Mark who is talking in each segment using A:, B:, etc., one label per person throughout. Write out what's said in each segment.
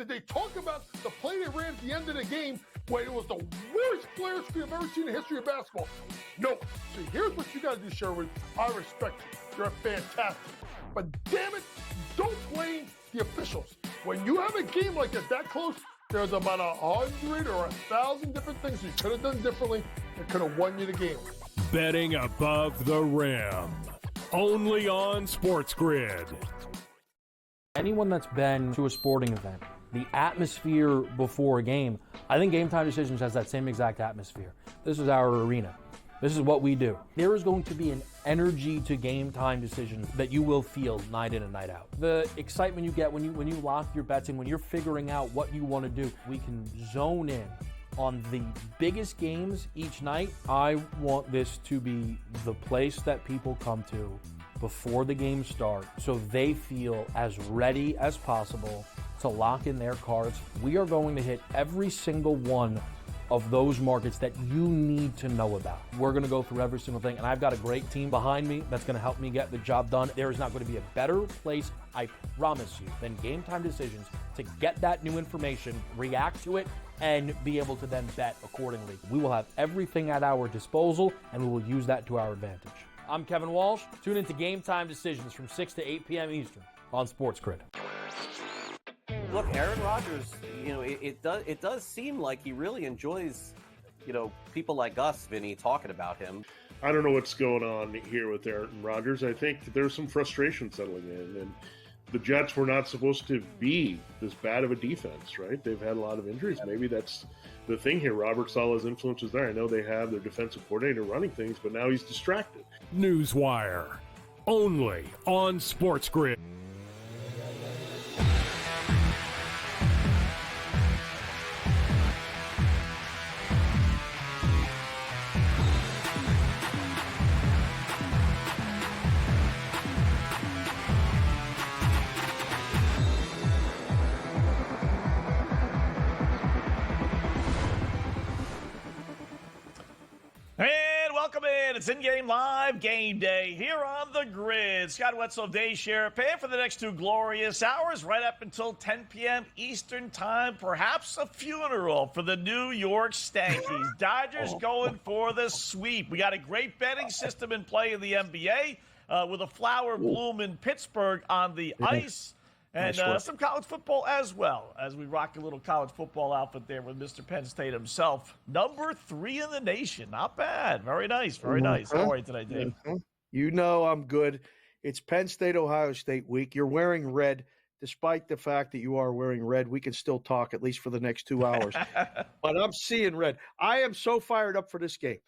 A: Did they talk about the play they ran at the end of the game when it was the worst player screen I've ever seen in the history of basketball? No. So here's what you got to do, Sherwood. I respect you. You're fantastic. But damn it, don't blame the officials. When you have a game like that close, there's about 100 or 1,000 different things you could have done differently that could have won you the game.
B: Betting above the rim. Only on SportsGrid.
C: Anyone that's been to a sporting event, the atmosphere before a game, I think Game Time Decisions has that same exact atmosphere. This is our arena. This is what we do. There is going to be an energy to Game Time Decisions that you will feel night in and night out. The excitement you get when you lock your bets in, when you're figuring out what you want to do, we can zone in on the biggest games each night. I want this to be the place that people come to before the games start so they feel as ready as possible to lock in their cards. We are going to hit every single one of those markets that you need to know about. We're going to go through every single thing, and I've got a great team behind me that's going to help me get the job done. There is not going to be a better place, I promise you, than Game Time Decisions to get that new information, react to it, and be able to then bet accordingly. We will have everything at our disposal, and we will use that to our advantage. I'm Kevin Walsh. Tune into Game Time Decisions from 6 to 8 p.m. Eastern on SportsGrid.
D: Look, Aaron Rodgers, it does seem like he really enjoys, people like us, Vinny, talking about him.
E: I don't know what's going on here with Aaron Rodgers. I think there's some frustration settling in, and the Jets were not supposed to be this bad of a defense, right? They've had a lot of injuries. Maybe that's the thing here. Robert Saleh's influence is there. I know they have their defensive coordinator running things, but now he's distracted.
B: Newswire. Only on SportsGrid.
F: It's InGame Live Game Day here on the grid. Scott Wetzel, Dave Sharapan for the next 2 glorious hours, right up until 10 p.m. Eastern Time. Perhaps a funeral for the New York Stankies. Dodgers going for the sweep. We got a great betting system in play in the NBA with a flower bloom in Pittsburgh on the ice. And some college football as well, as we rock a little college football outfit there with Mr. Penn State himself. Number 3 in the nation. Not bad. Very nice. Very nice. How are you today, Dave?
G: You know I'm good. It's Penn State, Ohio State week. You're wearing red. Despite the fact that you are wearing red, we can still talk at least for the next 2 hours. But I'm seeing red. I am so fired up for this game.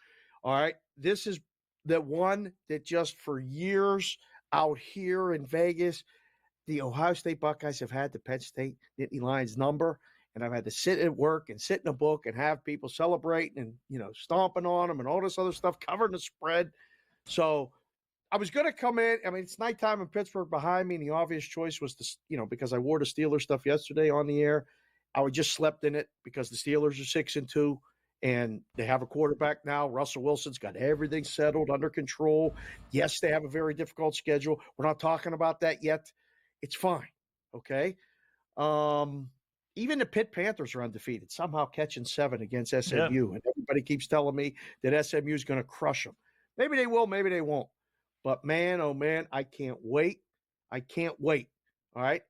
G: All right. This is the one that just for years out here in Vegas – the Ohio State Buckeyes have had the Penn State Nittany Lions number, and I've had to sit at work and sit in a book and have people celebrating and, stomping on them and all this other stuff, covering the spread. So I was going to come in. I mean, it's nighttime in Pittsburgh behind me, and the obvious choice was to, because I wore the Steelers stuff yesterday on the air, I would just slept in it because the Steelers are 6-2, and they have a quarterback now. Russell Wilson's got everything settled, under control. Yes, they have a very difficult schedule. We're not talking about that yet. It's fine, okay? Even the Pitt Panthers are undefeated, somehow catching 7 against SMU. Yeah. And everybody keeps telling me that SMU is going to crush them. Maybe they will, maybe they won't. But, man, oh, man, I can't wait. I can't wait, all right?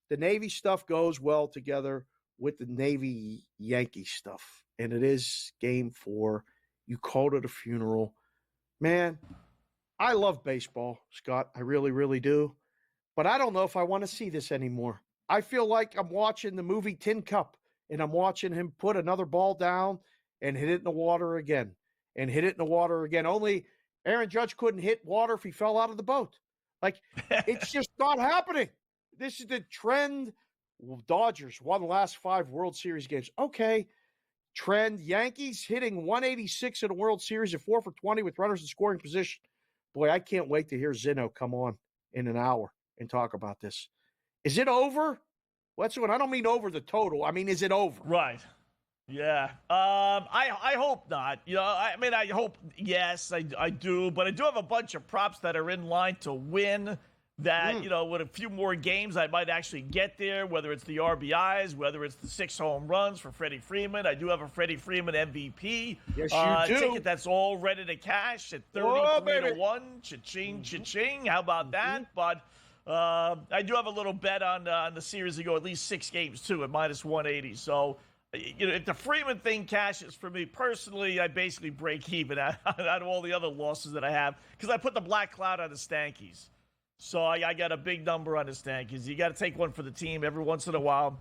G: The Navy stuff goes well together with the Navy-Yankee stuff. And it is Game 4. You called it a funeral. Man, I love baseball, Scott. I really, really do. But I don't know if I want to see this anymore. I feel like I'm watching the movie Tin Cup, and I'm watching him put another ball down and hit it in the water again, and hit it in the water again. Only Aaron Judge couldn't hit water if he fell out of the boat. Like, it's just not happening. This is the trend. Dodgers won the last 5 World Series games. Okay. Trend. Yankees hitting 186 in the World Series at 4 for 20 with runners in scoring position. Boy, I can't wait to hear Zinno come on in an hour and talk about this. Is it over? What's what? I don't mean over the total. I mean, is it over?
F: Right. Yeah. I hope not. I hope yes, I do. But I do have a bunch of props that are in line to win. that, with a few more games, I might actually get there, whether it's the RBIs, whether it's the 6 home runs for Freddie Freeman. I do have a Freddie Freeman MVP
G: Yes, you do.
F: ticket that's all ready to cash at 33 to 1. Cha-ching, cha-ching. How about that? But I do have a little bet on the series to go at least 6 games, too, at minus 180. So, if the Freeman thing cashes for me personally, I basically break even out of all the other losses that I have because I put the black cloud on the Stankies. So I got a big number on the Stankies. You got to take one for the team every once in a while.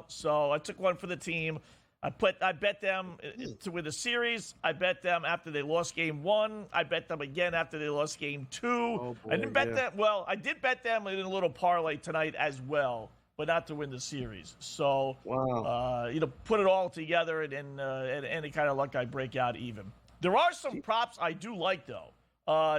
F: So I took one for the team. I bet them to win the series. I bet them after they lost game 1. I bet them again after they lost game 2.
G: Oh, boy,
F: I didn't bet them. Well, I did bet them in a little parlay tonight as well, but not to win the series. So, put it all together, and any kind of luck, I break out even. There are some props I do like, though.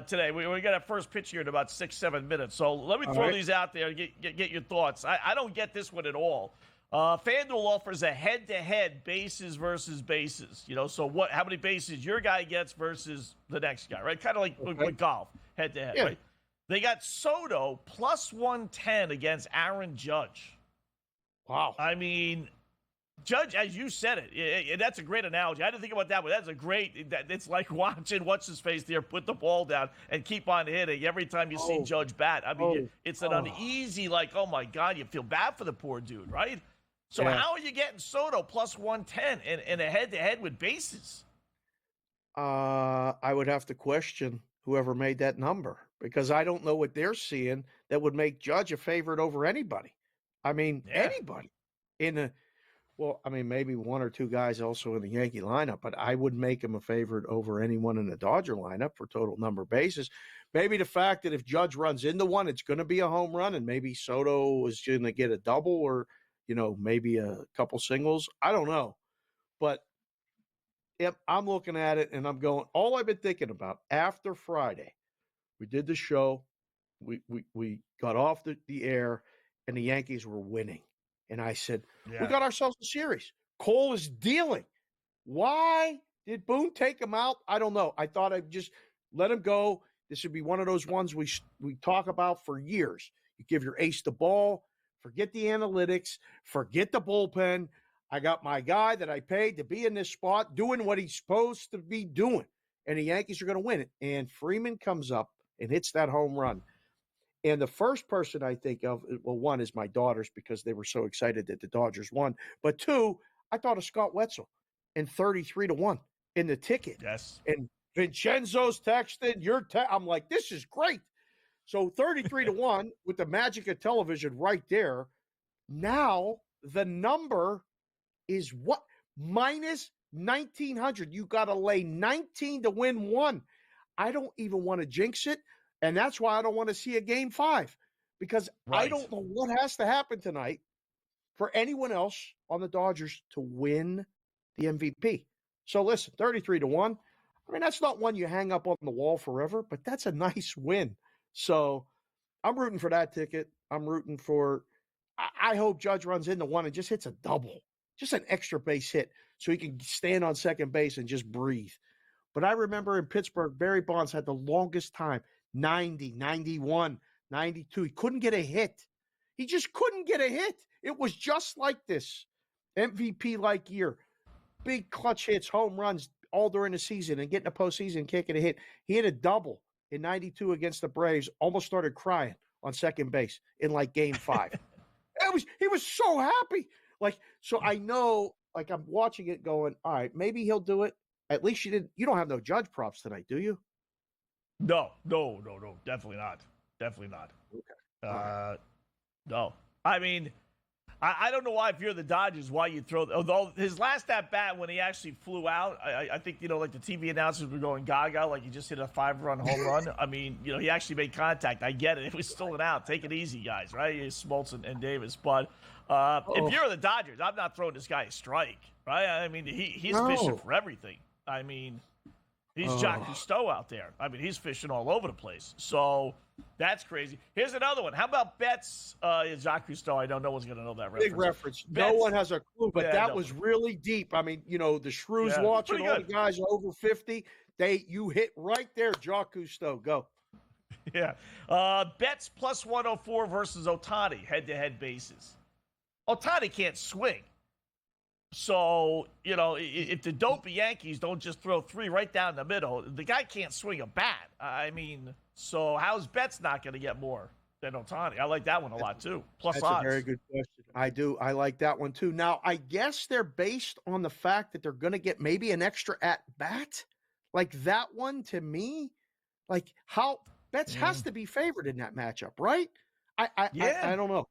F: Today. We got our first pitch here in about 6-7 minutes. So let me throw these out there and get your thoughts. I don't get this one at all. FanDuel offers a head-to-head bases versus bases. So how many bases your guy gets versus the next guy, right? Kind of like with golf, head-to-head, right? They got Soto plus 110 against Aaron Judge.
G: Wow.
F: I mean, Judge, as you said it, that's a great analogy. I didn't think about that, but that's a great. It's like watching what's his face there put the ball down and keep on hitting every time you see Judge bat. I mean, it's an uneasy, like, oh my God, you feel bad for the poor dude, right? So how are you getting Soto plus 110 in a head-to-head with bases?
G: I would have to question whoever made that number because I don't know what they're seeing that would make Judge a favorite over anybody. I mean, anybody Well, I mean, maybe one or two guys also in the Yankee lineup, but I would make him a favorite over anyone in the Dodger lineup for total number of bases. Maybe the fact that if Judge runs into one, it's going to be a home run, and maybe Soto is going to get a double or, maybe a couple singles. I don't know. But I'm looking at it, and I'm going, all I've been thinking about after Friday, we did the show, we got off the air, and the Yankees were winning. And I said, we got ourselves a series. Cole is dealing. Why did Boone take him out? I don't know. I thought I'd just let him go. This would be one of those ones we talk about for years. You give your ace the ball, forget the analytics, forget the bullpen. I got my guy that I paid to be in this spot doing what he's supposed to be doing. And the Yankees are going to win it. And Freeman comes up and hits that home run. And the first person I think of, well, one is my daughters because they were so excited that the Dodgers won. But two, I thought of Scott Wetzel in 33 to 1 in the ticket.
F: Yes.
G: And Vincenzo's texting, I'm like, this is great. So 33 to 1 with the magic of television right there. Now the number is what? Minus 1,900. You got to lay 19 to win 1. I don't even want to jinx it. And that's why I don't want to see a game 5 because I don't know what has to happen tonight for anyone else on the Dodgers to win the MVP. So listen, 33 to 1. I mean, that's not one you hang up on the wall forever, but that's a nice win. So I'm rooting for that ticket. I'm rooting for, I hope Judge runs into one and just hits a double, just an extra base hit so he can stand on second base and just breathe. But I remember in Pittsburgh, Barry Bonds had the longest time. 90, 91, 92. He couldn't get a hit. He just couldn't get a hit. It was just like this. MVP-like year. Big clutch hits, home runs all during the season and getting a postseason, kicking a hit. He hit a double in 92 against the Braves, almost started crying on second base in like game 5. He was so happy. So I know, I'm watching it going, all right, maybe he'll do it. At least you don't have no Judge props tonight, do you?
F: No, definitely not.
G: Okay.
F: No. I mean, I don't know why, if you're the Dodgers, why you throw. Although his last at bat when he actually flew out, I think the TV announcers were going gaga, like he just hit a 5-run home run. I mean, he actually made contact. I get it. It was still an out. Take it easy, guys, right? Smoltz and Davis. But if you're the Dodgers, I'm not throwing this guy a strike, right? I mean, he's fishing for everything. I mean. He's Jacques Cousteau out there. I mean, he's fishing all over the place. So that's crazy. Here's another one. How about bets? Jacques Cousteau, I know no one's going to know that reference.
G: Big reference.
F: Bets.
G: No one has a clue, but that was really deep. I mean, the Shrews watching, all the guys over 50, you hit right there, Jacques Cousteau. Go.
F: Yeah. Betts plus 104 versus Ohtani, head-to-head bases. Ohtani can't swing. So, if the dopey Yankees don't just throw three right down the middle, the guy can't swing a bat. I mean, so how's Betts not going to get more than Ohtani? I like that one a lot, too. Plus
G: That's
F: odds.
G: a very good question. I do. I like that one, too. Now, I guess they're based on the fact that they're going to get maybe an extra at-bat. Like that one, to me, like how Betts has to be favored in that matchup, right? I don't know.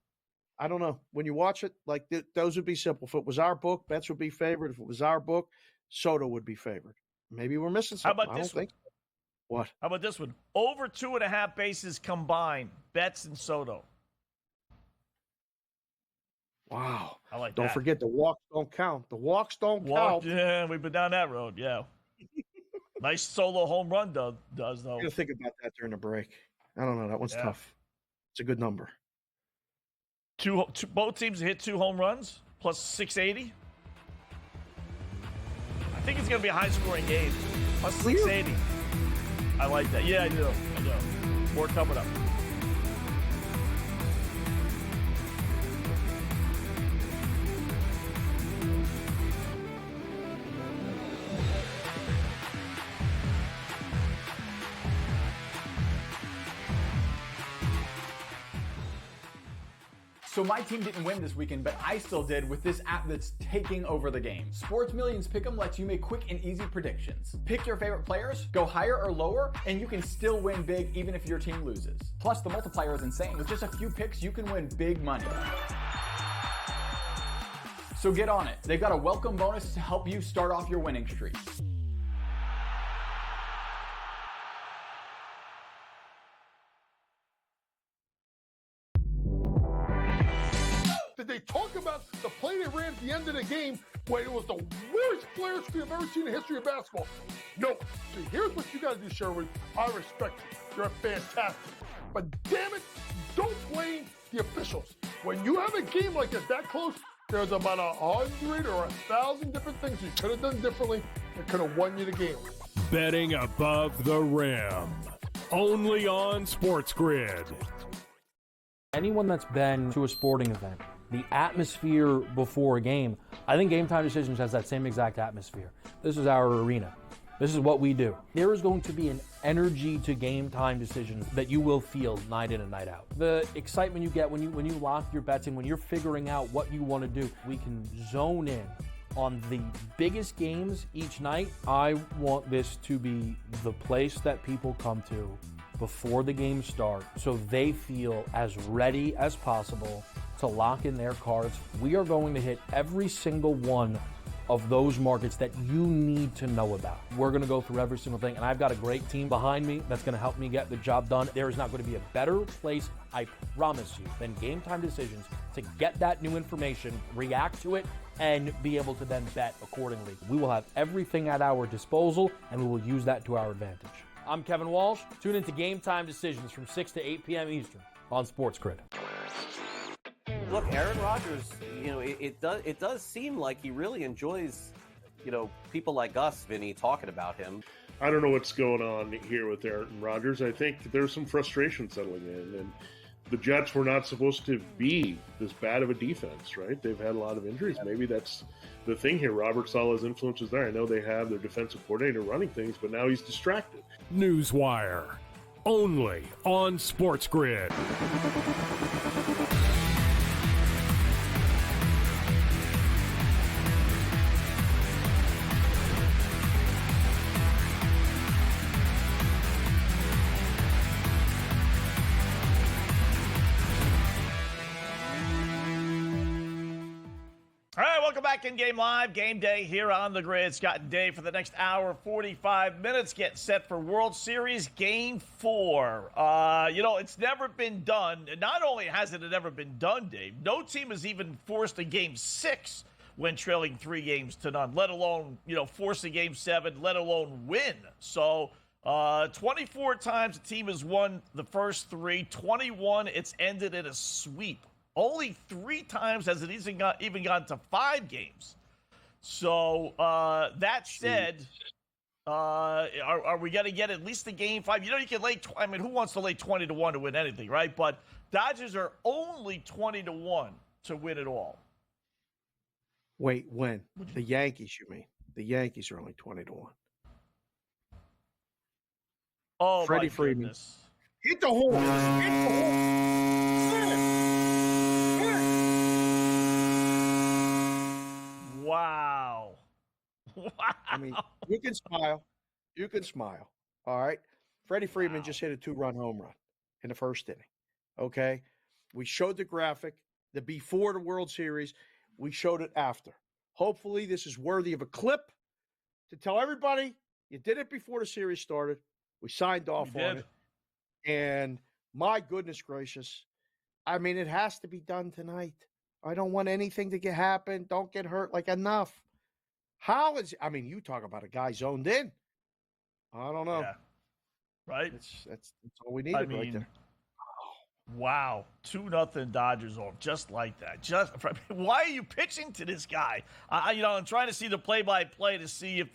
G: I don't know. When you watch it, like those would be simple. If it was our book, Betts would be favored. If it was our book, Soto would be favored. Maybe we're missing something.
F: How about this one?
G: Think so. What?
F: How about this one? Over 2.5 bases combined, Betts and Soto.
G: Wow.
F: I like
G: Don't
F: that.
G: forget the walks don't count. The walks don't count.
F: Yeah, we've been down that road, yeah. Nice solo home run does though.
G: I'm going to think about that during the break. I don't know. That one's tough. It's a good number.
F: Both teams hit 2 home runs, plus 680. I think it's going to be a high-scoring game. Plus 680. I like that. Yeah, I do. More coming up.
H: So my team didn't win this weekend, but I still did with this app that's taking over the game. Sports Millions Pick'em lets you make quick and easy predictions. Pick your favorite players, go higher or lower, and you can still win big even if your team loses. Plus, the multiplier is insane. With just a few picks, you can win big money. So get on it. They've got a welcome bonus to help you start off your winning streak.
A: Did they talk about the play they ran at the end of the game when it was the worst player screen I've ever seen in the history of basketball? No. So here's what you got to do, Sherwood. I respect you. You're fantastic. But damn it, don't blame the officials. When you have a game like this that close, there's about 100 or 1,000 different things you could have done differently that could have won you the game.
B: Betting above the rim. Only on SportsGrid.
C: Anyone that's been to a sporting event, the atmosphere before a game, I think Game Time Decisions has that same exact atmosphere. This is our arena. This is what we do. There is going to be an energy to Game Time Decisions that you will feel night in and night out. The excitement you get when you lock your bets in, when you're figuring out what you want to do, we can zone in on the biggest games each night. I want this to be the place that people come to before the games start so they feel as ready as possible to lock in their cards. We are going to hit every single one of those markets that you need to know about. We're going to go through every single thing, and I've got a great team behind me that's going to help me get the job done. There is not going to be a better place, I promise you, than Game Time Decisions to get that new information, react to it, and be able to then bet accordingly. We will have everything at our disposal, and we will use that to our advantage. I'm Kevin Walsh. Tune into Game Time Decisions from 6 to 8 p.m. Eastern on SportsGrid.
D: Look, Aaron Rodgers, it does seem like he really enjoys, people like us, Vinny, talking about him.
E: I don't know what's going on here with Aaron Rodgers. I think there's some frustration settling in, and the Jets were not supposed to be this bad of a defense, right? They've had a lot of injuries. Maybe that's the thing here. Robert Saleh's influence is there. I know they have their defensive coordinator running things, but now he's distracted.
B: Newswire. Only on SportsGrid.
F: All right, welcome back InGame Live. Game day here on the grid. Scott and Dave for the next hour, 45 minutes. Get set for World Series Game 4. It's never been done. Not only has it never been done, Dave, no team has even forced a Game 6 when trailing 3-0, let alone, force a Game 7, let alone win. So 24 times the team has won the first 3. 21, it's ended in a sweep. Only 3 times has it even gone to 5 games. So that said, Are we going to get at least a game 5? You can lay. I mean, who wants to lay 20-1 to win anything, right? But Dodgers are only 20-1 to win it all.
G: Wait, when? The Yankees, you mean? The Yankees are only 20-1.
F: Oh,
G: Freddie
F: my
G: Freeman.
F: goodness.
A: Hit the horn. Hit the horn.
F: Wow. Wow.
G: I mean, you can smile. You can smile. All right. Freddie Freeman just hit a 2-run home run in the first inning. Okay. We showed the graphic, the before the World Series. We showed it after. Hopefully, this is worthy of a clip to tell everybody you did it before the series started. We signed off on it. And my goodness gracious, I mean, it has to be done tonight. I don't want anything to happen. Don't get hurt. Like, enough. You talk about a guy zoned in. I don't know.
F: Yeah. Right?
G: That's all we needed right there.
F: Wow. 2-0 Dodgers off just like that. Why are you pitching to this guy? I'm trying to see the play-by-play to see if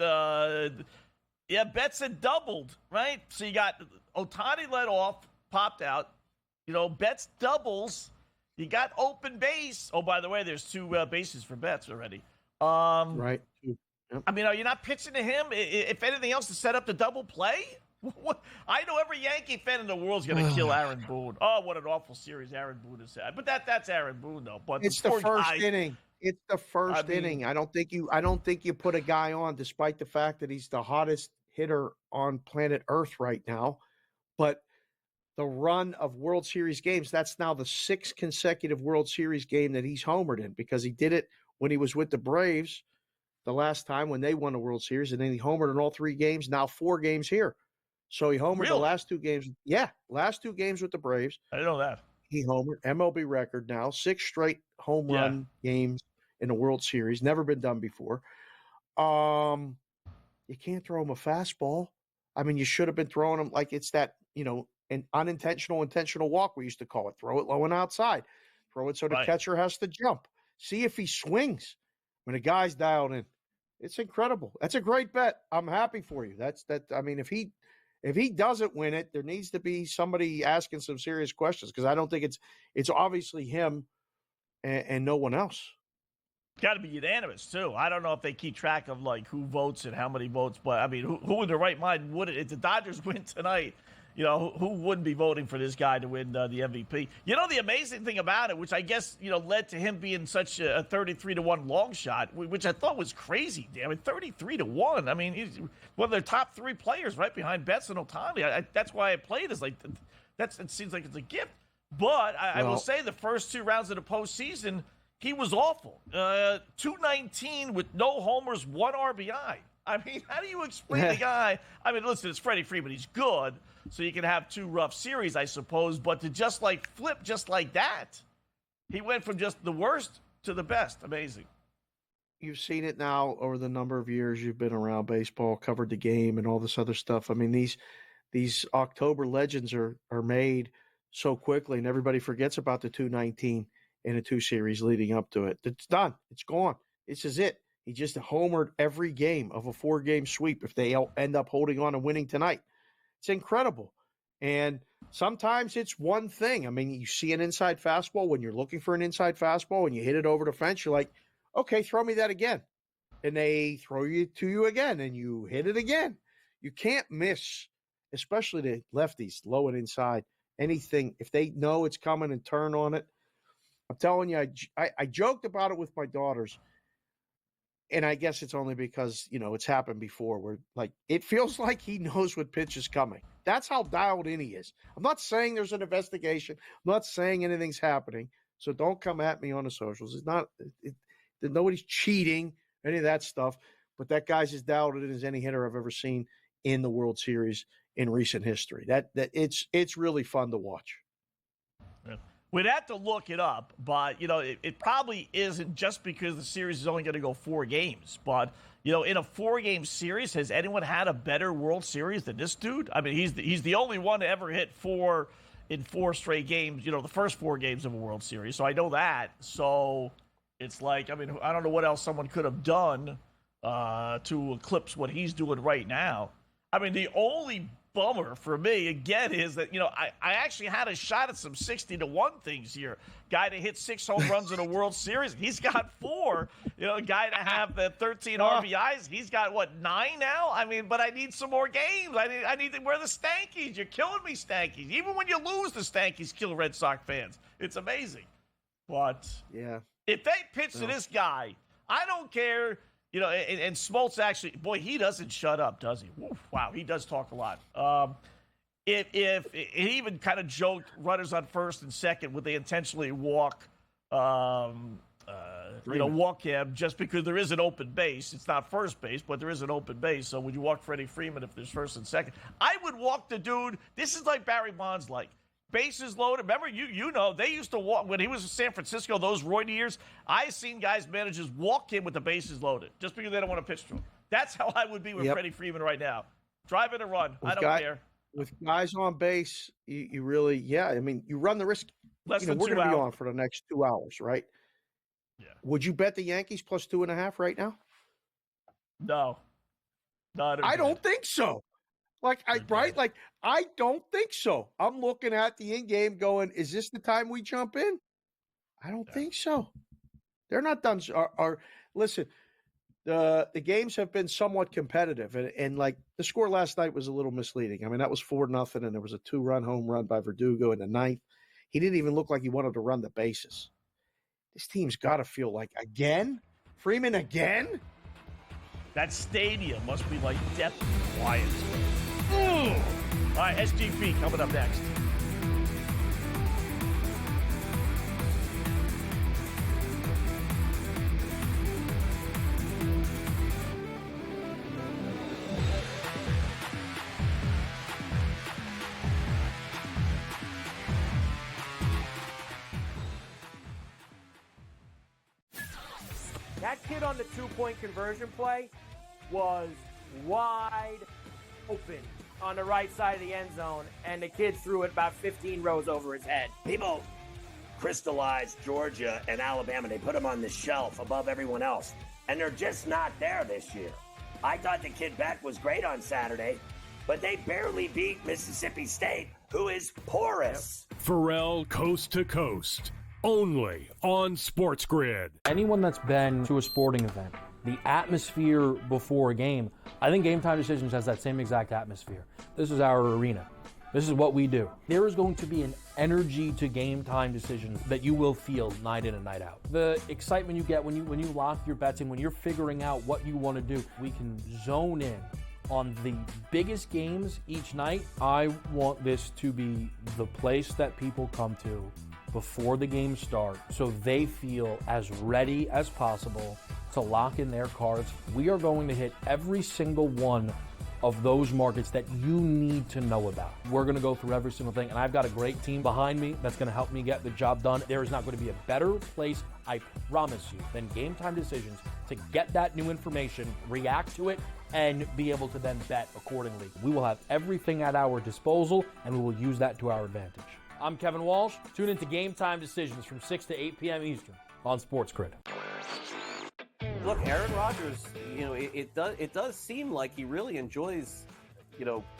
F: Betts had doubled, right? So you got Ohtani led off, popped out. Betts doubles. You got open base. Oh, by the way, there's 2 bases for Betts already.
G: Right. Yep.
F: I mean, are you not pitching to him? If anything else, to set up the double play? I know every Yankee fan in the world is going to kill Aaron Boone. Oh, what an awful series Aaron Boone has had. But that's Aaron Boone, though. But
G: it's the first inning. It's the first inning. I don't think you put a guy on, despite the fact that he's the hottest hitter on planet Earth right now. But the run of World Series games, that's now the 6th consecutive World Series game that he's homered in, because he did it when he was with the Braves the last time when they won the World Series, and then he homered in all 3 games, now 4 games here. So he homered the last 2 games. Yeah, last 2 games with the Braves.
F: I didn't know that.
G: He homered, MLB record now, 6 straight home run games in the World Series. Never been done before. You can't throw him a fastball. I mean, you should have been throwing him like it's that, an unintentional, intentional walk, we used to call it. Throw it low and outside. Throw it so the catcher has to jump. See if he swings when a guy's dialed in. It's incredible. That's a great bet. I'm happy for you. I mean, if he doesn't win it, there needs to be somebody asking some serious questions, because I don't think it's obviously him and no one else.
F: Got to be unanimous, too. I don't know if they keep track of, who votes and how many votes, but, I mean, who in their right mind would it? If the Dodgers win tonight, who wouldn't be voting for this guy to win the MVP? The amazing thing about it, which I guess, led to him being such a 33-1 long shot, which I thought was crazy. Damn it, 33-1. I mean, he's one of their top 3 players right behind Betts and Ohtani. That's why I played as it seems like it's a gift. But I will say the first 2 rounds of the postseason, he was awful. 219 with no homers, 1 RBI. I mean, how do you explain the guy? I mean, listen, it's Freddie Freeman. He's good, so you can have 2 rough series, I suppose. But to just flip just like that, he went from just the worst to the best. Amazing.
G: You've seen it now over the number of years you've been around baseball, covered the game and all this other stuff. I mean, these October legends are made so quickly, and everybody forgets about the 219 and the 2 series leading up to it. It's done. It's gone. This is it. He just homered every game of a 4-game sweep if they end up holding on and winning tonight. It's incredible. And sometimes it's one thing. I mean, you see an inside fastball when you're looking for an inside fastball and you hit it over the fence, you're like, okay, throw me that again. And they throw it to you again and you hit it again. You can't miss, especially the lefties, low and inside, anything. If they know it's coming and turn on it. I'm telling you, I joked about it with my daughters. And I guess it's only because, it's happened before where, it feels like he knows what pitch is coming. That's how dialed in he is. I'm not saying there's an investigation. I'm not saying anything's happening. So don't come at me on the socials. It's not nobody's cheating, any of that stuff. But that guy's as dialed in as any hitter I've ever seen in the World Series in recent history. That it's really fun to watch.
F: We'd have to look it up, but, it probably isn't just because the series is only going to go 4 games. But, in a 4-game series, has anyone had a better World Series than this dude? I mean, he's the only one to ever hit 4 in 4 straight games, the first 4 games of a World Series. So I know that. So it's I don't know what else someone could have done to eclipse what he's doing right now. I mean, the only bummer for me, again, is that, I actually had a shot at some 60-1 things here. Guy to hit 6 home runs in a World Series, he's got 4. Guy to have the 13 RBIs, he's got, 9 now? I mean, but I need some more games. I need to wear the Stankies. You're killing me, Stankies. Even when you lose, the Stankies kill Red Sox fans. It's amazing. But if they pitch to this guy, I don't care. And Smoltz actually, boy, he doesn't shut up, does he? Woof, wow, he does talk a lot. If he even kind of joked runners on first and second, would they intentionally walk, walk him just because there is an open base? It's not first base, but there is an open base. So would you walk Freddie Freeman if there's first and second? I would walk the dude. This is like Barry Bonds, like. Bases loaded. Remember, they used to walk when he was in San Francisco, those Roy years. I seen managers walk him with the bases loaded just because they don't want to pitch to him. That's how I would be with Freddie Freeman right now. Drive it or run. I don't care.
G: With guys on base, you really, I mean, you run the risk.
F: Less than
G: we're
F: 2
G: going to be
F: hours.
G: on for the next 2 hours, right?
F: Yeah.
G: Would you bet the Yankees plus 2.5 right now?
F: No.
G: I don't think so. I don't think so. I'm looking at the in-game going, is this the time we jump in? I don't think so. They're not done. Listen, the games have been somewhat competitive, and like the score last night was a little misleading. I mean, that was 4-0, and there was a 2-run home run by Verdugo in the 9th. He didn't even look like he wanted to run the bases. This team's got to feel like, again? Freeman again?
F: That stadium must be like deathly quiet. All right, SGP coming up next.
I: That kid on the 2-point conversion play was wide open on the right side of the end zone, and the kid threw it about 15 rows over his head.
J: People crystallized Georgia and Alabama. They put them on the shelf above everyone else, and they're just not there this year. I thought the kid Beck was great on Saturday, but they barely beat Mississippi State, who is porous.
B: Pharrell Coast to Coast, only on SportsGrid.
C: Anyone that's been to a sporting event, the atmosphere before a game, I think Game Time Decisions has that same exact atmosphere. This is our arena. This is what we do. There is going to be an energy to Game Time Decisions that you will feel night in and night out. The excitement you get when you lock your bets in, when you're figuring out what you want to do, we can zone in on the biggest games each night. I want this to be the place that people come to before the games start so they feel as ready as possible to lock in their cards. We are going to hit every single one of those markets that you need to know about. We're going to go through every single thing, and I've got a great team behind me that's going to help me get the job done. There is not going to be a better place, I promise you, than Game Time Decisions to get that new information, react to it, and be able to then bet accordingly. We will have everything at our disposal, and we will use that to our advantage. I'm Kevin Walsh. Tune into Game Time Decisions from 6 to 8 p.m. Eastern on SportsGrid.
D: Look, Aaron Rodgers, it does seem like he really enjoys,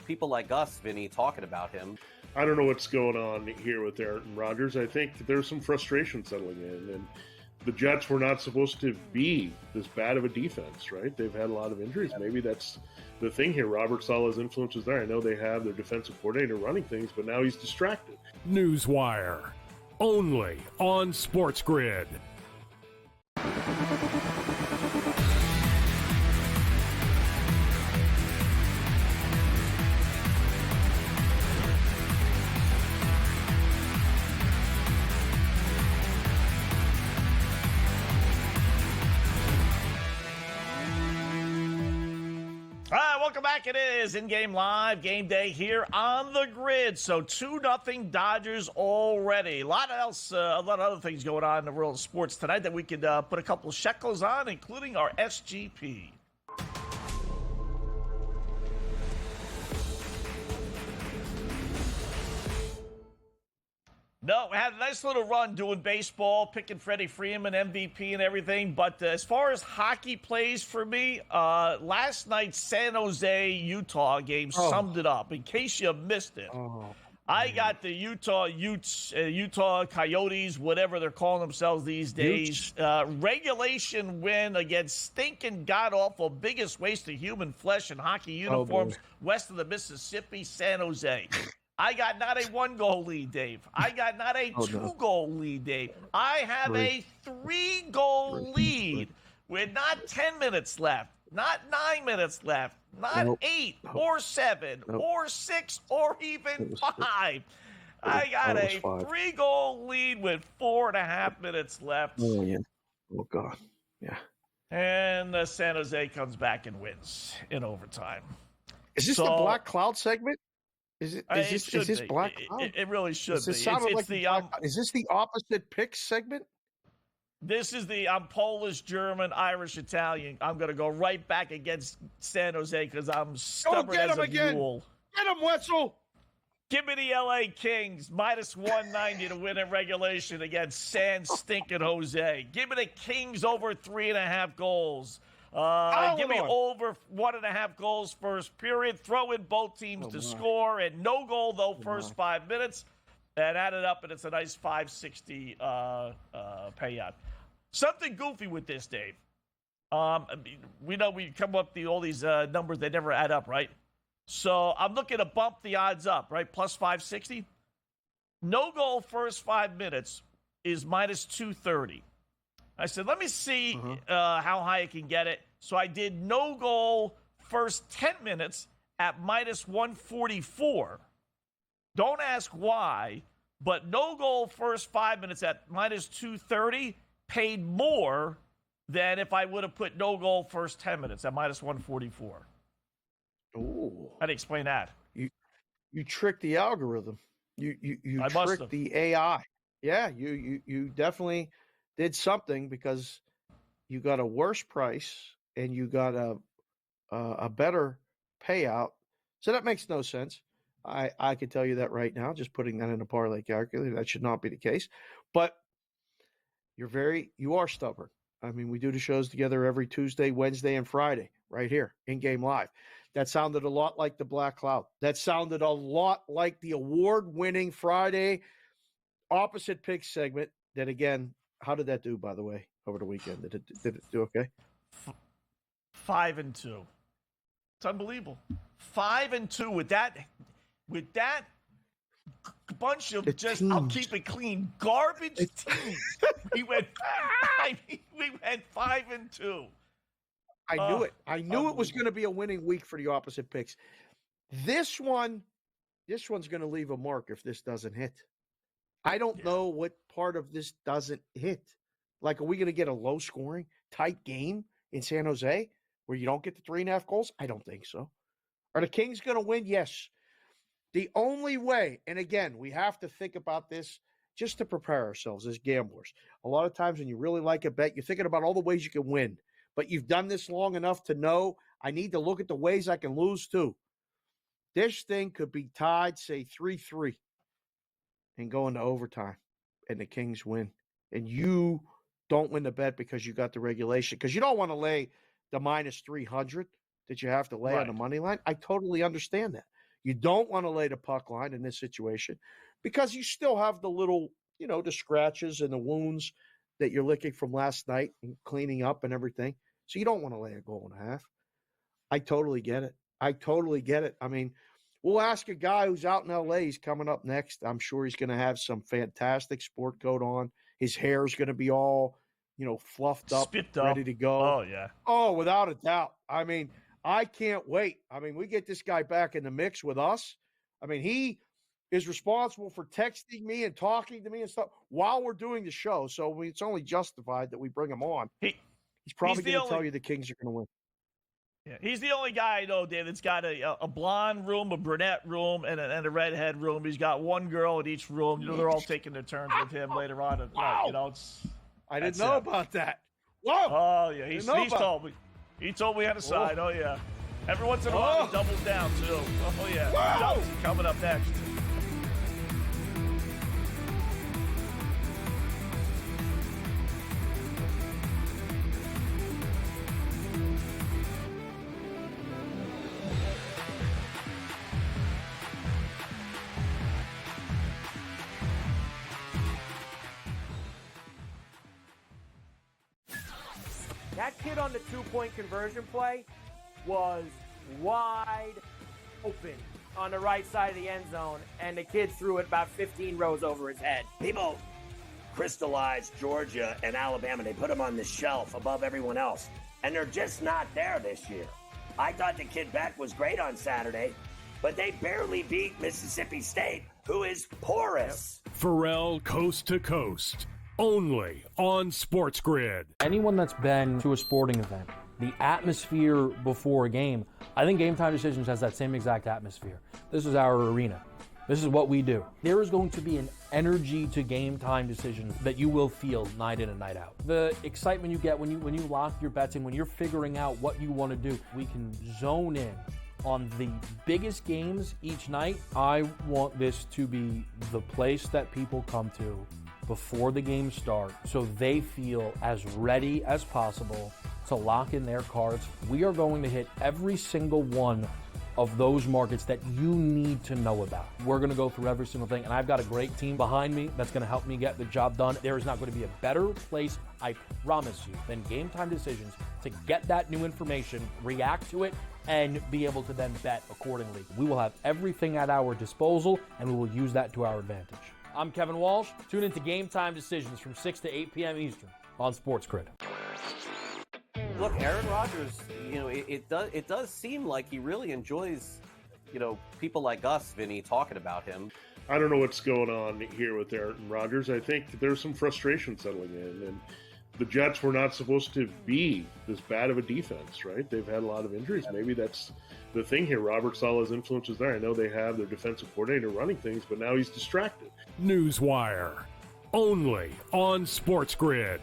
D: people like us, Vinny, talking about him.
E: I don't know what's going on here with Aaron Rodgers. I think there's some frustration settling in, and the Jets were not supposed to be this bad of a defense, right? They've had a lot of injuries. Maybe that's the thing here. Robert Saleh's influence is there. I know they have their defensive coordinator running things, but now he's distracted.
B: Newswire, only on SportsGrid.
F: Welcome back. It is in-game live game day here on the grid. So 2-0 Dodgers already. A lot of other things going on in the world of sports tonight that we could put a couple of shekels on, including our SGP. No, we had a nice little run doing baseball, picking Freddie Freeman, MVP and everything. But as far as hockey plays for me, last night's San Jose, Utah game summed it up. In case you missed it, I got the Utah Utes, Utah Coyotes, whatever they're calling themselves these days. Regulation win against stinking god-awful biggest waste of human flesh and hockey uniforms west of the Mississippi, San Jose. I got not a 1-goal lead, Dave. I got not a 2-goal lead, Dave. I have a 3-goal lead with not 10 minutes left, not 9 minutes left, not 8 or 7 or 6 or even 5. I got a 3-goal lead with 4.5 minutes left.
G: Oh, yeah. Oh, God. Yeah.
F: And San Jose comes back and wins in overtime.
G: Is this the Black Cloud segment? Is this Black Cloud?
F: It really should be. Is
G: this the opposite picks segment?
F: This is the I'm Polish, German, Irish, Italian. I'm going to go right back against San Jose because I'm stubborn as a mule.
G: Get him, Wetzel!
F: Give me the LA Kings, minus 190 to win in regulation against San Stinking Jose. Give me the Kings over 3.5 goals. Give me over 1.5 goals first period. Throw in both teams to score, and no goal, though, first 5 minutes. And add it up, and it's a nice 560 payout. Something goofy with this, Dave. We know we come up with all these numbers, they never add up, right? So I'm looking to bump the odds up, right? Plus 560. No goal first 5 minutes is minus 230. I said, let me see how high I can get it. So I did no goal first 10 minutes at minus 144. Don't ask why, but no goal first 5 minutes at minus 230 paid more than if I would have put no goal first 10 minutes at minus 144.
G: Ooh.
F: How do you explain that?
G: You tricked the algorithm. You tricked the AI. Yeah, you definitely did something because you got a worse price and you got a better payout. So that makes no sense. I can tell you that right now, just putting that in a parlay calculator. That should not be the case. But you are stubborn. I mean, we do the shows together every Tuesday, Wednesday, and Friday right here, InGame Live. That sounded a lot like the Black Cloud. That sounded a lot like the award-winning Friday opposite pick segment. That, again, how did that do, by the way, over the weekend? Did it do okay?
F: 5-2. It's unbelievable. 5-2 with that bunch of I'll keep it clean, garbage teams. We went 5-2.
G: I knew it. I knew it was going to be a winning week for the opposite picks. This one's going to leave a mark if this doesn't hit. I don't know what part of this doesn't hit. Like, are we going to get a low-scoring, tight game in San Jose where you don't get the 3.5 goals? I don't think so. Are the Kings going to win? Yes. The only way, and again, we have to think about this just to prepare ourselves as gamblers. A lot of times when you really like a bet, you're thinking about all the ways you can win. But you've done this long enough to know I need to look at the ways I can lose too. This thing could be tied, say 3-3, and go into overtime, and the Kings win. And you don't win the bet because you got the regulation. Because you don't want to lay the minus 300 that you have to lay on the money line. I totally understand that. You don't want to lay the puck line in this situation because you still have the little, the scratches and the wounds that you're licking from last night and cleaning up and everything. So you don't want to lay a goal and a half. I totally get it. I mean, we'll ask a guy who's out in L.A. He's coming up next. I'm sure he's going to have some fantastic sport coat on. His hair's going to be all, fluffed up, ready to go.
F: Oh, yeah.
G: Oh, without a doubt. I mean, I can't wait. I mean, we get this guy back in the mix with us. I mean, he is responsible for texting me and talking to me and stuff while we're doing the show. So it's only justified that we bring him on. He's probably going to tell you the Kings are going to win.
F: Yeah, he's the only guy I know, Dave, that's got a blonde room, a brunette room, and a redhead room. He's got one girl in each room. They're all taking their turns with him later on at night.
G: I didn't know about that. Whoa!
F: Oh, yeah, he's told me. He told me on the side. Oh, yeah. Every once in a while, he doubles down, too. Oh, yeah. Coming up next.
I: That kid on the two-point conversion play was wide open on the right side of the end zone, and the kid threw it about 15 rows over his head.
J: People crystallized Georgia and Alabama. They put them on the shelf above everyone else, and they're just not there this year. I thought the kid Beck was great on Saturday, but they barely beat Mississippi State, who is porous.
B: Pharrell Coast to Coast, only on SportsGrid.
C: Anyone that's been to a sporting event, the atmosphere before a game, I think Game Time Decisions has that same exact atmosphere. This is our arena. This is what we do. There is going to be an energy to Game Time Decisions that you will feel night in and night out. The excitement you get when you lock your bets in, when you're figuring out what you want to do, we can zone in on the biggest games each night. I want this to be the place that people come to before the games start so they feel as ready as possible to lock in their cards. We are going to hit every single one of those markets that you need to know about. We're going to go through every single thing, and I've got a great team behind me that's going to help me get the job done. There is not going to be a better place, I promise you, than Game Time Decisions to get that new information, react to it, and be able to then bet accordingly. We will have everything at our disposal, and we will use that to our advantage. I'm Kevin Walsh. Tune into Game Time Decisions from 6 to 8 p.m. Eastern on SportsGrid.
D: Look, Aaron Rodgers, it does seem like he really enjoys, people like us, Vinny, talking about him.
E: I don't know what's going on here with Aaron Rodgers. I think there's some frustration settling in, and the Jets were not supposed to be this bad of a defense, right? They've had a lot of injuries. Maybe that's the thing here. Robert Saleh's influence is there. I know they have their defensive coordinator running things, but now he's distracted.
B: Newswire, only on SportsGrid.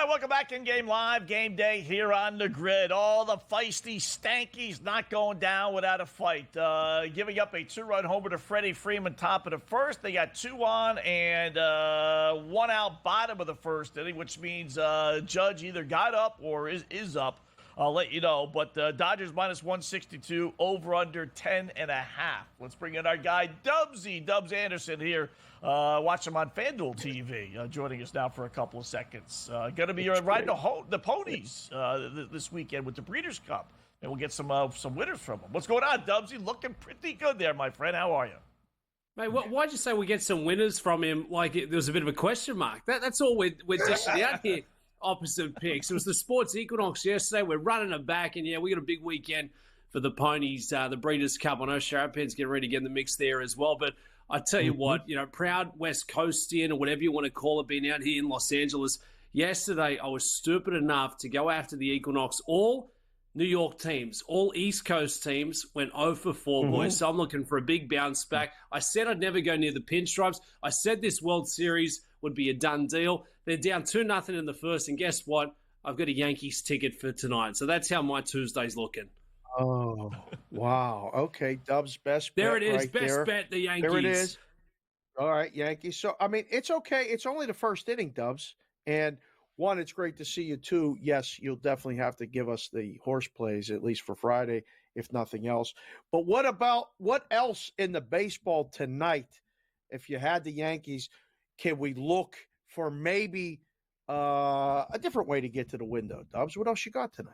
F: Welcome back in-game live game day here on the grid. All the feisty stankies not going down without a fight. Giving up a 2-run homer to Freddie Freeman top of the first. They got 2 on and 1 out bottom of the first inning, which means Judge either got up or is up. I'll let you know. But Dodgers minus 162, over under 10.5. Let's bring in our guy Dubsy, Dubs Anderson here. Watch him on FanDuel TV, joining us now for a couple of seconds. Going to be riding the ponies this weekend with the Breeders' Cup, and we'll get some winners from them. What's going on, Dubsy? Looking pretty good there, my friend. How are you?
K: Mate, why'd you say we get some winners from him like there was a bit of a question mark? That's all we're dishing out here, opposite picks. It was the Sports Equinox yesterday. We're running it back, and, we got a big weekend for the ponies, the Breeders' Cup. I know Sharapan's getting ready to get in the mix there as well, but I tell you what, proud West Coastian or whatever you want to call it, being out here in Los Angeles. Yesterday, I was stupid enough to go after the Equinox. All New York teams, all East Coast teams went 0 for 4, boys. So I'm looking for a big bounce back. I said I'd never go near the pinstripes. I said this World Series would be a done deal. They're down 2-0 in the first, and guess what? I've got a Yankees ticket for tonight. So that's how my Tuesday's looking.
G: Oh, wow. Okay, Dub's best bet.
K: There it is.
G: Right
K: best
G: there.
K: bet, the Yankees.
G: There it is. All right, Yankees. So, it's okay. It's only the first inning, Dubs. And one, it's great to see you. Two, yes, you'll definitely have to give us the horse plays, at least for Friday, if nothing else. But what else in the baseball tonight, if you had the Yankees, can we look for maybe a different way to get to the window? Dubs, what else you got tonight?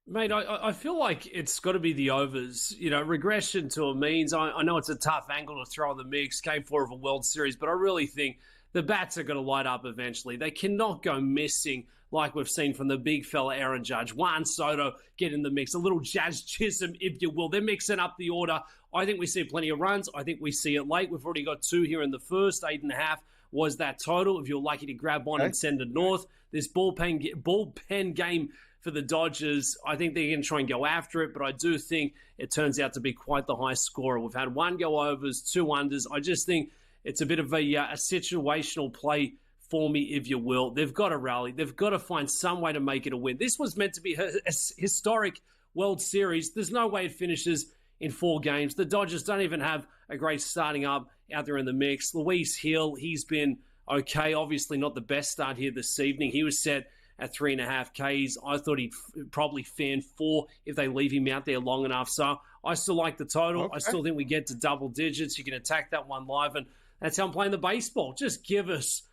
K: Mate, I feel like it's got to be the overs. Regression to a means. I know it's a tough angle to throw in the mix. Game 4 of a World Series, but I really think the bats are going to light up eventually. They cannot go missing like we've seen from the big fella Aaron Judge. Juan Soto get in the mix. A little Jazz Chisholm, if you will. They're mixing up the order. I think we see plenty of runs. I think we see it late. We've already got 2 here in the first. 8.5 was that total. If you're lucky to grab one and send it north. This bullpen game for the Dodgers, I think they're going to try and go after it, but I do think it turns out to be quite the high scorer. We've had 1 go-overs, 2 unders. I just think it's a bit of a situational play for me, if you will. They've got to rally. They've got to find some way to make it a win. This was meant to be a historic World Series. There's no way it finishes in 4 games. The Dodgers don't even have a great starting up out there in the mix. Luis Hill, he's been okay. Obviously not the best start here this evening. He was set at 3.5 Ks. I thought he'd probably fan 4 if they leave him out there long enough. So I still like the total.
G: Okay.
K: I still think we get to double digits. You can attack that one live, and that's how I'm playing the baseball. Just give us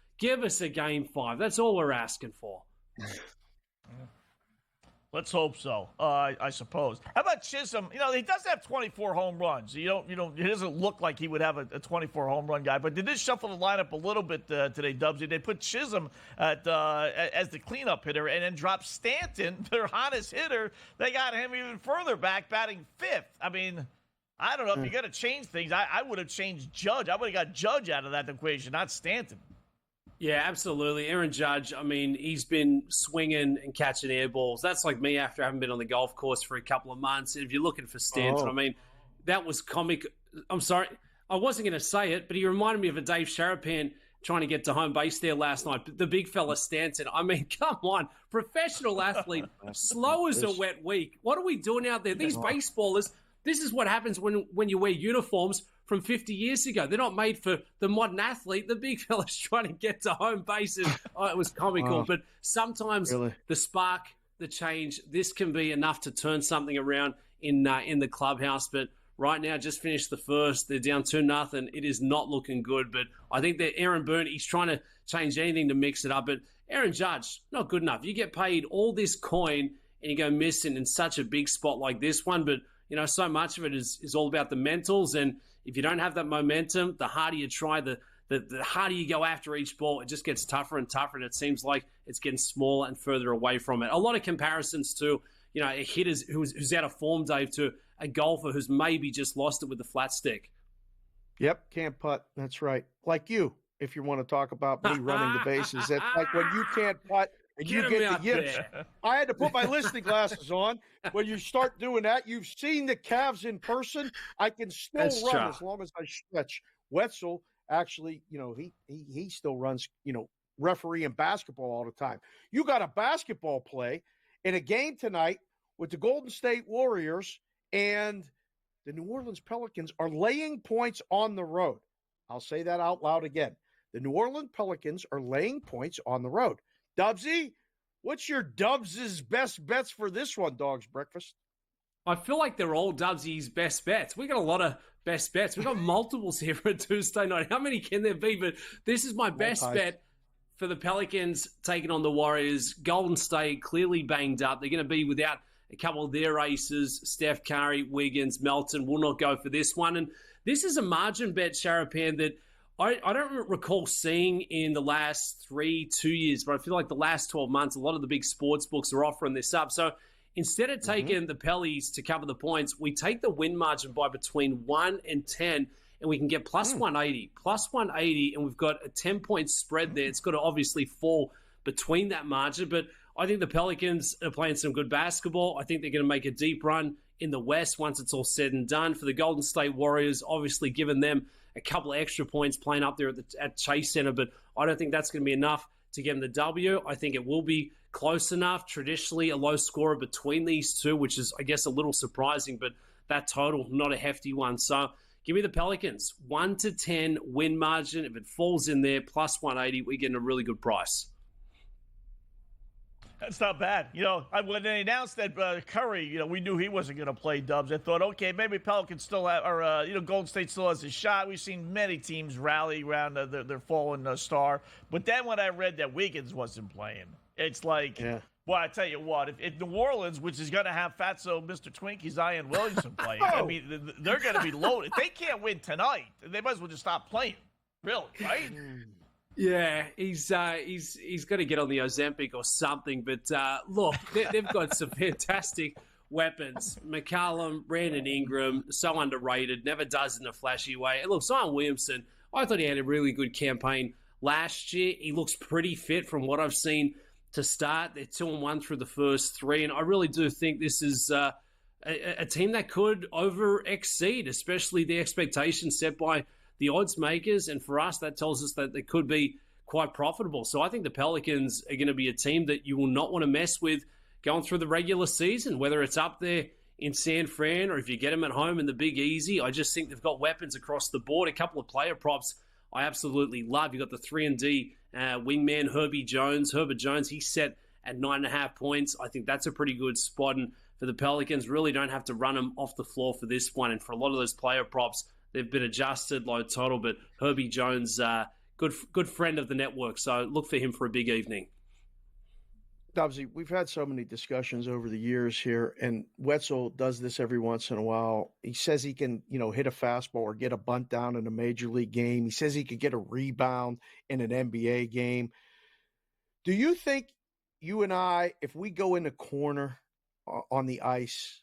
K: a game 5. That's all we're asking for.
F: Let's hope so. I suppose. How about Chisholm? He does have 24 home runs. It doesn't look like he would have a 24 home run guy, but they did shuffle the lineup a little bit today, Dubsy. They put Chisholm as the cleanup hitter and then dropped Stanton, their hottest hitter. They got him even further back, batting 5th. I mean, I don't know if you're going to change things. I would have changed Judge. I would have got Judge out of that equation, not Stanton.
K: Yeah, absolutely. Aaron Judge, I mean, he's been swinging and catching air balls. That's like me after I haven't been on the golf course for a couple of months. And if you're looking for Stanton, I mean, that was comic. I'm sorry, I wasn't going to say it, but he reminded me of a Dave Sharapan trying to get to home base there last night. The big fella Stanton. I mean, come on. Professional athlete, slow as a wet week. What are we doing out there? These baseballers, this is what happens when you wear uniforms from 50 years ago. They're not made for the modern athlete. The big fella's trying to get to home base. It was comical. But sometimes the spark, the change, this can be enough to turn something around in the clubhouse. But right now, just finished the first. They're down 2-0. It is not looking good. But I think that Aaron Boone, he's trying to change anything to mix it up. But Aaron Judge, not good enough. You get paid all this coin and you go missing in such a big spot like this one. But, so much of it is all about the mentals. And if you don't have that momentum, the harder you try, the harder you go after each ball, it just gets tougher and tougher, and it seems like it's getting smaller and further away from it. A lot of comparisons to, a hitter who's out of form, Dave, to a golfer who's maybe just lost it with the flat stick.
G: Yep, can't putt. That's right. Like you, if you want to talk about me running the bases. That's like when you can't putt and you get the yips. I had to put my listening glasses on. When you start doing that, you've seen the Cavs in person. I can still run as long as I stretch. Wetzel, actually, he still runs, referee in basketball all the time. You got a basketball play in a game tonight with the Golden State Warriors, and the New Orleans Pelicans are laying points on the road. I'll say that out loud again. The New Orleans Pelicans are laying points on the road. Dubsy, what's your Dubs' best bets for this one, Dog's Breakfast?
K: I feel like they're all Dubsy's best bets. We got a lot of best bets. We got multiples here for a Tuesday night. How many can there be? But this is my best bet for the Pelicans taking on the Warriors. Golden State clearly banged up. They're going to be without a couple of their aces. Steph Curry, Wiggins, Melton will not go for this one. And this is a margin bet, Sharapan, that I don't recall seeing in the last 2 years, but I feel like the last 12 months, a lot of the big sports books are offering this up. So instead of taking the Pellies to cover the points, we take the win margin by between 1 and 10, and we can get plus 180. Plus 180, and we've got a 10-point spread there. It's got to obviously fall between that margin, but I think the Pelicans are playing some good basketball. I think they're going to make a deep run in the West once it's all said and done. For the Golden State Warriors, obviously giving them a couple of extra points playing up there at Chase Center, but I don't think that's going to be enough to get them the W. I think it will be close enough. Traditionally, a low scorer between these two, which is, I guess, a little surprising, but that total, not a hefty one. So give me the Pelicans. 1 to 10 win margin. If it falls in there, plus 180, we're getting a really good price.
F: That's not bad. When they announced that Curry, we knew he wasn't going to play Dubs. I thought, okay, maybe Pelicans still have, or, Golden State still has a shot. We've seen many teams rally around their fallen star. But then when I read that Wiggins wasn't playing, it's like, well, I tell you what, if New Orleans, which is going to have Fatso, Mr. Twinkie, Zion Williamson playing, I mean, they're going to be loaded. If they can't win tonight, they might as well just stop playing. Really, right?
K: Yeah, he's got to get on the Ozempic or something. But look, they've got some fantastic weapons. McCallum, Brandon Ingram, so underrated, never does in a flashy way. And look, Zion Williamson, I thought he had a really good campaign last year. He looks pretty fit from what I've seen to start. They're 2-1 through the first 3, and I really do think this is a team that could over-exceed, especially the expectations set by the odds makers, and for us, that tells us that they could be quite profitable. So I think the Pelicans are going to be a team that you will not want to mess with going through the regular season, whether it's up there in San Fran, or if you get them at home in the Big Easy, I just think they've got weapons across the board. A couple of player props I absolutely love. You got the 3-and-D wingman Herbert Jones. He's set at 9.5 points. I think that's a pretty good spot. And for the Pelicans, really don't have to run them off the floor for this one. And for a lot of those player props, they've been adjusted low total. But Herbie Jones, good friend of the network. So look for him for a big evening.
G: Dubsy, we've had so many discussions over the years here, and Wetzel does this every once in a while. He says he can, hit a fastball or get a bunt down in a major league game. He says he could get a rebound in an NBA game. Do you think you and I, if we go in the corner on the ice,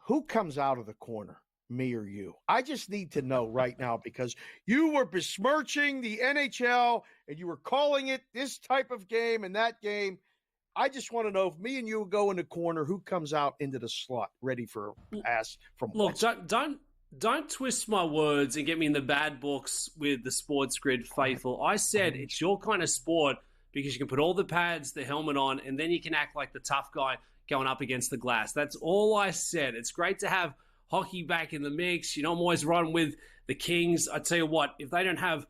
G: who comes out of the corner, me or you? I just need to know right now, because you were besmirching the NHL and you were calling it this type of game and that game. I just want to know, if me and you go in the corner, who comes out into the slot ready for a pass from
K: Look, don't twist my words and get me in the bad books with the SportsGrid faithful. I said it's your kind of sport because you can put all the pads, the helmet on, and then you can act like the tough guy going up against the glass. That's all I said. It's great to have hockey back in the mix. I'm always riding with the Kings. I tell you what, if they don't have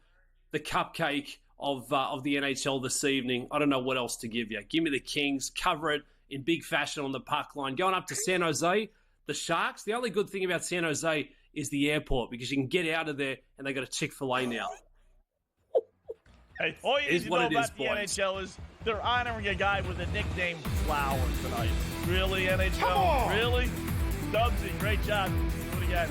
K: the cupcake of the NHL this evening, I don't know what else to give you. Give me the Kings, cover it in big fashion on the puck line. Going up to San Jose, the Sharks, the only good thing about San Jose is the airport, because you can get out of there and they got a Chick-fil-A now.
F: Hey, all you need to know about the NHL is they're honoring a guy with a nickname Flower tonight. Really, NHL? Really? Dubsy, great job. Do it again.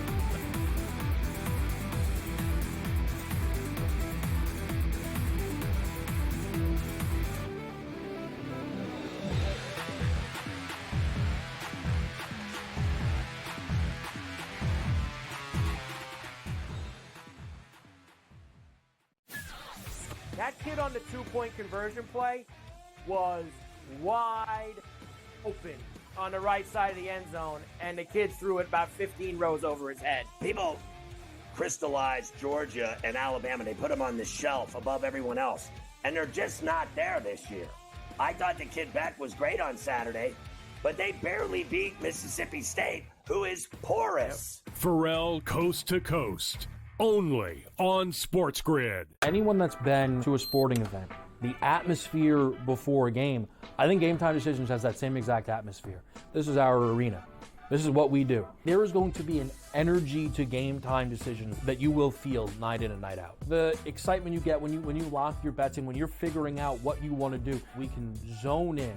I: That kid on the two-point conversion play was wide open on the right side of the end zone, and the kid threw it about 15 rows over his head.
J: People crystallized Georgia and Alabama. They put them on the shelf above everyone else, and they're just not there this year. I thought the kid Beck was great on Saturday, but they barely beat Mississippi State, who is porous.
B: Pharrell Coast to Coast, only on SportsGrid.
C: Anyone that's been to a sporting event, the atmosphere before a game, I think Game Time Decisions has that same exact atmosphere. This is our arena. This is what we do. There is going to be an energy to Game Time Decisions that you will feel night in and night out. The excitement you get when you lock your bets in, when you're figuring out what you want to do, we can zone in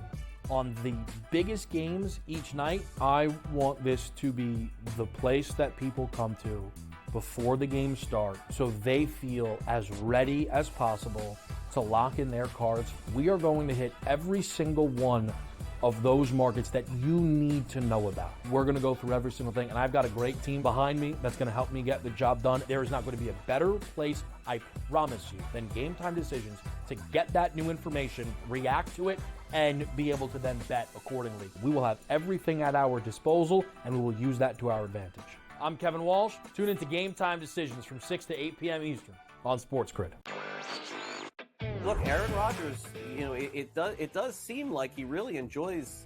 C: on the biggest games each night. I want this to be the place that people come to before the game starts, so they feel as ready as possible to lock in their cards. We are going to hit every single one of those markets that you need to know about. We're going to go through every single thing, and I've got a great team behind me that's going to help me get the job done. There is not going to be a better place, I promise you, than Game Time Decisions to get that new information, react to it, and be able to then bet accordingly. We will have everything at our disposal, and we will use that to our advantage. I'm Kevin Walsh. Tune into Game Time Decisions from 6 to 8 p.m. Eastern on SportsGrid.
D: Look, Aaron Rodgers, it does seem like he really enjoys,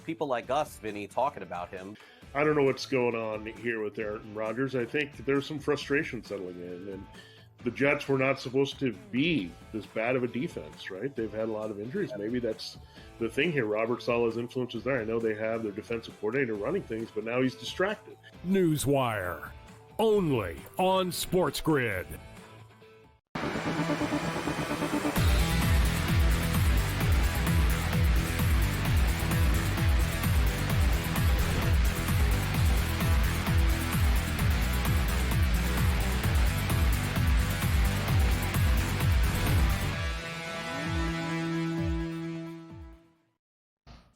D: people like us, Vinny, talking about him.
E: I don't know what's going on here with Aaron Rodgers. I think there's some frustration settling in, and the Jets were not supposed to be this bad of a defense, right? They've had a lot of injuries. Maybe that's the thing here. Robert Saleh's influence is there. I know they have their defensive coordinator running things, but now he's distracted.
B: Newswire, only on SportsGrid.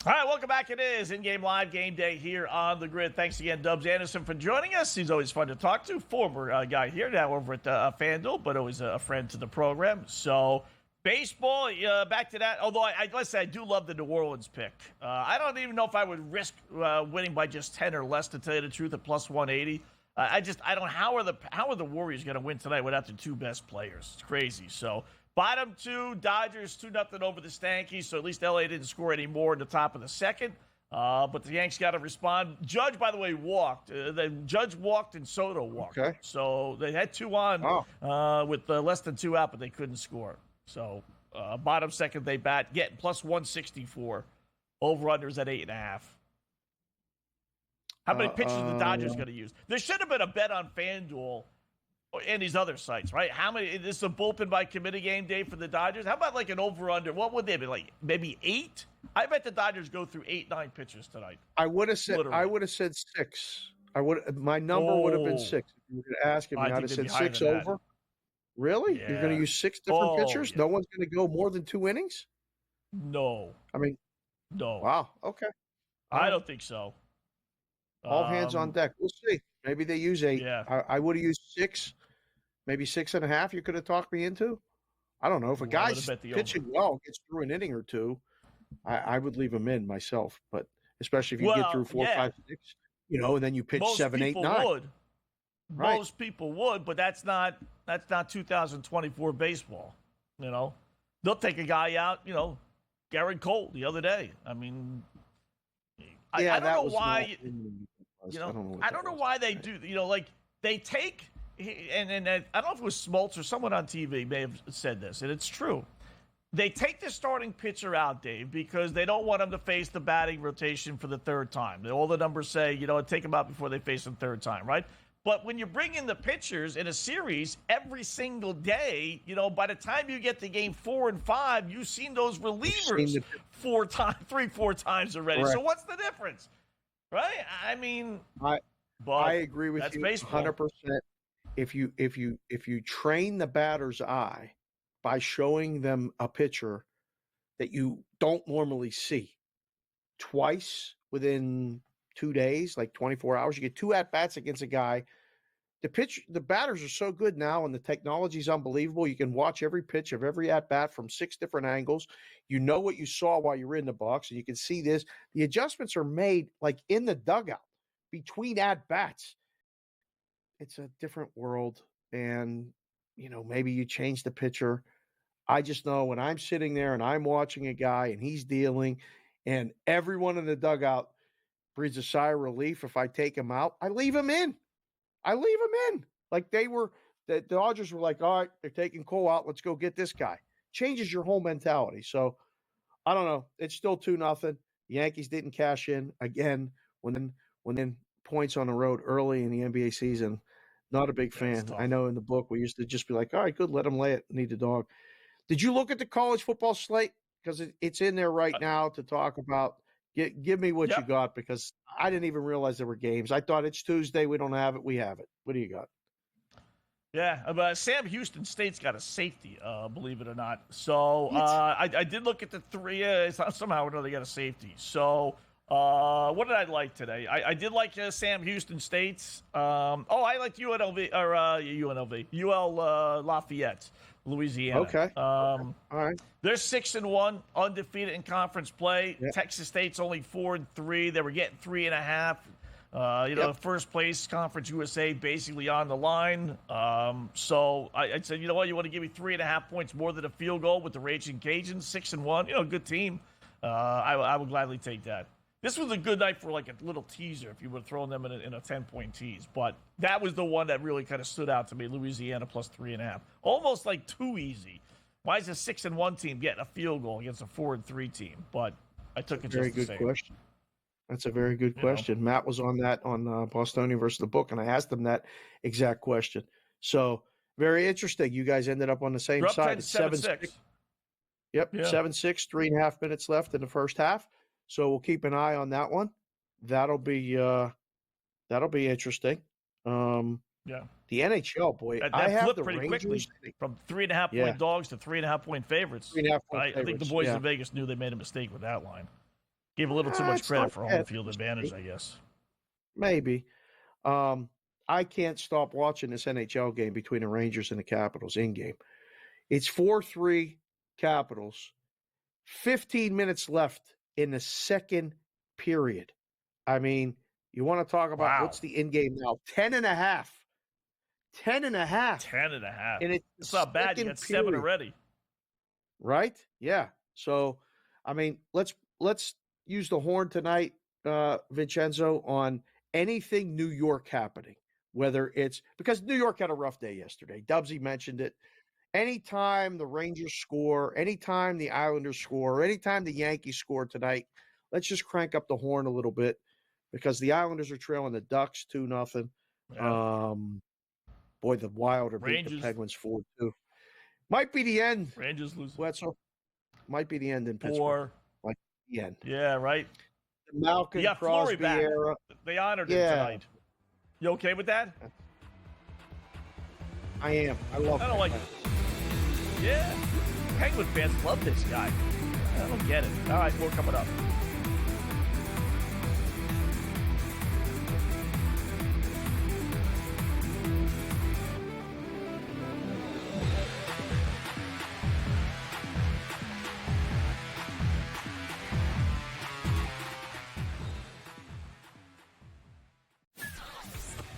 F: All right, welcome back. It is InGame Live Game Day here on the Grid. Thanks again, Dubs Anderson, for joining us. He's always fun to talk to. Former guy here, now over at FanDuel, but always a friend to the program. So, baseball, back to that. Although, let's say I do love the New Orleans pick. I don't even know if I would risk winning by just 10 or less, to tell you the truth, at plus 180. I don't. How are the Warriors going to win tonight without the two best players? It's crazy. So, bottom two, Dodgers 2-0 over the Stankies, so at least LA didn't score any more in the top of the second. But the Yanks got to respond. Judge, by the way, walked. The Judge walked and Soto walked.
G: Okay.
F: So they had 2 on with less than 2 out, but they couldn't score. So bottom second they bat, getting plus 164. Over-unders at 8.5. How many pitches the Dodgers going to use? There should have been a bet on FanDuel and these other sites, right? How many? This is a bullpen by committee game day for the Dodgers. How about like an over/under? What would they be like? Maybe 8? I bet the Dodgers go through 8-9 pitches tonight.
G: I would have said.
F: Literally.
G: I would have said 6. My number would have been 6. If you were going to ask him, I'd have said 6 over. Really?
F: Yeah.
G: You're going to use 6 different pitchers?
F: Yeah.
G: No one's going to go more than 2 innings?
F: No.
G: I mean,
F: no.
G: Wow. Okay.
F: I don't think so.
G: All hands on deck. We'll see. Maybe they use 8.
F: Yeah.
G: I would have used 6, maybe 6.5. You could have talked me into. I don't know. If a guy's pitching well, gets through an inning or 2, I would leave him in myself. But especially if you get through 4, 5, 6, and then you pitch 7, 8, 9.
F: Would.
G: Right.
F: Most people would, but that's not 2024 baseball. They'll take a guy out. Garrett Cole the other day. I mean, I don't know why. I don't know why they do. They take, and I don't know if it was Smoltz or someone on TV may have said this, and it's true. They take the starting pitcher out, Dave, because they don't want him to face the batting rotation for the 3rd time. All the numbers say, take him out before they face him 3rd time, right? But when you bring in the pitchers in a series every single day, by the time you get to game 4 and 5, you've seen those relievers 4 times already.
G: Correct.
F: So what's the difference, right? I mean,
G: I agree with you
F: baseball.
G: 100%. If you train the batter's eye by showing them a pitcher that you don't normally see twice within 2 days, like 24 hours, you get 2 at-bats against a guy. The batters are so good now, and the technology is unbelievable. You can watch every pitch of every at-bat from 6 different angles. You know what you saw while you were in the box, and you can see this. The adjustments are made like in the dugout between at-bats. It's a different world, and, maybe you change the pitcher. I just know when I'm sitting there and I'm watching a guy and he's dealing, and everyone in the dugout breathes a sigh of relief if I take him out, I leave him in. Like the Dodgers were like, all right, they're taking Cole out. Let's go get this guy. Changes your whole mentality. So I don't know. It's still 2-0. Yankees didn't cash in again when points on the road early in the NBA season. Not a big fan. I know in the book we used to just be like, all right, good, let them lay it. Need the dog. Did you look at the college football slate? Because it's in there right now to talk about. Give me what you got, because I didn't even realize there were games. I thought it's Tuesday. We don't have it. We have it. What do you got?
F: Yeah, but Sam Houston State's got a safety, believe it or not. So I did look at the 3. Somehow or another they got a safety. So what did I like today? I did like Sam Houston State's. I liked UNLV UL Lafayette, Louisiana.
G: Okay.
F: All
G: right.
F: They're 6-1, undefeated in conference play.
G: Yep.
F: Texas State's only 4-3. They were getting 3.5. First place Conference USA basically on the line. So I said, you know what? You want to give me 3.5 points more than a field goal with the Raging Cajuns, 6-1. Good team. I would gladly take that. This was a good night for like a little teaser if you would have thrown them in a 10-point tease. But that was the one that really kind of stood out to me. Louisiana plus 3.5. Almost like too easy. Why is a 6-1 team getting a field goal against a 4-3 team? But I took it
G: Very
F: just the
G: good
F: same.
G: question. That's a very good question. Matt was on that on Bostonian versus the book, and I asked him that exact question. So very interesting. You guys ended up on the same side. It's 7-6. Yep, 7-6, 3.5 minutes left in the first half. So we'll keep an eye on that one. That'll be interesting. The NHL, boy,
F: That
G: I have
F: flipped
G: the
F: pretty
G: Rangers
F: quickly from 3.5 point dogs to 3.5 point favorites.
G: 3.5 point
F: I think the
G: favorites,
F: boys in Vegas knew they made a mistake with that line. Gave a little too much
G: it's
F: credit
G: not
F: for home
G: bad.
F: field advantage, I guess.
G: Maybe. I can't stop watching this NHL game between the Rangers and the Capitals in-game. It's 4-3 Capitals. 15 minutes left in the second period. I mean, you want to talk about what's the in-game now? 10.5. 10.5.
F: 10.5.
G: And
F: it's not bad. You got 7 already.
G: Right? Yeah. So, I mean, let's use the horn tonight Vincenzo, on anything New York happening, whether it's because New York had a rough day yesterday. Dubsy mentioned it. Anytime the Rangers score, anytime the Islanders score, anytime the Yankees score tonight, let's just crank up the horn a little bit because the Islanders are trailing the Ducks 2-0.
F: Yeah.
G: Boy, the Wild are beating the Penguins 4-2. Might be the end.
F: Rangers losing.
G: Wetzel. Might be the end in Pittsburgh. Might be the end.
F: Yeah, right.
G: The Malkin,
F: you got Fleury
G: Crosby
F: back.
G: era.
F: They honored him tonight. You okay with that?
G: I am. I love
F: I don't like it. Yeah. Penguin fans love this guy. I don't get it. All right, more coming up.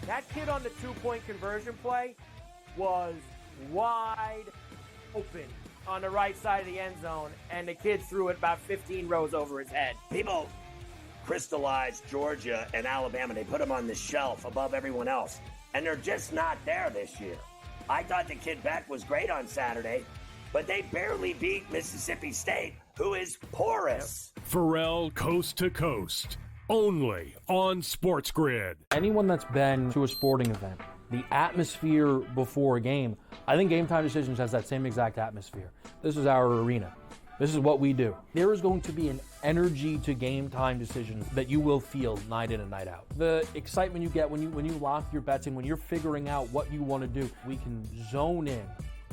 I: That kid on the two-point conversion play was wide open on the right side of the end zone, and the kid threw it about 15 rows over his head.
J: People crystallized Georgia and Alabama. They put them on the shelf above everyone else, and they're just not there this year. I thought the kid Beck was great on Saturday, but they barely beat Mississippi State, who is porous.
B: Pharrell Coast to Coast, only on SportsGrid.
C: Anyone that's been to a sporting event, the atmosphere before a game, I think Game Time Decisions has that same exact atmosphere. This is our arena. This is what we do. There is going to be an energy to Game Time Decisions that you will feel night in and night out. The excitement you get when you lock your bets in, when you're figuring out what you want to do, we can zone in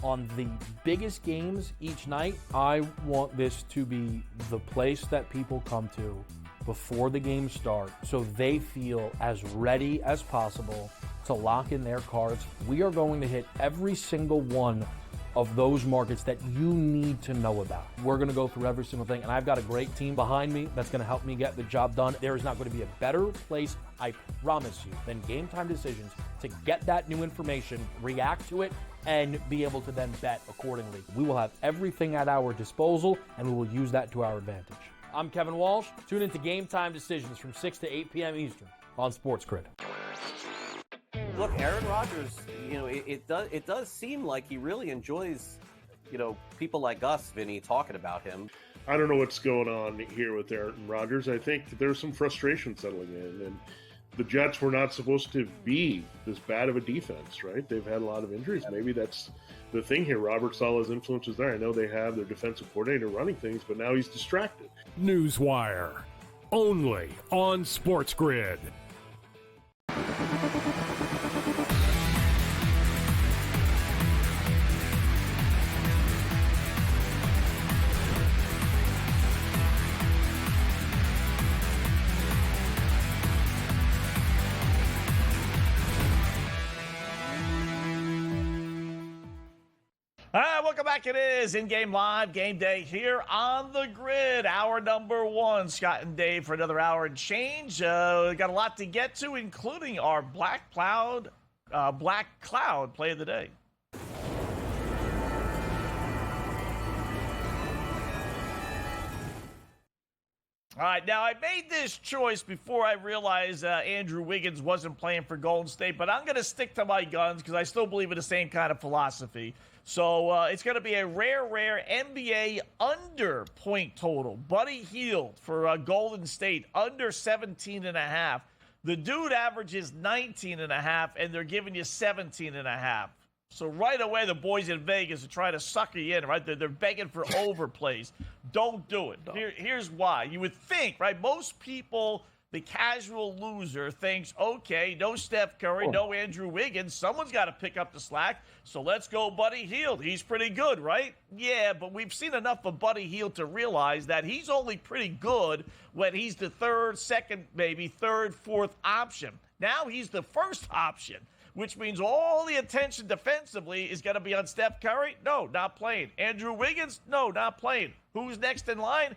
C: on the biggest games each night. I want this to be the place that people come to before the games start so they feel as ready as possible to lock in their cards. We are going to hit every single one of those markets that you need to know about. We're going to go through every single thing, and I've got a great team behind me that's going to help me get the job done. There is not going to be a better place, I promise you, than Game Time Decisions to get that new information, react to it, and be able to then bet accordingly. We will have everything at our disposal, and we will use that to our advantage. I'm Kevin Walsh. Tune into Game Time Decisions from 6 to 8 p.m. Eastern on SportsGrid.
D: Look, Aaron Rodgers, it does seem like he really enjoys, people like us, Vinny, talking about him.
E: I don't know what's going on here with Aaron Rodgers. I think there's some frustration settling in, and the Jets were not supposed to be this bad of a defense, right? They've had a lot of injuries. Maybe that's the thing here. Robert Saleh's influence is there. I know they have their defensive coordinator running things, but now he's distracted.
B: Newswire, only on SportsGrid.
F: All right, welcome back. It is InGame Live Game Day here on the grid. Hour number one. Scott and Dave for another hour and change. We got a lot to get to, including our Black Cloud play of the day. All right, now I made this choice before I realized Andrew Wiggins wasn't playing for Golden State, but I'm going to stick to my guns because I still believe in the same kind of philosophy. So it's going to be a rare NBA under point total. Buddy Hield for Golden State, under 17.5. The dude averages 19.5, and they're giving you 17.5. So right away, the boys in Vegas are trying to sucker you in, right? They're begging for overplays. Don't do it. Here's why. You would think, right? Most people, the casual loser, thinks, okay, no Steph Curry, no Andrew Wiggins. Someone's got to pick up the slack. So let's go Buddy Hield. He's pretty good, right? Yeah, but we've seen enough of Buddy Hield to realize that he's only pretty good when he's the third, fourth option. Now he's the first option, which means all the attention defensively is going to be on Steph Curry. No, not playing. Andrew Wiggins? No, not playing. Who's next in line?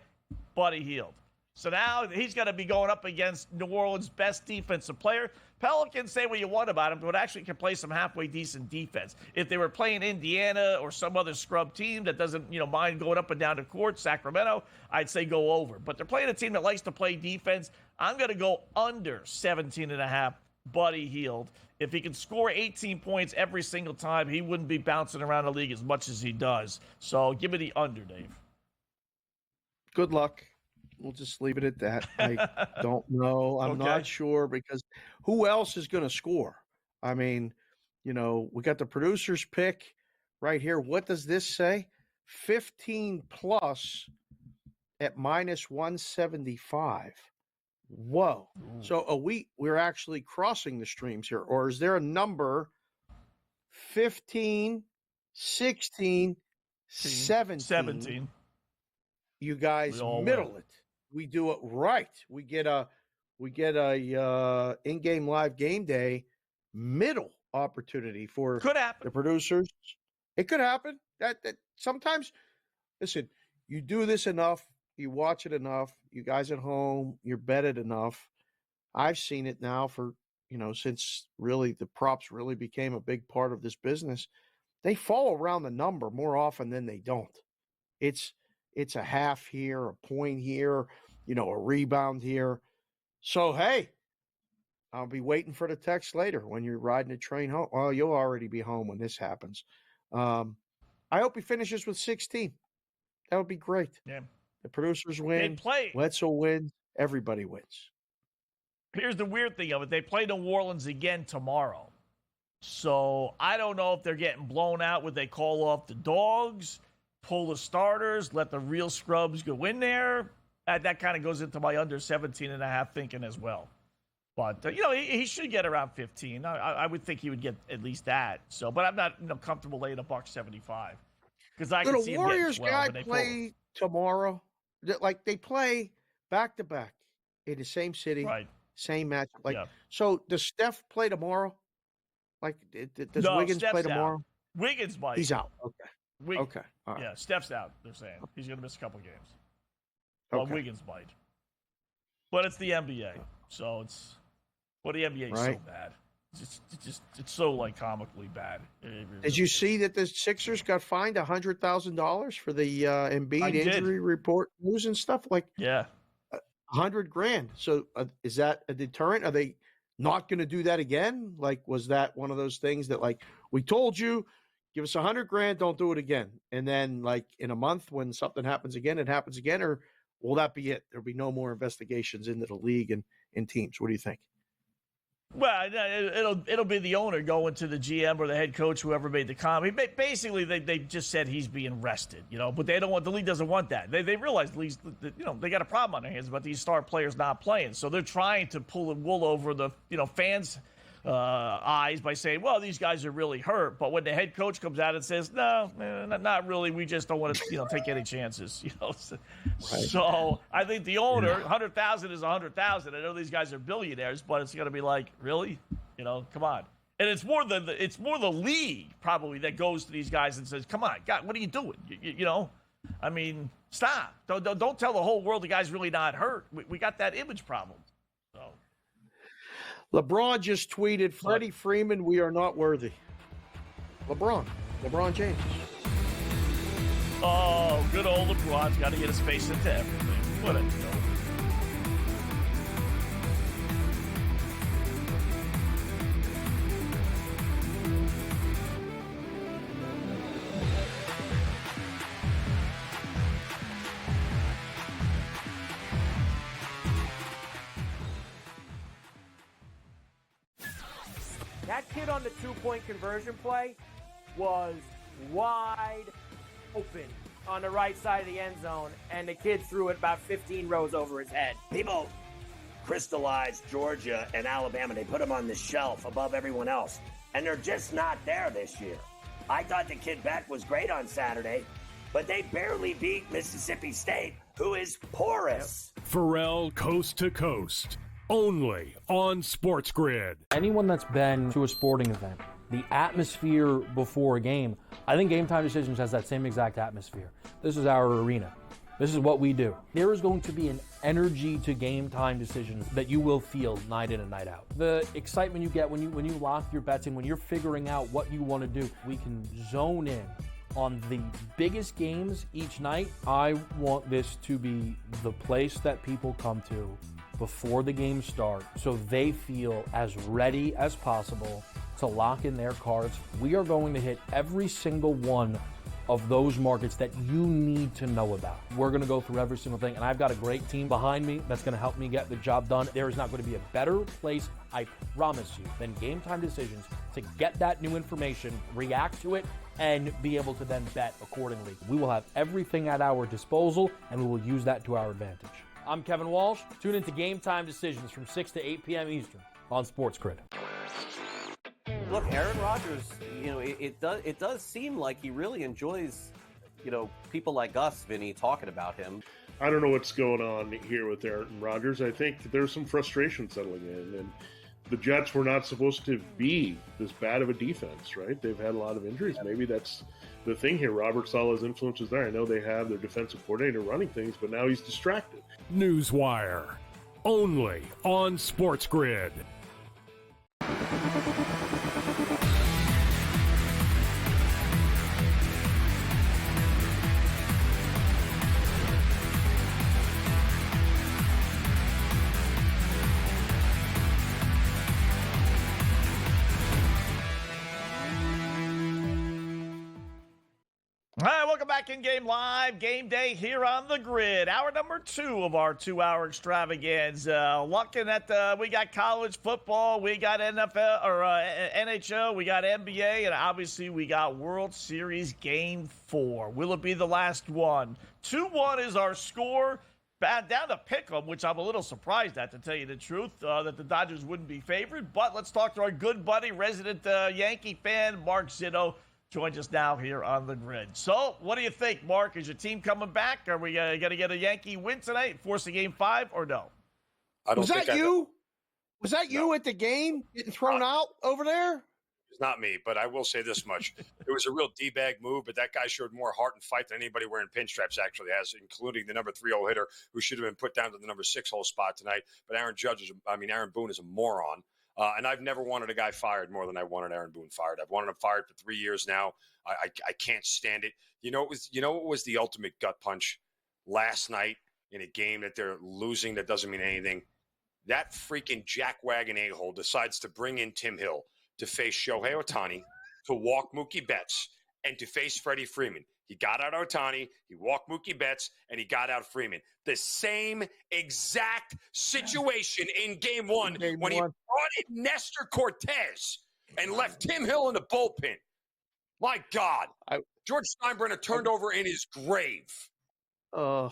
F: Buddy Hield. So now he's going to be going up against New Orleans' best defensive player. Pelicans, say what you want about them, but actually can play some halfway decent defense. If they were playing Indiana or some other scrub team that doesn't, mind going up and down the court, Sacramento, I'd say go over. But they're playing a team that likes to play defense. I'm going to go under 17.5. Buddy Hield. If he can score 18 points every single time, he wouldn't be bouncing around the league as much as he does. So give me the under, Dave.
G: Good luck. We'll just leave it at that. I don't know. I'm not sure because who else is going to score? I mean, we got the producer's pick right here. What does this say? 15 plus at minus 175. Whoa.
F: Ooh.
G: So we're actually crossing the streams here, or is there a number 15, 16, 17? You guys middle it. We do it right. We get a in-game live game day middle opportunity for the producers. It could happen. That sometimes, listen, you do this enough, you watch it enough, you guys at home, you're betted enough. I've seen it now for, since really the props really became a big part of this business. They fall around the number more often than they don't. It's a half here, a point here, a rebound here. So, hey, I'll be waiting for the text later when you're riding the train home. Well, you'll already be home when this happens. I hope he finishes with 16. That would be great.
F: Yeah.
G: The producers win.
F: They play.
G: Wetzel wins. Everybody wins.
F: Here's the weird thing of it. They play New Orleans again tomorrow. So I don't know if they're getting blown out. Would they call off the dogs, pull the starters, let the real scrubs go in there? That kind of goes into my under 17.5 thinking as well. But, he should get around 15. I would think he would get at least that. So, but I'm not comfortable laying $1.75. Because I can see him getting 12
G: Warriors guy play tomorrow? Like, they play back-to-back in the same city, same match. So does Steph play tomorrow? Like, does Wiggins
F: Steph's
G: play tomorrow?
F: Out. Wiggins might.
G: He's out. Okay. Okay. All right.
F: Yeah, Steph's out, they're saying. He's going to miss a couple games.
G: Okay.
F: Wiggins might. But it's the NBA. So it's... Well, the NBA is so bad. It's so, comically bad.
G: Did you see that the Sixers got fined $100,000 for the Embiid injury report news and stuff?
F: Yeah.
G: $100,000. So is that a deterrent? Are they not going to do that again? Was that one of those things that, we told you, give us $100,000, don't do it again. And then, in a month when something happens again, it happens again? Or will that be it? There'll be no more investigations into the league and teams. What do you think?
F: Well, it'll be the owner going to the GM or the head coach, whoever made the comment. Basically, they just said he's being rested, but they don't want, the league doesn't want that. They realize the league's, they got a problem on their hands about these star players not playing. So they're trying to pull the wool over the, fans' eyes by saying, well, these guys are really hurt. But when the head coach comes out and says, no, not really, we just don't want to, take any chances, So I think the owner, 100,000 is 100,000. I know these guys are billionaires, but it's going to be really, come on. And it's more the league probably that goes to these guys and says, come on, God, what are you doing? I mean, stop. Don't tell the whole world the guy's really not hurt. We got that image problem. So.
G: LeBron just tweeted, Freddie Freeman, we are not worthy. LeBron James.
F: Oh, good old LeBron's got to get his face into everything. What a joke.
I: That kid on the two-point conversion play was wide open on the right side of the end zone, and the kid threw it about 15 rows over his head.
J: People crystallized Georgia and Alabama. They put them on the shelf above everyone else, and they're just not there this year. I thought the kid Beck was great on Saturday, but they barely beat Mississippi State, who is porous.
B: Pharrell Coast to Coast. Only on SportsGrid.
C: Anyone that's been to a sporting event, the atmosphere before a game, I think Game Time Decisions has that same exact atmosphere. This is our arena. This is what we do. There is going to be an energy to game time decisions that you will feel night in and night out. The excitement you get when you lock your bets in, when you're figuring out what you want to do, we can zone in on the biggest games each night. I want this to be the place that people come to before the games start so they feel as ready as possible to lock in their cards. We are going to hit every single one of those markets that you need to know about. We're gonna go through every single thing, and I've got a great team behind me that's gonna help me get the job done. There is not gonna be a better place, I promise you, than Game Time Decisions to get that new information, react to it, and be able to then bet accordingly. We will have everything at our disposal, and we will use that to our advantage. I'm Kevin Walsh. Tune into Game Time Decisions from 6 to 8 p.m. Eastern on SportsGrid.
D: Look, Aaron Rodgers, it does seem like he really enjoys, people like us, Vinny, talking about him.
E: I don't know what's going on here with Aaron Rodgers. I think there's some frustration settling in, and the Jets were not supposed to be this bad of a defense, right? They've had a lot of injuries. Maybe that's the thing here. Robert Saleh's influence is there. I know they have their defensive coordinator running things, but now he's distracted.
B: Newswire, only on SportsGrid.
F: All right, welcome back InGame Live. Game day here on the grid. Hour number 2 of our 2-hour extravaganza. Looking at we got college football, we got NFL or NHL, we got NBA, and obviously we got World Series Game 4. Will it be the last one? 2-1 is our score. Down to pick'em, which I'm a little surprised at, to tell you the truth, that the Dodgers wouldn't be favored. But let's talk to our good buddy, resident Yankee fan, Mark Zitto. Joins us now here on the grid. So, what do you think, Mark? Is your team coming back? Are we going to get a Yankee win tonight, force a Game 5, or no?
G: Was that you at the game getting thrown out over there?
L: It's not me, but I will say this much. It was a real D-bag move, but that guy showed more heart and fight than anybody wearing pinstripes actually has, including the number 3-hole hitter who should have been put down to the number 6-hole spot tonight. But Aaron Boone is a moron. And I've never wanted a guy fired more than I wanted Aaron Boone fired. I've wanted him fired for 3 years now. I can't stand it. What was the ultimate gut punch last night in a game that they're losing that doesn't mean anything? That freaking jackwagon a-hole decides to bring in Tim Hill to face Shohei Ohtani, to walk Mookie Betts, and to face Freddie Freeman. He got out Ohtani, he walked Mookie Betts, and he got out Freeman. The same exact situation in Game 1 when he brought in Nestor Cortez and left Tim Hill in the bullpen. My God. George Steinbrenner turned over in his grave.
G: Oh,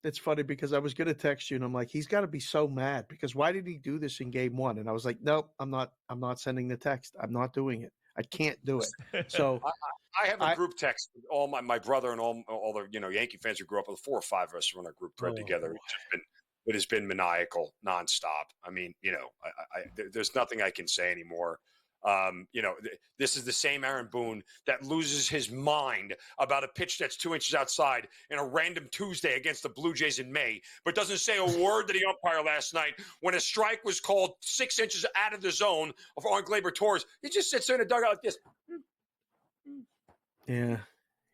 G: it's funny because I was going to text you, and I'm like, he's got to be so mad because why did he do this in Game 1? And I was like, nope, I'm not sending the text. I'm not doing it. I can't do it. So
L: I have a group text with all my brother and all the Yankee fans who grew up with 4 or 5 of us who are in a group thread together. It has been maniacal nonstop. I mean, there's nothing I can say anymore. This is the same Aaron Boone that loses his mind about a pitch that's 2 inches outside in a random Tuesday against the Blue Jays in May, but doesn't say a word to the umpire last night when a strike was called 6 inches out of the zone on Gleyber Torres. He just sits there in a dugout like this.
G: Yeah,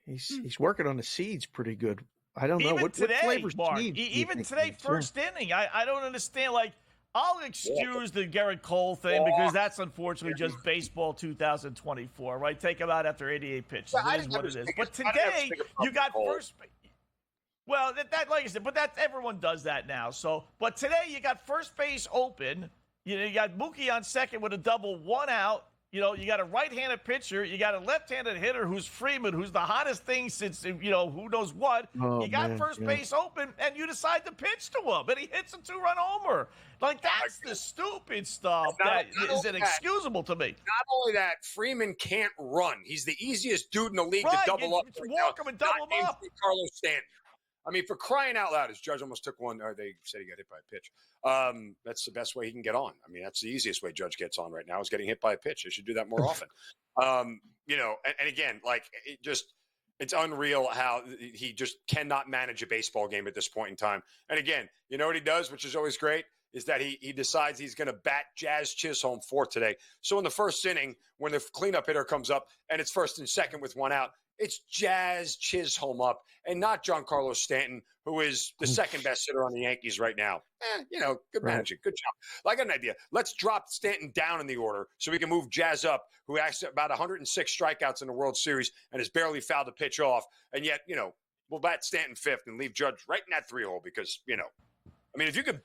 G: he's working on the seeds pretty good. I don't know what flavors
F: Mark,
G: seeds.
F: Even today, first inning, I don't understand. Like, I'll excuse the Garrett Cole thing because that's unfortunately just baseball 2024, right? Take him out after 88 pitches. It is what it is. But today, you got first base. Well, that like I said, but everyone does that now. So, but today you got first base open. You got Mookie on second with a double, 1 out. You got a right-handed pitcher. You got a left-handed hitter who's Freeman, who's the hottest thing since, who knows what. You got first base open, and you decide to pitch to him, and he hits a 2-run homer. Like, that's the stupid stuff that is inexcusable to me.
L: Not only that, Freeman can't run. He's the easiest dude in the league to double up.
F: Walk him and double him up.
L: Carlos Stanton. I mean, for crying out loud, his judge almost took one. Or they said he got hit by a pitch. That's the best way he can get on. I mean, that's the easiest way Judge gets on right now is getting hit by a pitch. They should do that more often. And again, like, It's unreal how he just cannot manage a baseball game at this point in time. And again, you know what he does, which is always great, is that he decides he's going to bat Jazz Chisholm fourth today. So in the first inning, when the cleanup hitter comes up and it's first and second with one out, it's Jazz Chisholm up and not Giancarlo Stanton, who is the second best hitter on the Yankees right now. Good managing. Good job. I got an idea. Let's drop Stanton down in the order so we can move Jazz up, who has about 106 strikeouts in the World Series and has barely fouled a pitch off. And yet, we'll bat Stanton fifth and leave Judge right in that 3-hole because, if you could,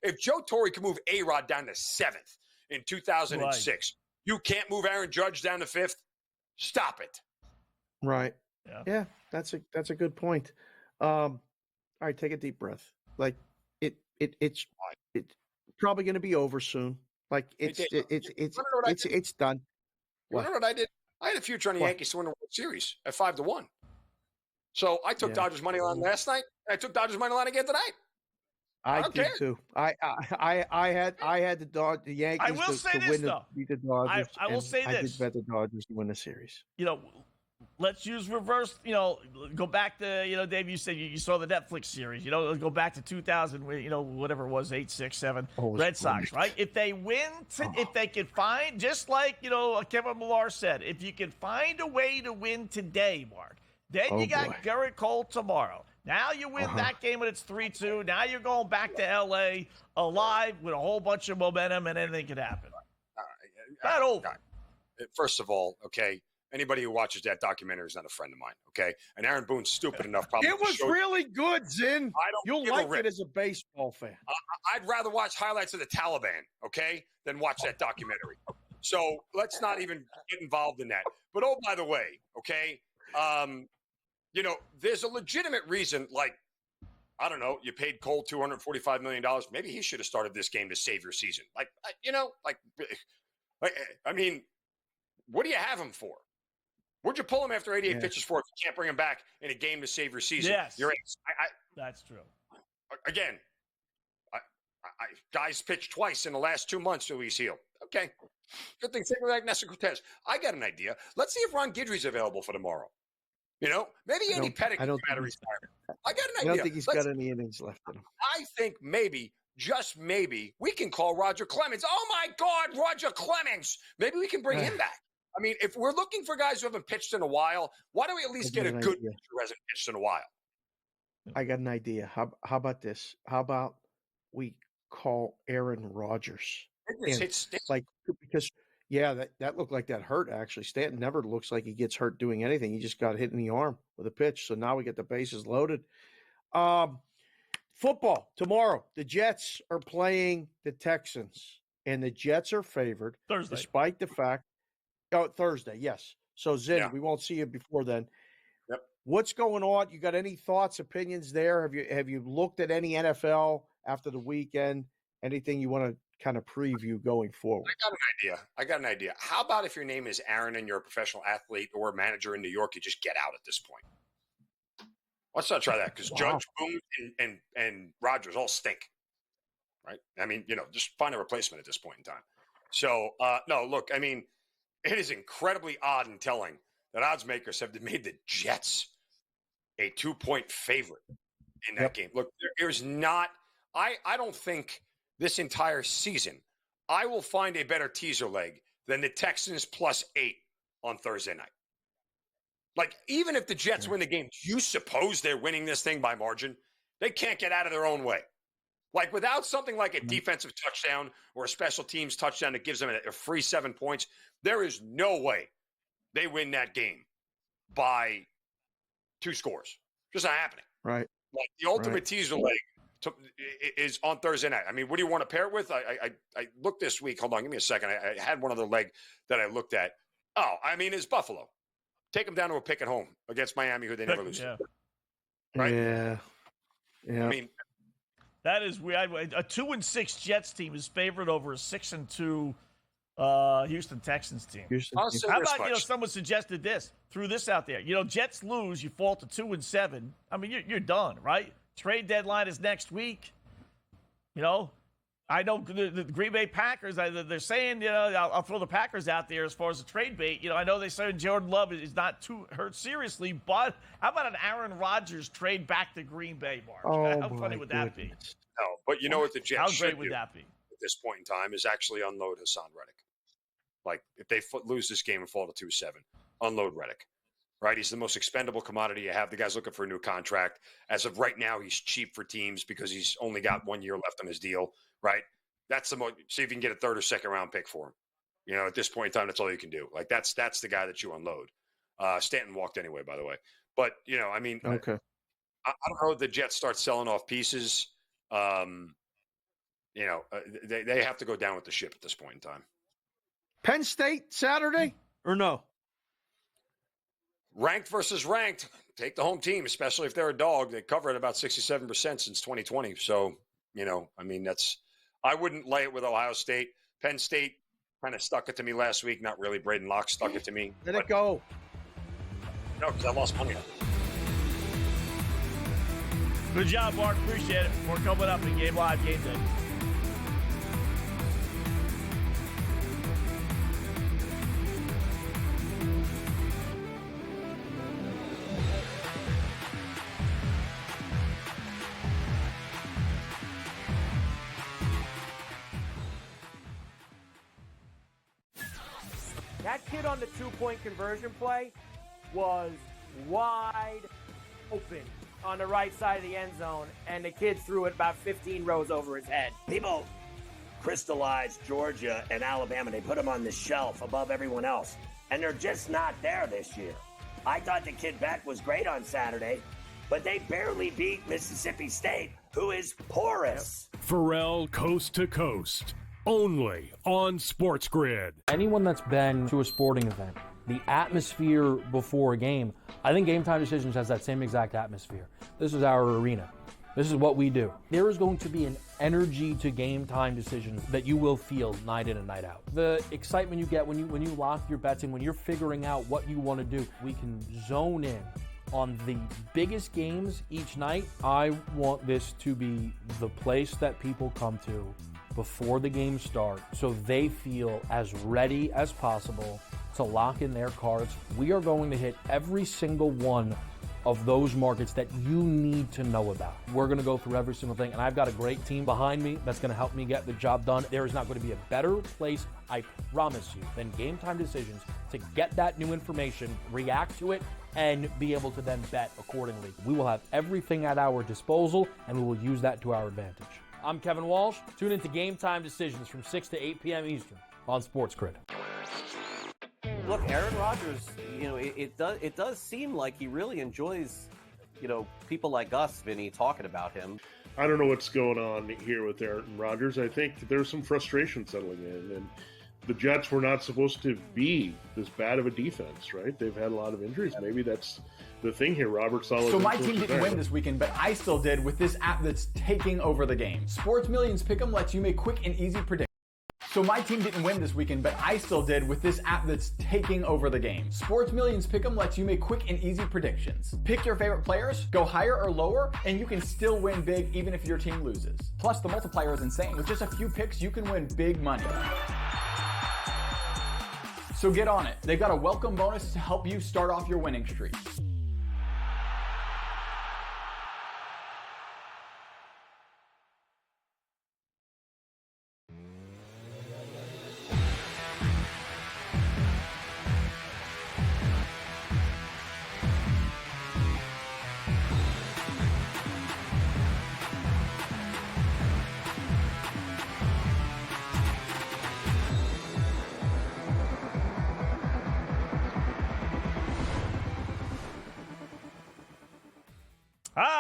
L: if Joe Torre could move A-Rod down to seventh in 2006, you can't move Aaron Judge down to fifth. Stop it.
G: Right. Yeah, that's a good point. All right, take a deep breath. Like it's probably going to be over soon. Like it's done.
L: You know what I did? I had a future on the Yankees to win the World Series at 5-1. So I took Dodgers money line last night. And I took Dodgers money line again tonight.
G: I did too. I had the Yankees
F: I will say
G: to
F: this,
G: win
F: though.
G: beat the Dodgers.
F: I will say
G: I
F: this.
G: did bet the Dodgers to win the series.
F: Let's use reverse, go back to, Dave, you said you saw the Netflix series, let's go back to 2000, whatever it was, 8, 6, 7, Red Sox, right? If they win, if they can find, just like, Kevin Millar said, if you can find a way to win today, Mark, then you got Garrett Cole tomorrow. Now you win that game when it's 3-2. Now you're going back to L.A. alive with a whole bunch of momentum, and anything could happen. Not over.
L: First of all, okay, anybody who watches that documentary is not a friend of mine, okay? And Aaron Boone's stupid enough probably
G: It was really good, Zin. You'll like it
L: rip.
G: as a baseball fan.
L: I'd rather watch highlights of the Taliban, okay, than watch that documentary. So let's not even get involved in that. But, oh, by the way, okay, there's a legitimate reason, like, I don't know, you paid Cole $245 million. Maybe he should have started this game to save your season. What do you have him for? Would you pull him after 88 pitches for if you can't bring him back in a game to save your season?
F: Yes.
L: That's
F: true.
L: Again, guys pitched twice in the last 2 months till he's healed. Okay. Good thing. Same with Agnesio Cortez. I got an idea. Let's see if Ron Guidry's available for tomorrow. Maybe Andy Pettitte comes out of retirement. I got an idea.
G: I don't think he's got any innings left in him.
L: I think maybe, just maybe, we can call Roger Clemens. Oh, my God, Roger Clemens. Maybe we can bring him back. If we're looking for guys who haven't pitched in a while, why don't we at least get a good pitcher who hasn't pitched in a while?
G: I got an idea. How about this? How about we call Aaron Rodgers? Because that looked like that hurt, actually. Stanton never looks like he gets hurt doing anything. He just got hit in the arm with a pitch. So now we get the bases loaded. Football tomorrow. The Jets are playing the Texans, and the Jets are favored
F: Thursday,
G: despite the fact. Oh, Thursday, yes. So Zin, we won't see you before then.
L: Yep.
G: What's going on? You got any thoughts, opinions there? Have you looked at any NFL after the weekend? Anything you want to kind of preview going forward?
L: I got an idea. How about if your name is Aaron and you're a professional athlete or a manager in New York, you just get out at this point? Let's not try that because Judge, Boone, and Rodgers all stink, right? Just find a replacement at this point in time. So, no, look, it is incredibly odd and telling that odds makers have made the Jets a 2-point favorite in that game. Look, there's not – I don't think this entire season I will find a better teaser leg than the Texans +8 on Thursday night. Like, even if the Jets win the game, do you suppose they're winning this thing by margin? They can't get out of their own way. Like, without something like a defensive touchdown or a special teams touchdown that gives them a free 7 points, there is no way they win that game by 2 scores. Just not happening.
G: Right.
L: Like, the ultimate teaser leg is on Thursday night. What do you want to pair it with? I looked this week. Hold on, give me a second. I had one other leg that I looked at. It's Buffalo. Take them down to a pick at home against Miami, who they never lose.
F: Yeah.
G: Right? Yeah.
F: That is weird. A 2-6 Jets team is favored over a 6-2 Houston Texans team. How about someone suggested this? Threw this out there. Jets lose, you fall to 2-7. You're done, right? Trade deadline is next week. I know the Green Bay Packers, they're saying, I'll throw the Packers out there as far as the trade bait. I know they said Jordan Love is not too hurt seriously, but how about an Aaron Rodgers trade back to Green Bay, Mark?
G: Oh,
F: How funny would that be?
L: No, but you know what the Jets
F: How
L: should
F: great would
L: do
F: that be?
L: at this point in time is actually unload Hassan Reddick. Like, if they lose this game and fall to 2-7, unload Reddick. Right? He's the most expendable commodity you have. The guy's looking for a new contract. As of right now, he's cheap for teams because he's only got 1 year left on his deal. Right? That's the most. See if you can get a third or second round pick for him. At this point in time, that's all you can do. Like, that's the guy that you unload. Stanton walked anyway, by the way. But
G: Okay.
L: I don't know if the Jets start selling off pieces. They have to go down with the ship at this point in time.
G: Penn State Saturday or no?
L: Ranked versus ranked. Take the home team, especially if they're a dog. They cover it about 67% since 2020. So, I wouldn't lay it with Ohio State. Penn State kind of stuck it to me last week. Not really. Braden Locke stuck it to me.
G: Let it go.
L: No, because I lost money on it.
F: Good job, Mark. Appreciate it. We're coming up in Game Live Game Day.
I: That kid on the two-point conversion play was wide open on the right side of the end zone, and the kid threw it about 15 rows over his head.
J: People crystallized Georgia and Alabama. They put them on the shelf above everyone else, and they're just not there this year. I thought the kid Beck was great on Saturday, but they barely beat Mississippi State, who is porous.
B: Pharrell Coast to Coast. Only on SportsGrid.
C: Anyone that's been to a sporting event, the atmosphere before a game, I think Game Time Decisions has that same exact atmosphere. This is our arena. This is what we do. There is going to be an energy to Game Time Decisions that you will feel night in and night out. The excitement you get when you lock your bets in, when you're figuring out what you want to do, we can zone in on the biggest games each night. I want this to be the place that people come to before the games start so they feel as ready as possible to lock in their cards. We are going to hit every single one of those markets that you need to know about. We're going to go through every single thing, and I've got a great team behind me that's going to help me get the job done. There is not going to be a better place, I promise you, than Game Time Decisions to get that new information, react to it, and be able to then bet accordingly. We will have everything at our disposal, and we will use that to our advantage. I'm Kevin Walsh. Tune into Game Time Decisions from 6 to 8 p.m. Eastern on SportsGrid.
D: Look, Aaron Rodgers, it does seem like he really enjoys, people like us, Vinny, talking about him.
E: I don't know what's going on here with Aaron Rodgers. I think there's some frustration settling in, and the Jets were not supposed to be this bad of a defense, right? They've had a lot of injuries. Maybe that's the thing here. Robert Saleh.
H: So my team didn't win this weekend, but I still did with this app that's taking over the game. Sports Millions Pick'em lets you make quick and easy predictions. So my team didn't win this weekend, but I still did with this app that's taking over the game. Sports Millions Pick'em lets you make quick and easy predictions. Pick your favorite players, go higher or lower, and you can still win big even if your team loses. Plus, the multiplier is insane. With just a few picks, you can win big money. So get on it. They've got a welcome bonus to help you start off your winning streak.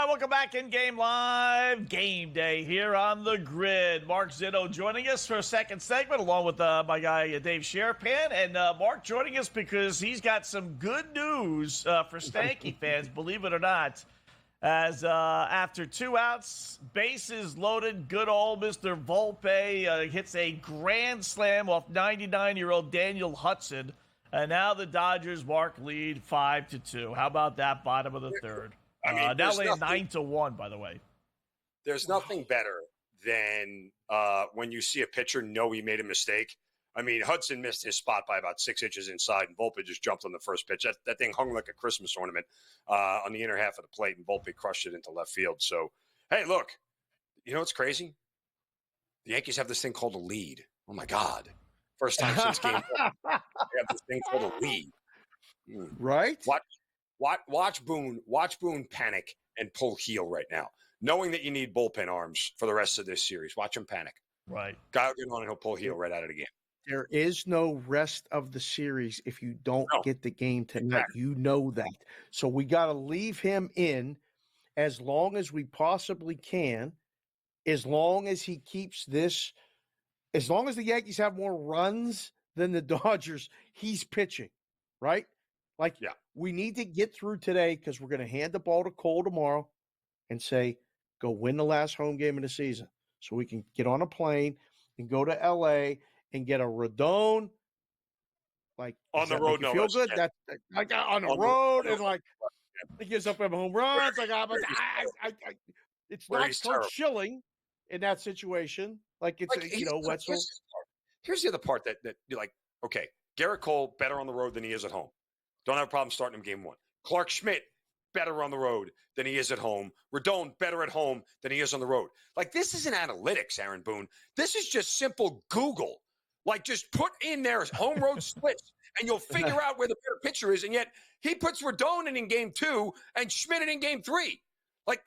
F: Welcome back InGame Live Game Day here on the Grid. Mark Zitto joining us for a second segment, along with my guy Dave Sharapan. And Mark joining us because he's got some good news for Stanky fans, believe it or not. As after 2 outs, bases loaded, good old Mr. Volpe hits a grand slam off 99-year-old Daniel Hudson. And now the Dodgers, Mark, lead 5-2. How about that bottom of the third? Now laying 9-1, by the way.
L: There's nothing better than when you see a pitcher know he made a mistake. I mean, Hudson missed his spot by about 6 inches inside, and Volpe just jumped on the first pitch. That thing hung like a Christmas ornament on the inner half of the plate, and Volpe crushed it into left field. So, hey, look, you know what's crazy? The Yankees have this thing called a lead. Oh, my God. First time since game 1. They have this thing called a lead.
G: Right?
L: Watch Boone panic and pull heel right now, knowing that you need bullpen arms for the rest of this series. Watch him panic.
F: Right.
L: Guy will get on and he'll pull heel right out of the game.
G: There is no rest of the series if you don't get the game tonight.
L: Exactly.
G: You know that. So we got to leave him in as long as we possibly can, as long as he keeps this, as long as the Yankees have more runs than the Dodgers, he's pitching, right? Like, we need to get through today because we're going to hand the ball to Cole tomorrow and say, go win the last home game of the season so we can get on a plane and go to L.A., and get a Rodon, like
L: on the road.
G: No, feel good. That like on the road is like he gives up home runs. Like it's not Kurt Schilling in that situation. Like it's Wetzel.
L: Here's the other part that you're like, okay, Garrett Cole better on the road than he is at home. Don't have a problem starting him game 1. Clark Schmidt better on the road than he is at home. Rodon better at home than he is on the road. Like, this isn't analytics, Aaron Boone. This is just simple Google. Like, just put in there home road splits, and you'll figure out where the better pitcher is. And yet, he puts Rodon in game 2 and Schmidt in game 3. Like,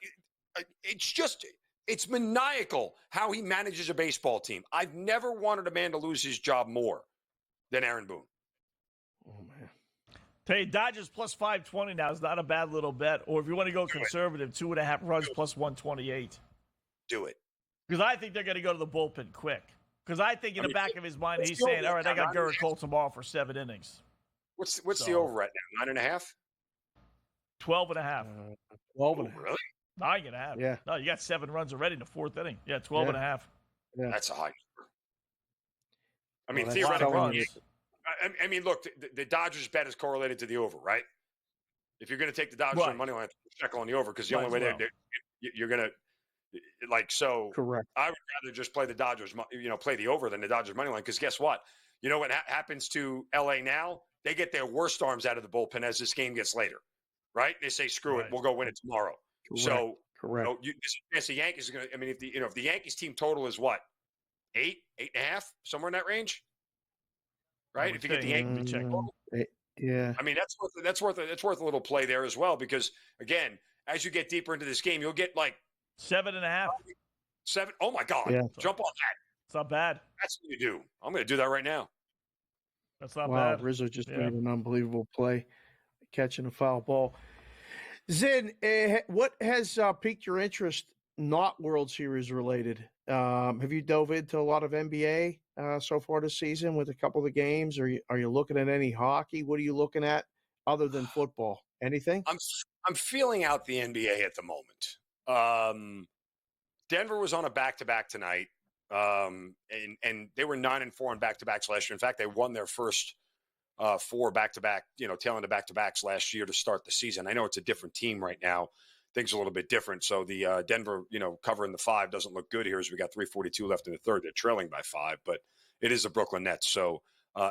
L: it's maniacal how he manages a baseball team. I've never wanted a man to lose his job more than Aaron Boone.
G: Oh, man.
F: Hey, Dodgers plus 520 now is not a bad little bet. Or if you want to go conservative, 2.5 runs plus 128.
L: Do it.
F: Because I think they're going to go to the bullpen quick. Because I think in the back of his mind, he's saying, all right, I got Garrett Cole tomorrow for 7 innings.
L: What's the over right now? 9.5?
F: 12.5.
G: 12.5.
L: Really?
F: 9.5.
G: Yeah.
F: No, you got 7 runs already in the 4th inning. Yeah, 12.5.
G: Yeah.
L: That's a high number. I mean,
F: Well,
L: theoretically, I mean, look, the Dodgers bet is correlated to the over, right? If you're going to take the Dodgers on money line, check on the over because the only way you're going to so.
G: Correct.
L: I would rather just play the Dodgers, play the over than the Dodgers money line because guess what? You know what happens to LA now? They get their worst arms out of the bullpen as this game gets later, right? They say, "Screw it, we'll go win it tomorrow."
G: Correct.
L: So,
G: correct.
L: The Yankees are going to. I mean, if the Yankees team total is what, 8.5, somewhere in that range, right? If you get the Yankees total,
G: yeah.
L: I mean, that's worth a little play there as well because again, as you get deeper into this game, you'll get like
F: 7.5.
L: 7. Oh my God!
G: Yeah.
L: Jump on that.
F: It's not bad.
L: That's what you do. I'm going to do that right now.
F: That's not
G: wow,
F: bad.
G: Rizzo just made an unbelievable play, catching a foul ball. Zin, what has piqued your interest, not World Series related? Have you dove into a lot of NBA so far this season with a couple of the games? Are you looking at any hockey? What are you looking at other than football? Anything?
L: I'm feeling out the NBA at the moment. Denver was on a back-to-back tonight, and they were 9-4 on back-to-backs last year. In fact, they won their first 4 back-to-back, tail end of back-to-backs last year to start the season. I know it's a different team right now. Things are a little bit different. So the Denver, covering the 5 doesn't look good here as we got 3:42 left in the third. They're trailing by 5, but it is the Brooklyn Nets. So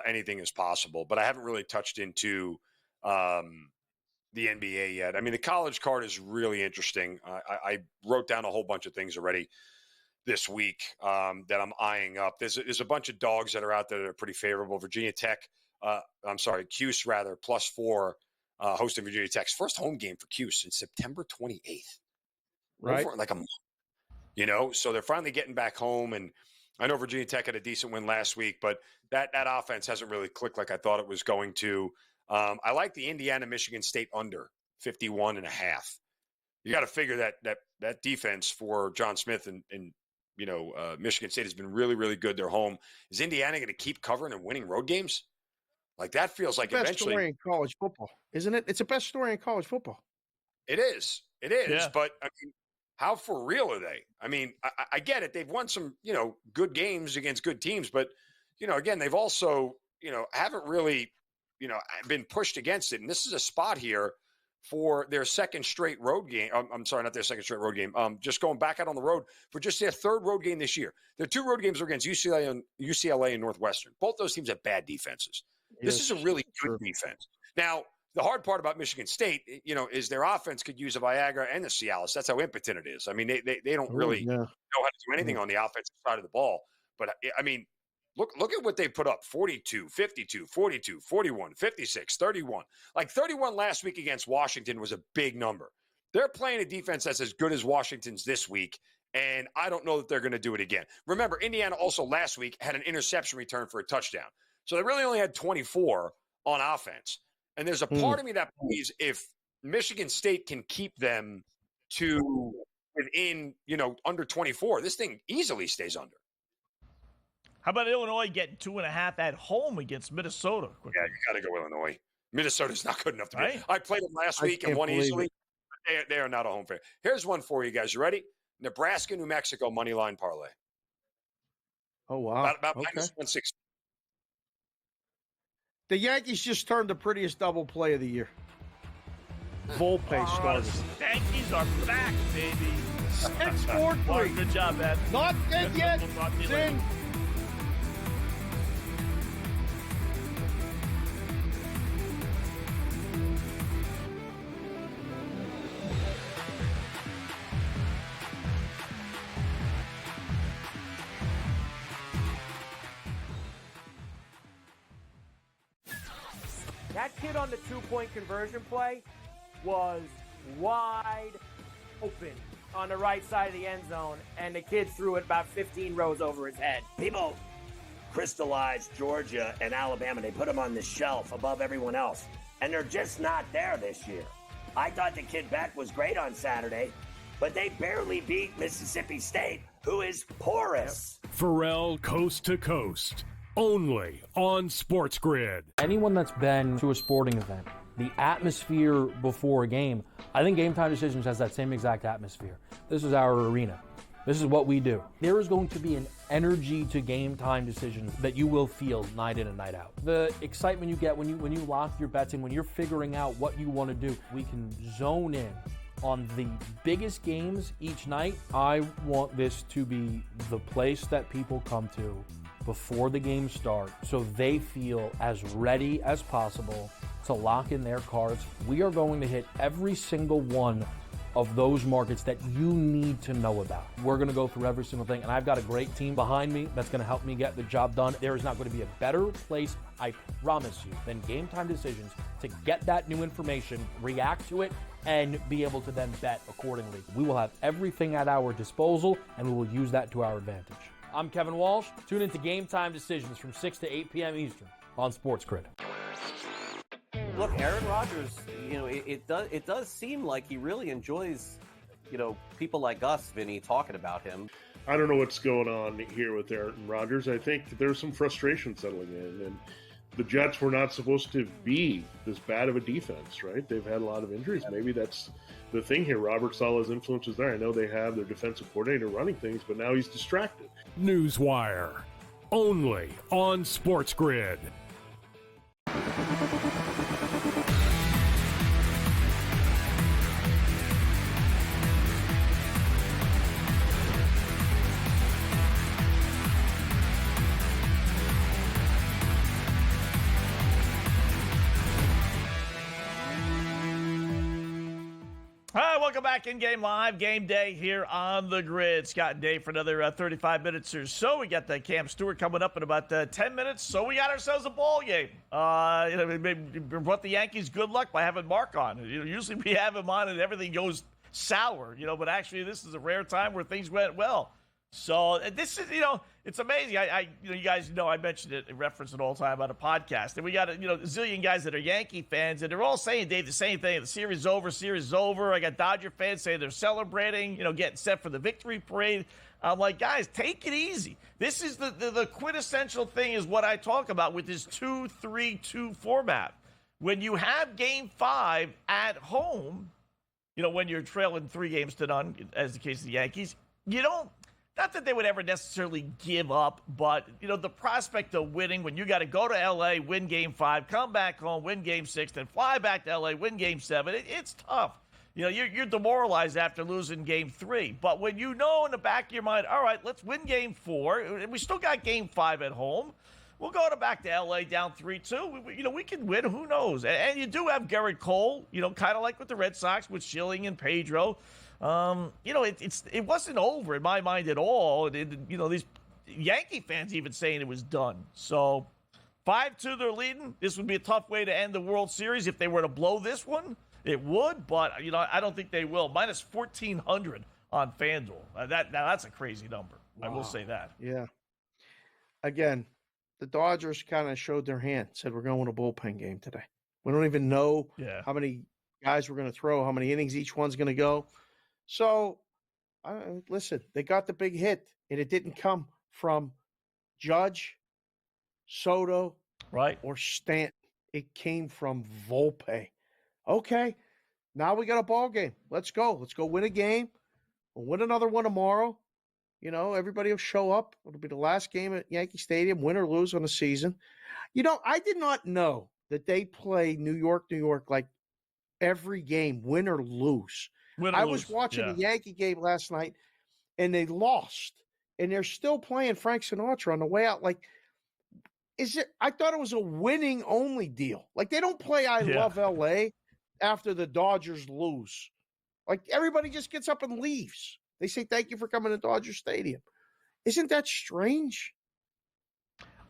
L: anything is possible. But I haven't really touched into the NBA yet. I mean, the college card is really interesting. I wrote down a whole bunch of things already this week that I'm eyeing up. There's a bunch of dogs that are out there that are pretty favorable. Virginia Tech, Cuse rather, +4 hosting Virginia Tech's first home game for Cuse in September 28th.
G: Right.
L: Over like a month. So they're finally getting back home. And I know Virginia Tech had a decent win last week, but that offense hasn't really clicked like I thought it was going to. I like the Indiana-Michigan State under 51.5. You got to figure that defense for John Smith and Michigan State has been really, really good. They're home. Is Indiana going to keep covering and winning road games? Like that feels like
G: best
L: eventually.
G: story in college football, isn't it? It's the best story in college football.
L: It is. It is.
F: Yeah.
L: But I mean, how for real are they? I mean, I get it. They've won some, good games against good teams, but again, they've also, haven't really, been pushed against it. And this is a spot here for their second straight road game. I'm sorry, not their second straight road game. Just going back out on the road for just their third road game this year. Their two road games are against UCLA and Northwestern. Both those teams have bad defenses. This is a really good defense. Now, the hard part about Michigan State, is their offense could use a Viagra and a Cialis. That's how impotent it is. I mean, they don't really know how to do anything on the offensive side of the ball. But, I mean, look at what they put up: 42, 52, 42, 41, 56, 31. Like 31 last week against Washington was a big number. They're playing a defense that's as good as Washington's this week, and I don't know that they're going to do it again. Remember, Indiana also last week had an interception return for a touchdown. So they really only had 24 on offense. And there's a part of me that believes if Michigan State can keep them to within, under 24, this thing easily stays under.
F: How about Illinois getting 2.5 at home against Minnesota?
L: Yeah, you got to go Illinois. Minnesota's not good enough to
F: Right?
L: be. I played them last week and won easily. But they are not a home favorite. Here's one for you guys. You ready? Nebraska, New Mexico, money line parlay.
G: Oh, wow.
L: About minus 160.
G: The Yankees just turned the prettiest double play of the year. Volpe started.
F: Yankees are back, baby.
G: 6-4-3.
F: Good job, man.
G: Not dead yet. It's in.
I: That kid on the two-point conversion play was wide open on the right side of the end zone, and the kid threw it about 15 rows over his head.
J: People crystallized Georgia and Alabama. They put them on the shelf above everyone else, and they're just not there this year. I thought the kid Beck was great on Saturday, but they barely beat Mississippi State, who is porous.
B: Pharrell Coast to Coast, only on SportsGrid.
C: Anyone that's been to a sporting event, the atmosphere before a game, I think Game Time Decisions has that same exact atmosphere. This is our arena. This is what we do. There is going to be an energy to Game Time Decisions that you will feel night in and night out. The excitement you get when you lock your bets in, when you're figuring out what you want to do, we can zone in on the biggest games each night. I want this to be the place that people come to before the games start so they feel as ready as possible to lock in their cards. We are going to hit every single one of those markets that you need to know about. We're going to go through every single thing, and I've got a great team behind me that's going to help me get the job done. There is not going to be a better place, I promise you, than Game Time Decisions to get that new information, react to it, and be able to then bet accordingly. We will have everything at our disposal, and we will use that to our advantage. I'm Kevin Walsh. Tune into Game Time Decisions from 6 to 8 p.m. Eastern on SportsGrid.
D: Look, Aaron Rodgers, it does seem like he really enjoys, people like us, Vinny, talking about him.
E: I don't know what's going on here with Aaron Rodgers. I think there's some frustration settling in, and the Jets were not supposed to be this bad of a defense, right? They've had a lot of injuries. Maybe that's the thing here. Robert Saleh's influence is there. I know they have their defensive coordinator running things, but now he's distracted.
B: Newswire, only on SportsGrid.
F: Hi, welcome back InGame Live. Game day here on the grid. Scott and Dave for another 35 minutes or so. We got the Cam Stewart coming up in about 10 minutes, so we got ourselves a ball game. We brought the Yankees good luck by having Mark on. Usually we have him on and everything goes sour, but actually this is a rare time where things went well. So this is, it's amazing. You guys know I mentioned it, reference it all the time on a podcast. And we got a zillion guys that are Yankee fans, and they're all saying, Dave, the same thing. The series is over. I got Dodger fans saying they're celebrating, getting set for the victory parade. I'm like, guys, take it easy. This is the quintessential thing is what I talk about with this 2-3-2 format. When you have Game 5 at home, when you're trailing 3 games to none, as the case of the Yankees, not that they would ever necessarily give up, but, the prospect of winning when you got to go to L.A., win Game 5, come back home, win Game 6, then fly back to L.A., win Game 7, it's tough. You're demoralized after losing Game 3. But when you know in the back of your mind, all right, let's win Game 4, and we still got Game 5 at home, we'll go back to L.A. down 3-2. We can win. Who knows? And you do have Garrett Cole, kind of like with the Red Sox with Schilling and Pedro. It wasn't over in my mind at all. These Yankee fans even saying it was done. So 5-2 they're leading. This would be a tough way to end the World Series if they were to blow this one. It would, but I don't think they will. Minus 1,400 on FanDuel. That's a crazy number. Wow. I will say that.
G: Yeah. Again, the Dodgers kind of showed their hand, said we're going to a bullpen game today. We don't even know how many guys we're going to throw, how many innings each one's going to go. So, listen, they got the big hit, and it didn't come from Judge, Soto, or Stanton. It came from Volpe. Okay, now we got a ball game. Let's go. Let's go win a game. We'll win another one tomorrow. Everybody will show up. It'll be the last game at Yankee Stadium, win or lose on the season. I did not know that they play New York, like every game, win or lose. I was watching the Yankee game last night, and they lost, and they're still playing Frank Sinatra on the way out. Like, I thought it was a winning only deal. Like, they don't play I Love L.A. after the Dodgers lose. Like, everybody just gets up and leaves. They say, thank you for coming to Dodger Stadium. Isn't that strange?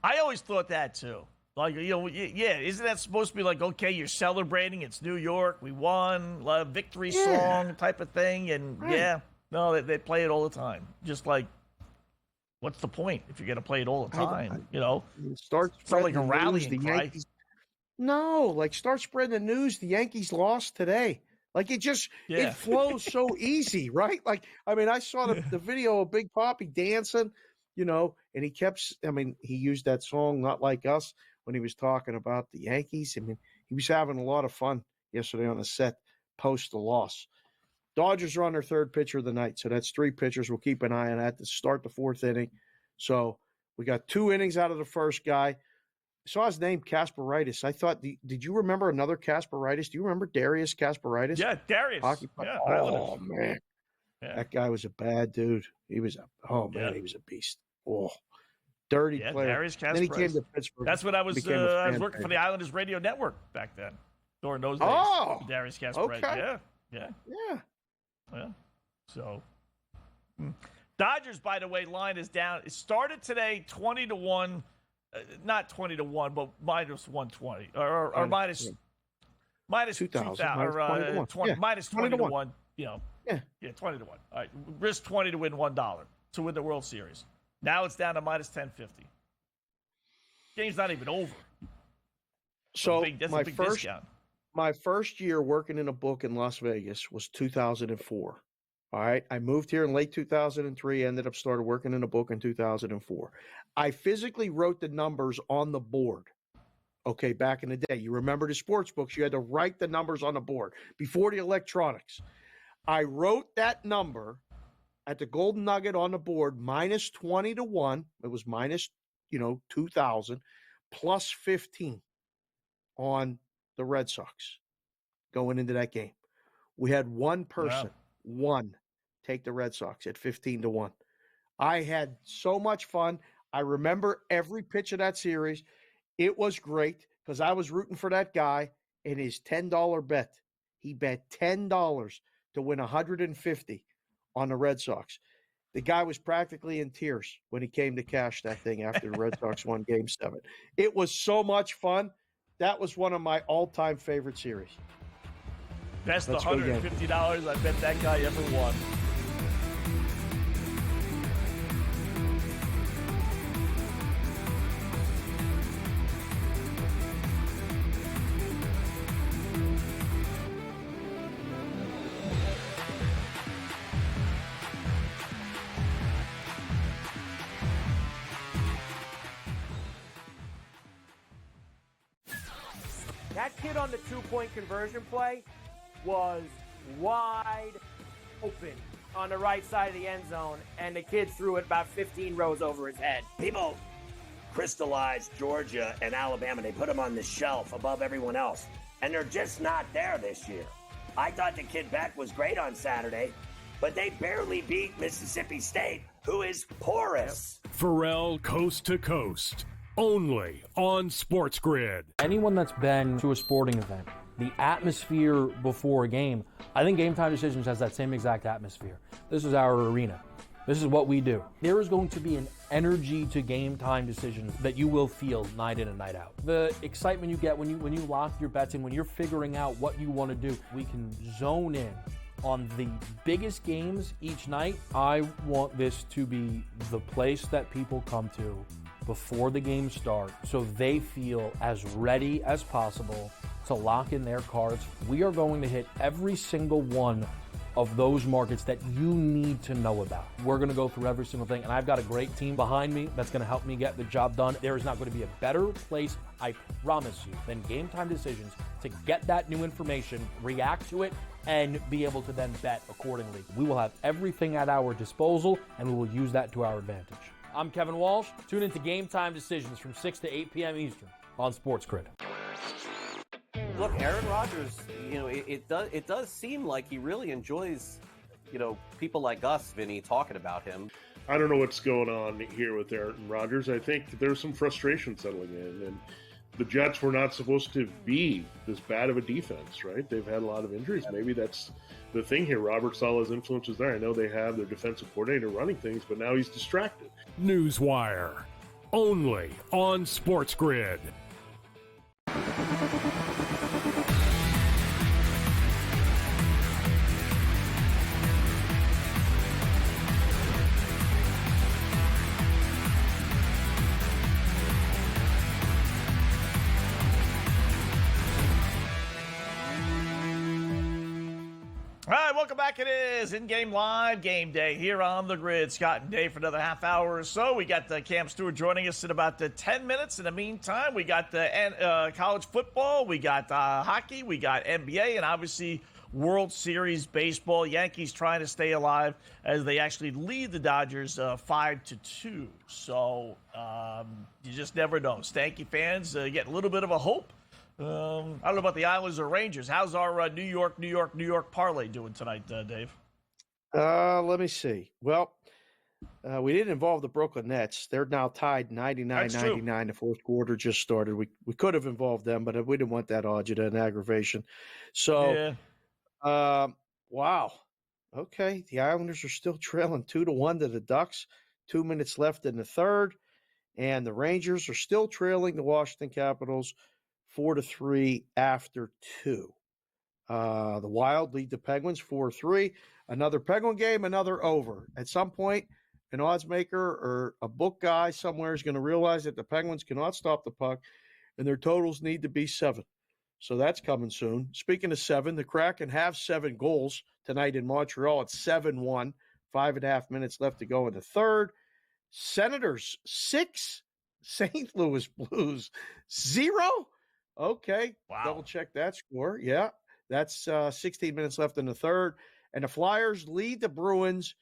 F: I always thought that, too. Like, isn't that supposed to be like, okay, you're celebrating, it's New York, we won, victory song type of thing, and no, they play it all the time. Just like, what's the point if you're going to play it all the time, It's not like a rallying cry.
G: No, start spreading the news, the Yankees lost today. Like, it flows so easy, right? Like, I saw the video of Big Papi dancing, and he he used that song, Not Like Us, when he was talking about the Yankees. He was having a lot of fun yesterday on the set post the loss. Dodgers are on their third pitcher of the night, so that's 3 pitchers. We'll keep an eye on that to start the 4th inning. So we got 2 innings out of the first guy. I saw his name, Kasparaitis. I thought, did you remember another Kasparaitis? Do you remember Darius Kasparaitis?
F: Yeah, Darius.
G: Yeah, oh, man. Yeah. That guy was a bad dude. He was he was a beast. Oh, dirty player.
F: Darius Kasparaitis.
G: Then he came to Pittsburgh.
F: That's when I was working for the Islanders Radio Network back then, during those days.
G: Oh,
F: Darius Kasparaitis.
G: Okay.
F: Yeah. So, Dodgers, by the way, line is down. It started today 20-1. Not 20-1, but minus 120 or minus 2,000 or 20, minus 20-1. 20-1. All right, risk 20 to win $1 to win the World Series. Now it's down to minus 1050. Game's not even over.
G: So
F: that's a big discount.
G: My first year working in a book in Las Vegas was 2004. All right. I moved here in late 2003, ended up started working in a book in 2004. I physically wrote the numbers on the board. Okay, back in the day. You remember the sports books, you had to write the numbers on the board before the electronics. I wrote that number at the Golden Nugget on the board, minus 20-1. It was minus, 2,000, plus 15 on the Red Sox going into that game. We had one person. One, take the Red Sox at 15-1. I had so much fun. I remember every pitch of that series. It was great because I was rooting for that guy and his $10 bet. He bet $10 to win $150 on the Red Sox. The guy was practically in tears when he came to cash that thing after the Red Sox won Game 7. It was so much fun. That was one of my all-time favorite series.
F: That's the $150 I bet that guy ever won.
I: That kid on the 2-point conversion play was wide open on the right side of the end zone, and the kid threw it about 15 rows over his head.
J: People crystallized Georgia and Alabama. They put them on the shelf above everyone else, and they're just not there this year. I thought the kid Beck was great on Saturday, but they barely beat Mississippi State, who is porous.
B: Pharrell Coast to Coast, only on SportsGrid.
C: Anyone that's been to a sporting event, the atmosphere before a game, I think Game Time Decisions has that same exact atmosphere. This is our arena. This is what we do. There is going to be an energy to Game Time Decisions that you will feel night in and night out. The excitement you get when you lock your bets in, when you're figuring out what you want to do, we can zone in on the biggest games each night. I want this to be the place that people come to before the games start so they feel as ready as possible to lock in their cards. We are going to hit every single one of those markets that you need to know about. We're going to go through every single thing, and I've got a great team behind me that's going to help me get the job done. There is not going to be a better place, I promise you, than Game Time Decisions to get that new information, react to it, and be able to then bet accordingly. We will have everything at our disposal, and we will use that to our advantage. I'm Kevin Walsh. Tune into Game Time Decisions from 6 to 8 p.m. Eastern on SportsGrid.
D: Look, Aaron Rodgers, it does seem like he really enjoys, people like us, Vinny, talking about him.
E: I don't know what's going on here with Aaron Rodgers. I think there's some frustration settling in, and the Jets were not supposed to be this bad of a defense, right? They've had a lot of injuries. Maybe that's the thing here. Robert Saleh's influence is there. I know they have their defensive coordinator running things, but now he's distracted.
B: Newswire, only on SportsGrid.
F: All right, welcome back. It is InGame Live Game Day here on the Grid. Scott and Dave for another half hour or so. We got Cam Stewart joining us in about 10 minutes. In the meantime, we got college football, we got hockey, we got NBA, and obviously World Series baseball. Yankees trying to stay alive as they actually lead the Dodgers 5-2. So you just never know. Stanky fans get a little bit of a hope. I don't know about the Islanders or Rangers. How's our New York parlay doing tonight, Dave?
G: Let me see. Well, we didn't involve the Brooklyn Nets. They're now tied 99-99. The fourth quarter just started. We could have involved them, but we didn't want that agita and aggravation. So, wow. Okay, the Islanders are still trailing 2-1 to the Ducks. 2 minutes left in the third, and the Rangers are still trailing the Washington Capitals 4-3 after 2. The Wild lead the Penguins 4-3. Another Penguin game, another over. At some point, an odds maker or a book guy somewhere is going to realize that the Penguins cannot stop the puck, and their totals need to be 7. So that's coming soon. Speaking of 7, the Kraken have 7 goals tonight in Montreal. It's 7-1. 5.5 minutes left to go in the third. Senators 6. St. Louis Blues 0. Okay, wow. Double check that score. Yeah, that's 16 minutes left in the third. And the Flyers lead the Bruins.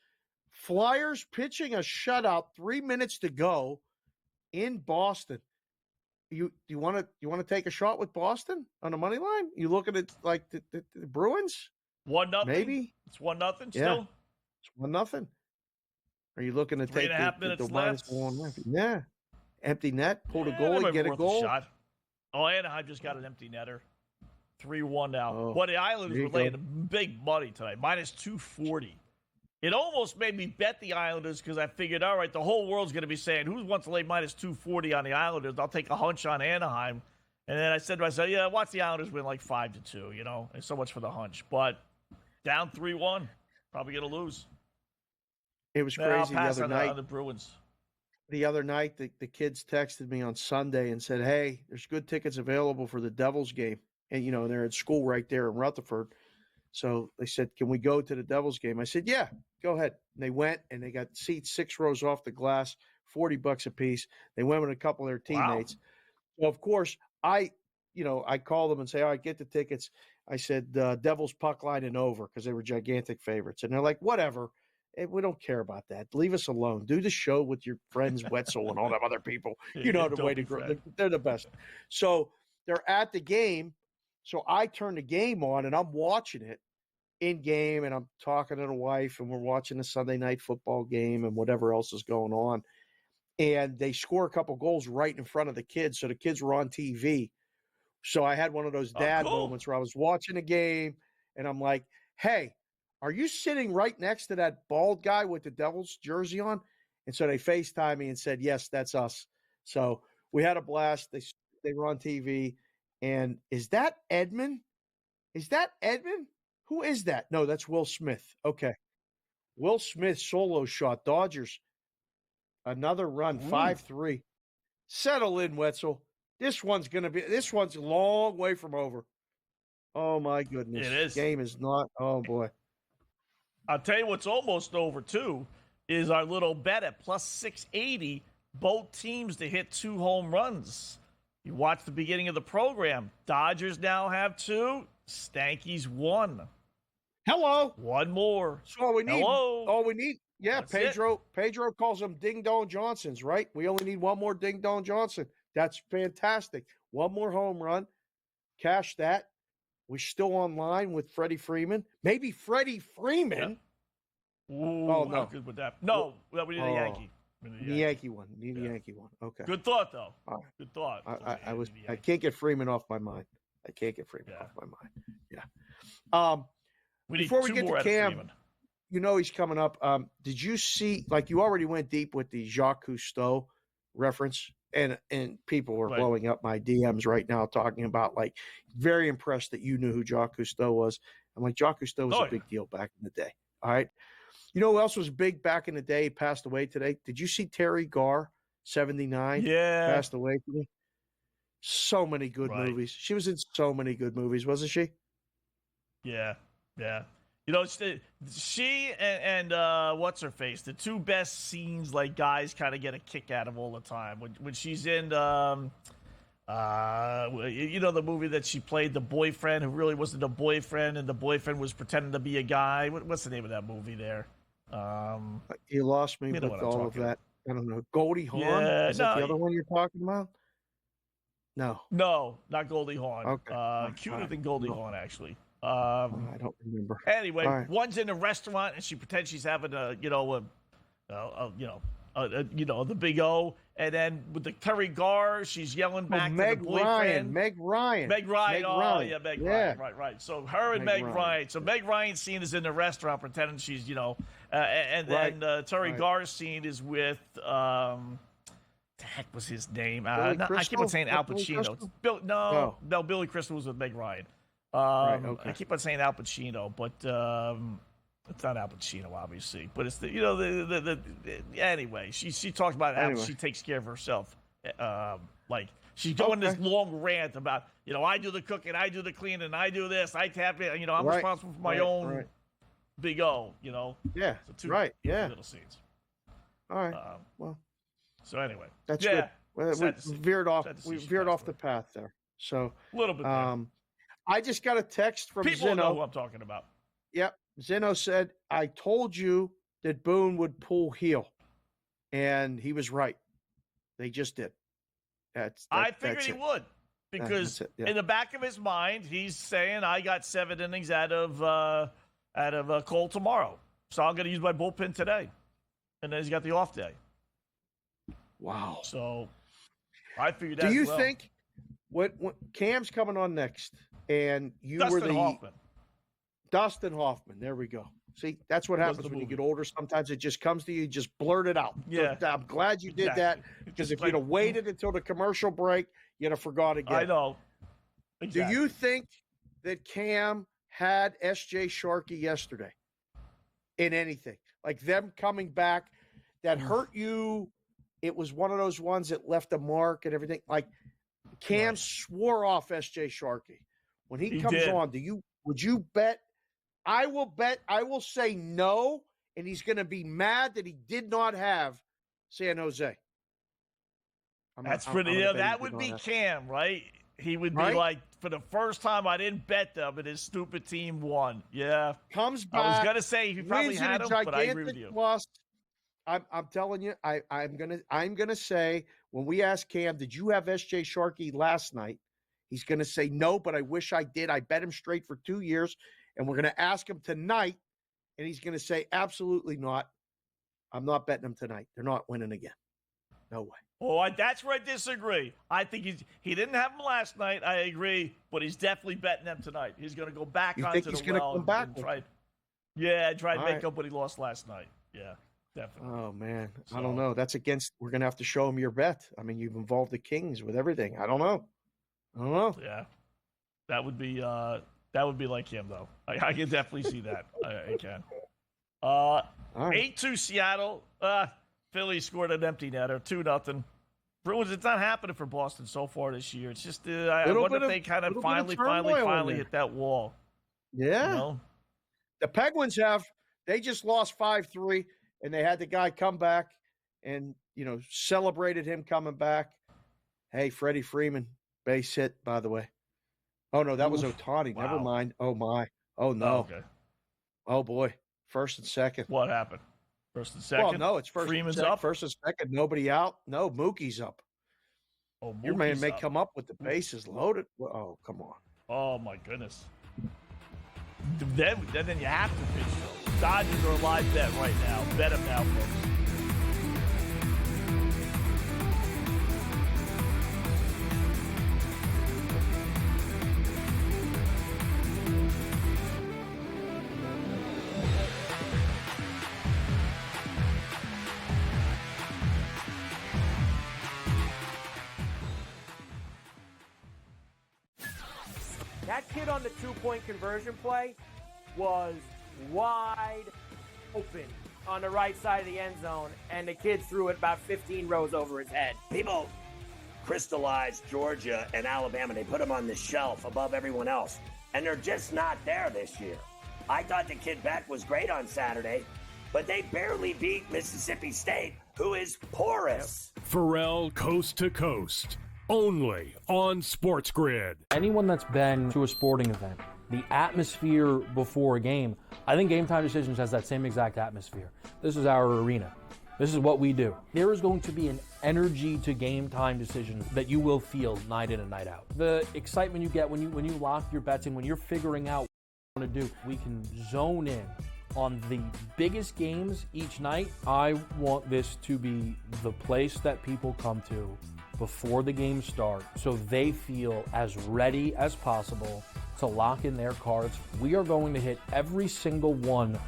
G: Flyers pitching a shutout, 3 minutes to go in Boston. You want to take a shot with Boston on the money line? You looking at like the Bruins?
F: 1-0.
G: Maybe
F: it's 1-0 still.
G: Yeah, it's 1-0. Are you looking to take
F: 3.5 minutes left?
G: Yeah, empty net, pull the goalie, get a goal.
F: Shot. Oh, Anaheim just got an empty netter. 3-1 now.
G: Oh,
F: but the Islanders were laying big money tonight, minus 240. It almost made me bet the Islanders because I figured, all right, the whole world's going to be saying, who wants to lay minus 240 on the Islanders? I'll take a hunch on Anaheim. And then I said to myself, yeah, watch the Islanders win like 5-2, and so much for the hunch. But down 3-1, probably going to lose.
G: It was crazy the other night.
F: On the Bruins.
G: The other night, the kids texted me on Sunday and said, hey, there's good tickets available for the Devils game. And, they're at school right there in Rutherford. So they said, can we go to the Devils game? I said, yeah, go ahead. And they went, and they got seats 6 rows off the glass, $40 a piece. They went with a couple of their teammates. Wow. So, of course, I call them and say, all right, get the tickets. I said Devils puck line and over because they were gigantic favorites. And they're like, whatever. We don't care about that. Leave us alone. Do the show with your friends Wetzel and all them other people. You know the way to grow. They're the best. So they're at the game. So I turn the game on and I'm watching it in game and I'm talking to the wife and we're watching the Sunday night football game and whatever else is going on. And they score a couple goals right in front of the kids. So the kids were on TV. So I had one of those dad moments where I was watching a game and I'm like, hey, are you sitting right next to that bald guy with the Devils jersey on? And so they FaceTimed me and said, yes, that's us. So we had a blast. They were on TV. And is that Edmund? Is that Edmund? Who is that? No, that's Will Smith. Okay. Will Smith solo shot. Dodgers. Another run, 5-3. Settle in, Wetzel. This one's a long way from over. Oh, my goodness.
F: It is.
G: Game is not. Oh, boy.
F: I'll tell you what's almost over, too, is our little bet at plus 680, both teams to hit 2 home runs. You watch the beginning of the program. Dodgers now have 2. Stankies 1.
G: Hello.
F: 1 more.
G: That's all we need.
F: Hello.
G: All we need. Yeah,
F: That's
G: Pedro calls them Ding Dong Johnsons, right? We only need 1 more Ding Dong Johnson. That's fantastic. 1 more home run. Cash that. We're still online with Freddie Freeman. Maybe Freddie Freeman.
F: Yeah. Ooh,
G: oh, no.
F: How good with that? No, we need a Yankee.
G: The Yankee one. Need a Yankee one. Okay.
F: Good thought, though.
G: All right.
F: Good thought.
G: I can't get Freeman off my mind. I can't get Freeman off my mind. Yeah. Before we get to Cam, you know he's coming up. Did you see, like you already went deep with the Jacques Cousteau reference, and people were blowing up my DMs right now talking about, like, very impressed that you knew who Jacques Cousteau was. I'm like, Jacques Cousteau was a big deal back in the day. All right. You know who else was big back in the day? He passed away today. Did you see Terry Garr, 79?
F: Yeah.
G: Passed away today. So many good movies. She was in so many good movies, wasn't she?
F: Yeah. Yeah. You know, she and what's her face, the 2 best scenes, like, guys kind of get a kick out of all the time. When she's in, you know, the movie that she played, the boyfriend who really wasn't a boyfriend, and the boyfriend was pretending to be a guy. What's the name of that movie there?
G: You lost me
F: you know
G: with all of that. I don't know. Goldie Hawn?
F: Yeah,
G: Is that the other one you're talking about? No.
F: No, not Goldie Hawn.
G: Okay.
F: Cuter than Goldie Hawn, actually.
G: I don't remember.
F: Anyway, one's in a restaurant and she pretends she's having the big O, and then with the Terry Garr, she's yelling back to the boyfriend.
G: Meg Ryan.
F: Yeah, Meg Ryan. Right. So her and Meg Ryan. So Meg Ryan's scene is in the restaurant pretending she's, and then Terry Garr's scene is with the heck was his name? I keep on saying Al Pacino. Billy Crystal was with Meg Ryan. I keep on saying Al Pacino, but it's not Al Pacino, obviously. But it's anyway. She talks about how she takes care of herself. Like she's going this long rant about, I do the cooking, I do the cleaning, I do this, I tap it. I'm responsible for my own big O.
G: Yeah.
F: So two little scenes.
G: All right. Well.
F: So anyway,
G: that's good. We veered off the path there. So
F: a little bit.
G: I just got a text from
F: people
G: Zeno.
F: know who I'm talking about.
G: Yep. Zeno said, I told you that Boone would pull heel. And he was right. They just did.
F: I figured he would. Because in the back of his mind, he's saying, I got 7 innings out of Cole tomorrow. So I'm going to use my bullpen today. And then he's got the off day.
G: Wow.
F: So I figured that.
G: Do you think what Cam's coming on next, and you were Dustin Hoffman? There we go. See, that's what happens when you get older. Sometimes it just comes to you. You just blurt it out.
F: Yeah.
G: So I'm glad you did that, because if you'd have waited until the commercial break, you'd have forgot again.
F: I know. Exactly.
G: Do you think that Cam had S.J. Sharkey yesterday in anything? Like them coming back that hurt you? It was one of those ones that left a mark and everything. Like Cam swore off S.J. Sharkey. When he comes on, would you bet? I will say no, and he's going to be mad that he did not have San Jose.
F: That would be Cam, right? He would be like, for the first time, I didn't bet them, and his stupid team won. Yeah.
G: Comes back.
F: I was going to say he probably
G: wins
F: had
G: in
F: him,
G: a
F: but I agree with
G: gigantic
F: you.
G: loss. I'm telling you, I'm gonna say when we ask Cam, did you have SJ Sharkey last night? He's gonna say no, but I wish I did. I bet him straight for 2 years, and we're gonna ask him tonight, and he's gonna say absolutely not. I'm not betting him tonight. They're not winning again. No way.
F: Oh, that's where I disagree. I think he didn't have him last night. I agree, but he's definitely betting them tonight. He's going to go back
G: You
F: onto
G: think
F: the
G: he's gonna
F: well
G: come back?
F: and try. Yeah, try to
G: All
F: make
G: right.
F: up what he lost last night. Yeah, definitely.
G: Oh man, I don't know. That's against. We're gonna have to show him your bet. I mean, you've involved the Kings with everything. I don't know.
F: Yeah, that would be like him though. I can definitely see that. I can. 8-2 Seattle. Philly scored an empty netter, 2-0. Bruins. It's not happening for Boston so far this year. It's just I wonder if they kind of finally hit that wall.
G: Yeah.
F: You know?
G: The Penguins they just lost 5-3, and they had the guy come back and, celebrated him coming back. Hey, Freddie Freeman, base hit, by the way. Oh, no, that was Ohtani.
F: Wow.
G: Never mind. Oh, my. Oh, no.
F: Oh, okay.
G: Oh, boy. First and second.
F: What happened? First and second?
G: Well, no, it's first
F: Freeman's
G: and second.
F: up?
G: First and second. Nobody out. No, Mookie's up.
F: Oh,
G: Your man
F: Mookie's
G: may
F: up.
G: come up with the bases loaded. Oh, come on.
F: Oh, my goodness. Then you have to pitch, though. Dodgers are a live bet right now. Bet them now, folks.
I: That kid on the two-point conversion play was wide open on the right side of the end zone, and the kid threw it about 15 rows over his head.
J: People crystallize Georgia and Alabama. They put them on the shelf above everyone else, and they're just not there this year. I thought the kid Beck was great on Saturday, but they barely beat Mississippi State, who is porous.
B: Pharrell Coast to Coast, only on SportsGrid.
C: Anyone that's been to a sporting event, the atmosphere before a game, I think Game Time Decisions has that same exact atmosphere. This is our arena. This is what we do. There is going to be an energy to Game Time Decisions that you will feel night in and night out. The excitement you get when you lock your bets in, when you're figuring out what you want to do, we can zone in on the biggest games each night. I want this to be the place that people come to before the games start so they feel as ready as possible to lock in their cards. We are going to hit every single one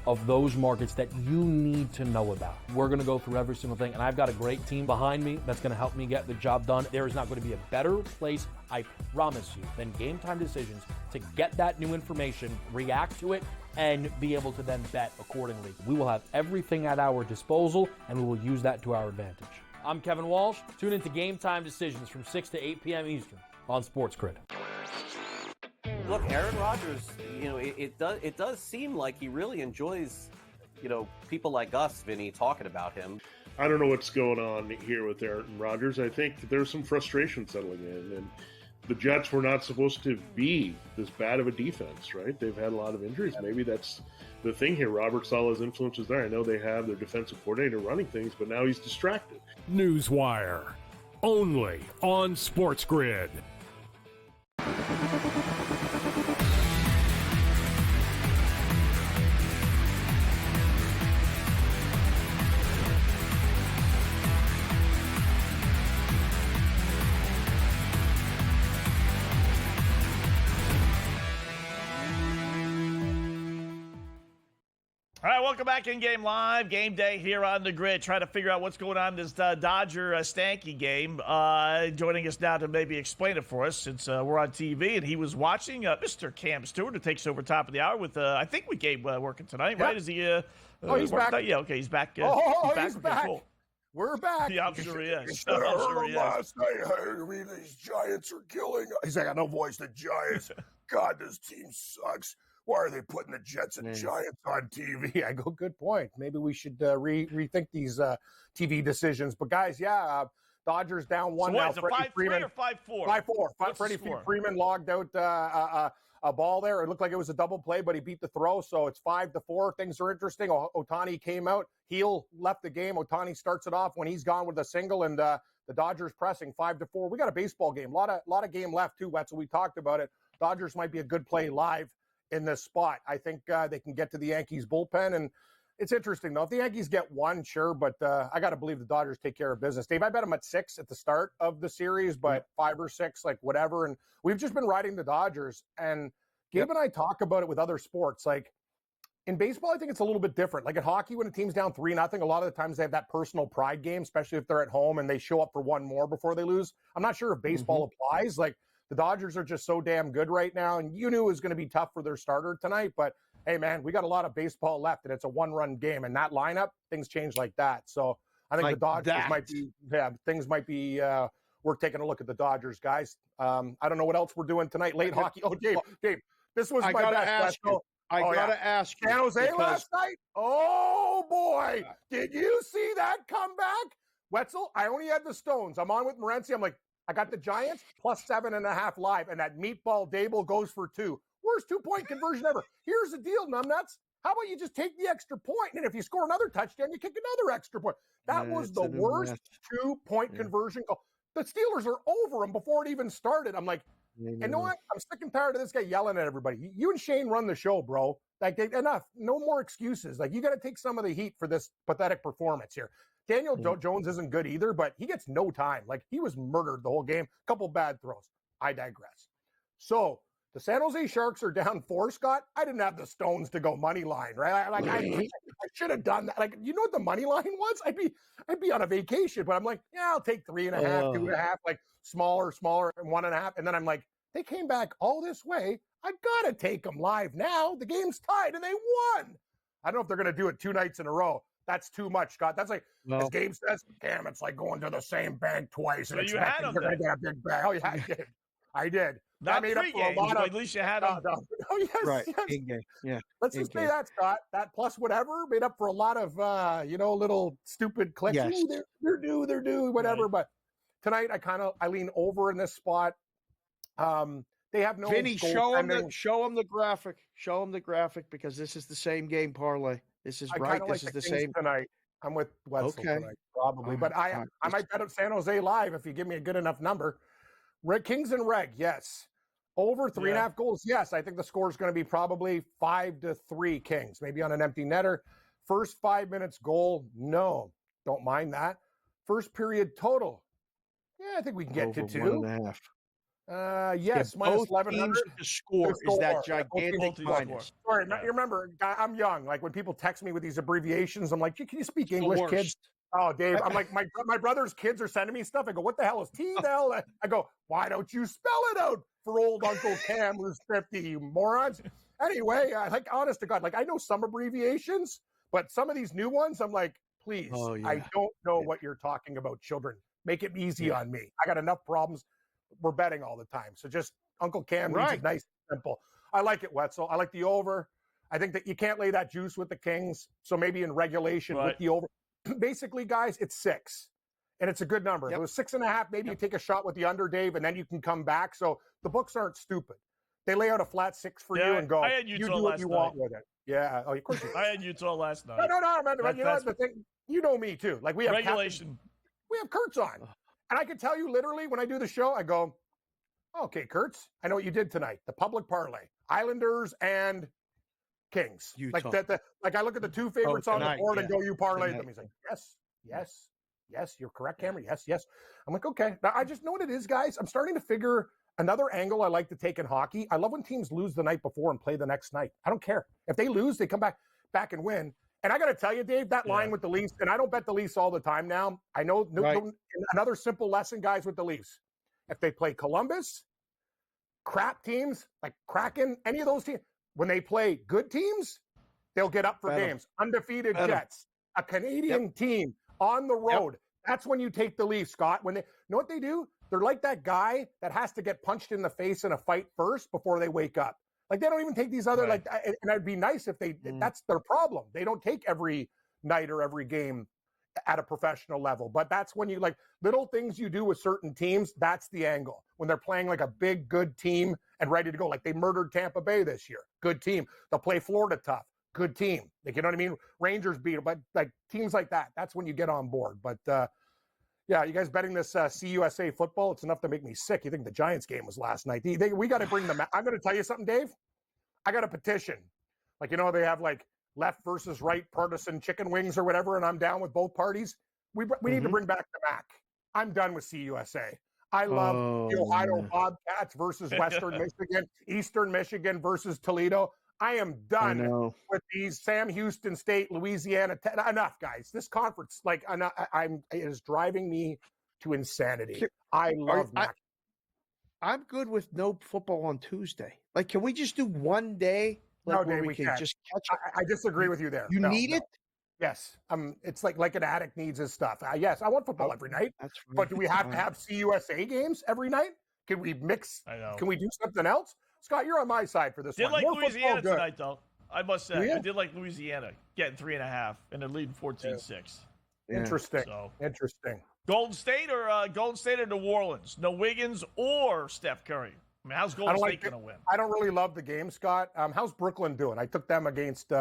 C: of those markets that you need to know about. We're going to go through every single thing, and I've got a great team behind me that's going to help me get the job done. There is not going to be a better place, I promise you, than Game Time Decisions to get that new information, react to it, and be able to then bet accordingly. We will have everything at our disposal, and we will use that to our advantage. I'm Kevin Walsh. Tune into Game Time Decisions from 6 to 8 p.m. Eastern on SportsGrid.
D: Look, Aaron Rodgers, it does seem like he really enjoys, people like us, Vinny, talking about him.
E: I don't know what's going on here with Aaron Rodgers. I think that there's some frustration settling in, and the Jets were not supposed to be this bad of a defense, right? They've had a lot of injuries. Maybe that's the thing here. Robert Saleh's influence is there. I know they have their defensive coordinator running things, but now he's distracted.
B: Newswire, only on SportsGrid.
F: All right, welcome back InGame Live. Game day here on the grid. Trying to figure out what's going on in this Dodger Stanky game. Joining us now to maybe explain it for us since we're on TV and he was watching Mr. Cam Stewart, who takes over top of the hour with, I think we gave working tonight, right? Is he?
M: He's back.
F: Tonight? Yeah, okay, he's back.
M: He's
F: Okay,
M: back.
F: cool.
M: We're back.
F: Yeah, I'm sure he is.
M: You should have heard him last night. Hey, these Giants are killing us. He's like, I got no voice. The Giants. God, this team sucks. Why are they putting the Jets and Giants on TV? I go, good point. Maybe we should rethink these TV decisions. But guys,
N: Dodgers down one
F: So what,
N: now.
F: is it
N: Freddie
F: 5-3
N: Freeman,
F: or 5-4?
N: 5-4.
F: What's the
N: Freddie
F: score?
N: Freeman logged out a ball there. It looked like it was a double play, but he beat the throw, so it's 5-4. Things are interesting. Ohtani came out. Heel left the game. Ohtani starts it off when he's gone with a single, and the Dodgers pressing 5-4. We got a baseball game. A lot of game left too, Wetzel. We talked about it. Dodgers might be a good play live in this spot. I think they can get to the Yankees bullpen, and it's interesting though. If the Yankees get one, sure, but I got to believe the Dodgers take care of business. Dave, I bet them at 6 at the start of the series, but 5 or 6, like whatever. And we've just been riding the Dodgers. And Gabe and I talk about it with other sports. Like in baseball, I think it's a little bit different. Like at hockey, when a team's down 3-0, a lot of the times they have that personal pride game, especially if they're at home and they show up for one more before they lose. I'm not sure if baseball applies. Like the Dodgers are just so damn good right now. And you knew it was going to be tough for their starter tonight, but hey, man, we got a lot of baseball left, and it's a one-run game. And that lineup, things change like that. So I think the Dodgers things might be we're taking a look at the Dodgers, guys. I don't know what else we're doing tonight. Late hockey. Oh, Dave, this was my best.
G: I gotta ask you.
N: San Jose last night? Oh, boy. Did you see that comeback? Wetzel, I only had the Stones. I'm on with Morency. I'm like, I got the Giants plus 7.5 live, and that meatball Dable goes for 2. Worst 2-point conversion ever. Here's the deal, numbnuts. How about you just take the extra point, and if you score another touchdown, you kick another extra point. That was the worst 2-point conversion goal. The Steelers are over them before it even started. I'm like, you know what? I'm sick and tired of this guy yelling at everybody. You and Shane run the show, bro. Like, enough. No more excuses. Like, you got to take some of the heat for this pathetic performance here. Daniel Jones isn't good either, but he gets no time. Like, he was murdered the whole game. Couple bad throws. I digress. So, the San Jose Sharks are down 4, Scott. I didn't have the Stones to go money line, right? I should have done that. Like, you know what the money line was? I'd be on a vacation, but I'm like, yeah, I'll take 3.5, 2.5, like smaller, and 1.5. And then I'm like, they came back all this way. I gotta take them live now. The game's tied and they won. I don't know if they're gonna do it 2 nights in a row. That's too much, Scott. That's like, as Gabe says, damn, it's like going to the same bank twice.
F: So
N: and
F: you had them
N: gonna get a big bag. Oh, yeah, I did.
F: Not
N: made
F: 3
N: up for a
F: games,
N: lot
F: but
N: of,
F: at least you had them.
N: Oh, yes,
G: Right.
N: yes.
G: In-game. Yeah.
N: Let's just say that, Scott. That plus whatever made up for a lot of, little stupid clicks.
G: Yes.
N: Ooh, they're due, whatever.
F: Right.
N: But tonight, I lean over in this spot. They have no.
G: Vinny, show him the graphic. Show him the graphic because this is the same game parlay. This is right. This is the same
N: tonight. I'm with Wetzel tonight, probably. But I might bet up San Jose live if you give me a good enough number. Kings and Reg, yes. Over 3.5 goals, yes. I think the score is going to be probably 5-3 Kings, maybe on an empty netter. First 5 minutes goal, no. Don't mind that. First period total, yeah, I think we can get
G: over
N: to 2.
G: 1.5.
N: Yes, minus 1,100.
G: To score is that gigantic
N: minus.
G: minus.
N: Sorry, you remember, I'm young. Like when people text me with these abbreviations, I'm like, can you speak English, kids? Oh, Dave, I'm like, my brother's kids are sending me stuff. I go, what the hell is T-L? I go, why don't you spell it out for old Uncle Cam who's 50, you morons? Anyway, honest to God, like I know some abbreviations, but some of these new ones, I'm like, please, I don't know what you're talking about, children. Make it easy on me. I got enough problems. We're betting all the time. So just Uncle Cam needs it nice and simple. I like it, Wetzel. I like the over. I think that you can't lay that juice with the Kings. So maybe in regulation with the over. Basically, guys, it's 6. And it's a good number. If it was 6.5, maybe you take a shot with the under, Dave, and then you can come back. So the books aren't stupid. They lay out a flat 6 for you and go, you do what you want with it. Yeah. Oh, of course you do.
F: I had Utah last night.
N: No, man. You know the thing. You know me, too. Like we have
F: regulation.
N: We have Kurtz on. And I can tell you literally when I do the show, I go, okay, Kurtz, I know what you did tonight. The public parlay. Islanders and Kings.
G: Utah.
N: Like I look at the 2 favorites on the board and go, you parlay them. He's like, yes, you're correct, Cameron. Yes. I'm like, okay. Now I just know what it is, guys. I'm starting to figure another angle I like to take in hockey. I love when teams lose the night before and play the next night. I don't care. If they lose, they come back and win. And I got to tell you, Dave, that line with the Leafs, and I don't bet the Leafs all the time now. I know another simple lesson, guys, with the Leafs. If they play Columbus, crap teams like Kraken, any of those teams, when they play good teams, they'll get up for games. Undefeated Jets, a Canadian team on the road. That's when you take the Leafs, Scott. When they, you know what they do? They're like that guy that has to get punched in the face in a fight first before they wake up. Like they don't even take these other and it'd be nice if they. That's their problem. They don't take every night or every game at a professional level. But that's when you like little things you do with certain teams. That's the angle when they're playing like a big, good team and ready to go. Like they murdered Tampa Bay this year. Good team. They'll play Florida tough. Good team. Like, you know what I mean? Rangers beat them, but like teams like that, that's when you get on board. But yeah, you guys betting this CUSA football? It's enough to make me sick. You think the Giants game was last night? We got to bring them. I'm going to tell you something, Dave. I got a petition. Like, you know, they have like left versus right partisan chicken wings or whatever, and I'm down with both parties. We need to bring back the MAC. I'm done with CUSA. I love the Ohio Bobcats versus Western Michigan, Eastern Michigan versus Toledo. I am done with these Sam Houston State, Louisiana. Enough, guys. This conference, like, it is driving me to insanity. I love MAC.
G: I'm good with no football on Tuesday. Like, can we just do one day? Like,
N: No, Dave, we
G: can
N: can't.
G: just catch up?
N: I disagree with you there.
G: You need it?
N: Yes. It's like an addict needs his stuff. Yes, I want football every night.
G: That's right.
N: But do we have to have CUSA games every night? Can we mix?
F: I know.
N: Can we do something else? Scott, you're on my side for this
F: Did
N: one.
F: like
N: More
F: Louisiana
N: football,
F: tonight, though. I must say,
N: Yeah.
F: I did like Louisiana getting 3.5 and then leading 14-6.
N: Yeah. Interesting.
F: So.
N: Interesting.
F: Golden State or New Orleans? No Wiggins or Steph Curry. I mean, how's Golden State going to win?
N: I don't really love the game, Scott. How's Brooklyn doing? I took them against. You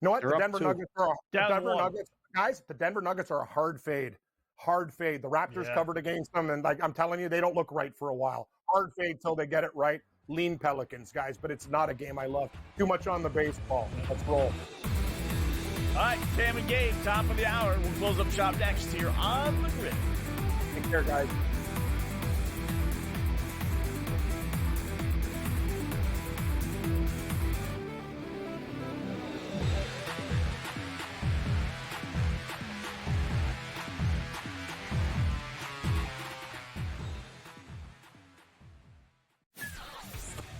N: know what? The Denver Nuggets are. The Denver Nuggets are a hard fade. Hard fade. The Raptors covered against them, and like I'm telling you, they don't look right for a while. Hard fade till they get it right. Lean Pelicans, guys, but it's not a game I love. Too much on the baseball. Let's roll.
F: All right, Cam and Gabe, top of the hour. We'll close up shop next here on the Grid.
N: Take care, guys.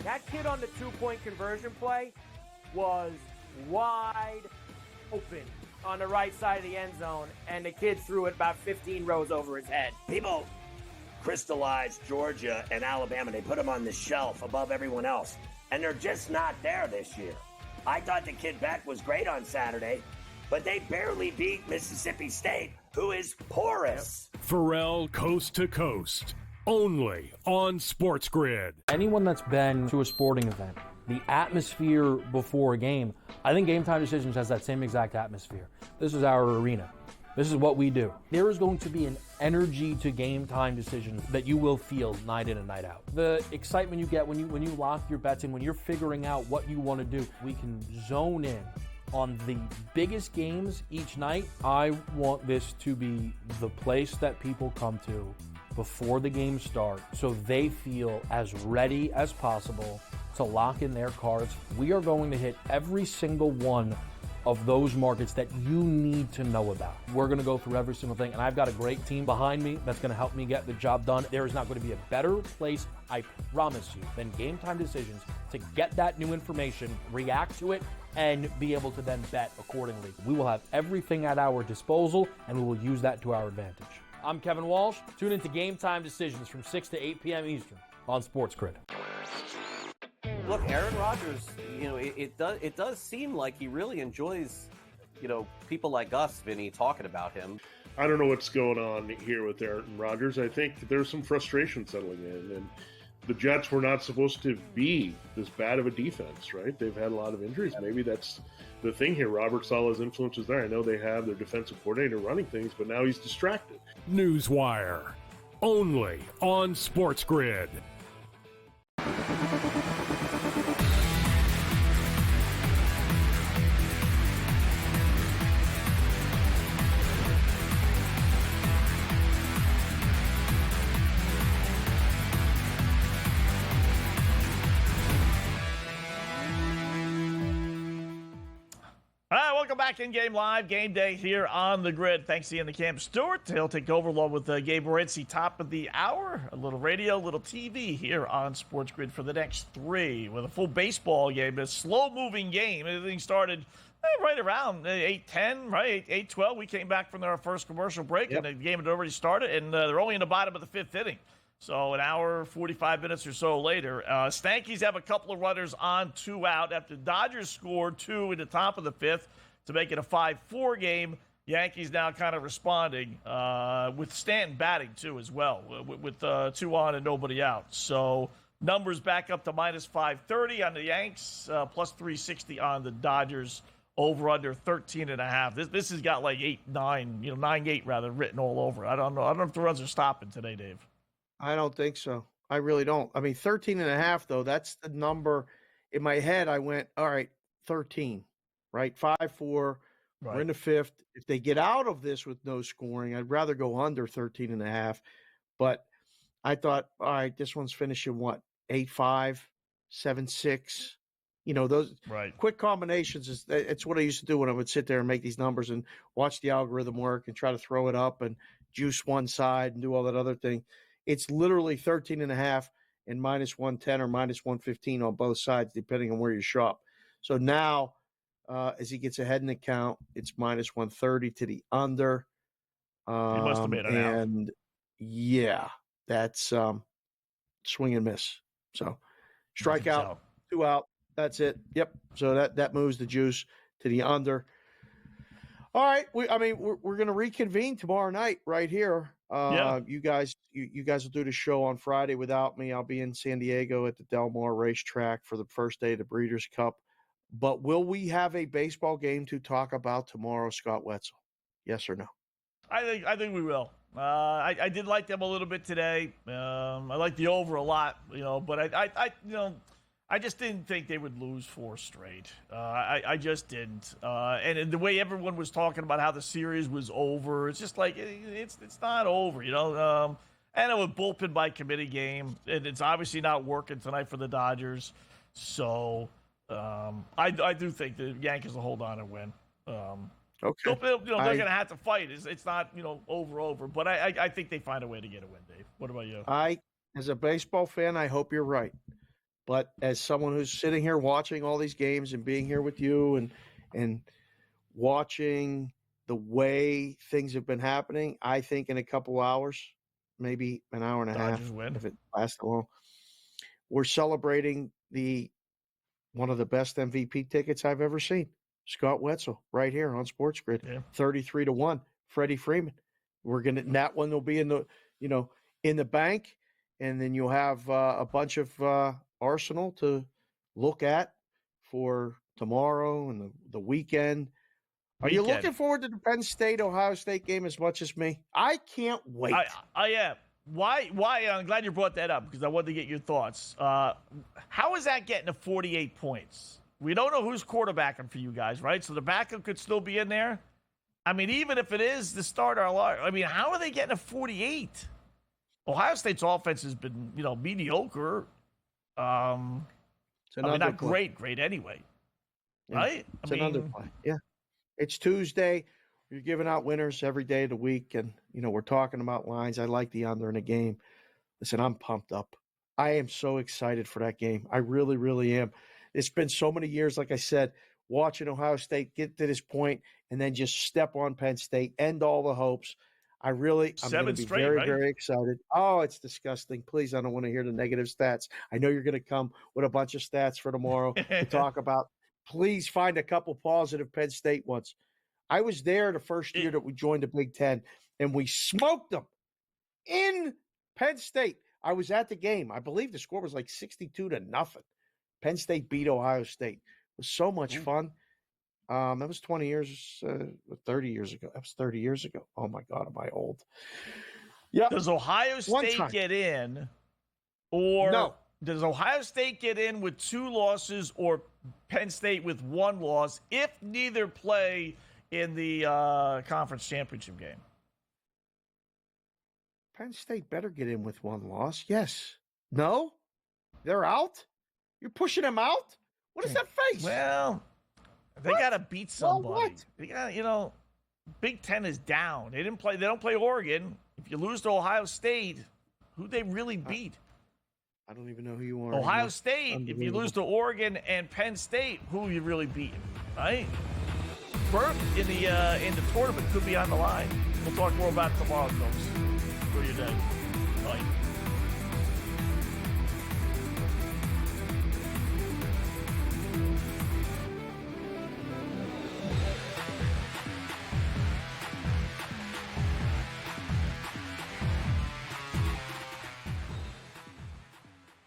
I: That kid on the two-point conversion play was wide open on the right side of the end zone, and the kid threw it about 15 rows over his head.
J: People crystallized Georgia and Alabama. They put them on the shelf above everyone else, and they're just not there this year. I thought the kid Beck was great on Saturday, but they barely beat Mississippi State, who is porous.
B: Pharrell Coast to Coast, only on SportsGrid.
C: Anyone that's been to a sporting event, the atmosphere before a game, I think Game Time Decisions has that same exact atmosphere. This is our arena. This is what we do. There is going to be an energy to Game Time Decisions that you will feel night in and night out. The excitement you get when you lock your bets in, when you're figuring out what you want to do, we can zone in on the biggest games each night. I want this to be the place that people come to before the game starts so they feel as ready as possible to lock in their cards. We are going to hit every single one of those markets that you need to know about. We're going to go through every single thing, and I've got a great team behind me that's going to help me get the job done. There is not going to be a better place, I promise you, than Game Time Decisions to get that new information, react to it, and be able to then bet accordingly. We will have everything at our disposal, and we will use that to our advantage. I'm Kevin Walsh. Tune into Game Time Decisions from 6 to 8 p.m. Eastern on SportsGrid.
D: Look, Aaron Rodgers, it does seem like he really enjoys, people like us, Vinny, talking about him.
E: I don't know what's going on here with Aaron Rodgers. I think there's some frustration settling in, and the Jets were not supposed to be this bad of a defense, right? They've had a lot of injuries. Maybe that's the thing here. Robert Saleh's influence is there. I know they have their defensive coordinator running things, but now he's distracted.
B: Newswire, only on SportsGrid.
F: All right, welcome back InGame Live. Game day here on the Grid. Thanks to Ian the Camp Stewart. He'll take over along with Gabe Morency, top of the hour. A little radio, a little TV here on SportsGrid for the next 3 with a full baseball game. A slow-moving game. Everything started right around 8:10, right? 8:12. We came back from our first commercial break, and the game had already started, and they're only in the bottom of the 5th inning. So an hour, 45 minutes or so later, Stankies have a couple of runners on, 2 out after Dodgers scored 2 in the top of the 5th to make it a 5-4 game. Yankees now kind of responding with Stanton batting, too, as well, with 2 on and nobody out. So numbers back up to minus 530 on the Yanks, plus 360 on the Dodgers, over under 13.5. This has got like 9-8 rather, written all over. I don't know if the runs are stopping today, Dave.
G: I don't think so. I really don't. I mean, 13.5, though, that's the number. In my head, I went, all right, 13, right? 5-4.
F: Right.
G: We're in the 5th. If they get out of this with no scoring, I'd rather go under 13.5. But I thought, all right, this one's finishing what? 8-5, 7-6. You know, those quick combinations, it's what I used to do when I would sit there and make these numbers and watch the algorithm work and try to throw it up and juice one side and do all that other thing. It's literally 13.5 and minus 110 or minus 115 on both sides, depending on where you shop. So now, as he gets ahead in the count, it's minus 130 to the under.
F: He must have made it out.
G: And yeah, that's swing and miss. So strike out, 2 out. That's it. Yep. So that moves the juice to the under. All right. We're going to reconvene tomorrow night right here. You guys will do the show on Friday without me. I'll be in San Diego at the Del Mar racetrack for the first day of the Breeders' Cup. But will we have a baseball game to talk about tomorrow, Scott Wetzel? Yes or no?
F: I think we will. I did like them a little bit today. I like the over a lot, but I just didn't think they would lose 4 straight. I just didn't. And the way everyone was talking about how the series was over, it's just like it's not over, And it was bullpen by committee game, and it's obviously not working tonight for the Dodgers. So I do think the Yankees will hold on and win.
G: Okay.
F: They're going to have to fight. It's not over, but I think they find a way to get a win, Dave. What about you?
G: As a baseball fan, I hope you're right. But as someone who's sitting here watching all these games and being here with you and watching the way things have been happening, I think in a couple hours, maybe an hour and a half, if it lasts long, we're celebrating one of the best MVP tickets I've ever seen. Scott Wetzel right here on SportsGrid, 33-1, Freddie Freeman. That one will be in the bank, and then you'll have a bunch of arsenal to look at for tomorrow and the weekend. Are you looking forward to the Penn State-Ohio State game as much as me? I can't wait.
F: I am. Why? I'm glad you brought that up because I wanted to get your thoughts. How is that getting to 48 points? We don't know who's quarterbacking for you guys, right? So the backup could still be in there. I mean, even if it is the starter, how are they getting to 48? Ohio State's offense has been, mediocre. Not great anyway.
G: Yeah.
F: Right?
G: It's an underplay. Yeah. It's Tuesday. You're giving out winners every day of the week, and, we're talking about lines. I like the under in a game. Listen, I'm pumped up. I am so excited for that game. I really, really am. It's been so many years, like I said, watching Ohio State get to this point and then just step on Penn State, end all the hopes. I'm going to be very, very excited. Oh, it's disgusting. Please, I don't want to hear the negative stats. I know you're going to come with a bunch of stats for tomorrow to talk about. Please find a couple positive Penn State ones. I was there the first year that we joined the Big Ten, and we smoked them in Penn State. I was at the game. I believe the score was like 62-0. Penn State beat Ohio State. It was so much fun. That was 20 years, 30 years ago. That was 30 years ago. Oh, my God, am I old? Yeah.
F: Does Ohio State get in, or
G: no?
F: Does Ohio State get in with 2 losses or Penn State with 1 loss if neither play in the conference championship game?
G: Penn State better get in with 1 loss. Yes. No? They're out? You're pushing them out? What is that face?
F: Well, they got to beat somebody. They got, Big Ten is down. They don't play Oregon. If you lose to Ohio State, who they really beat?
G: I don't even know who you are.
F: Ohio State. If you lose to Oregon and Penn State, who you really beat? Right? Berth in the tournament could be on the line. We'll talk more about it tomorrow, folks. For your day. Bye.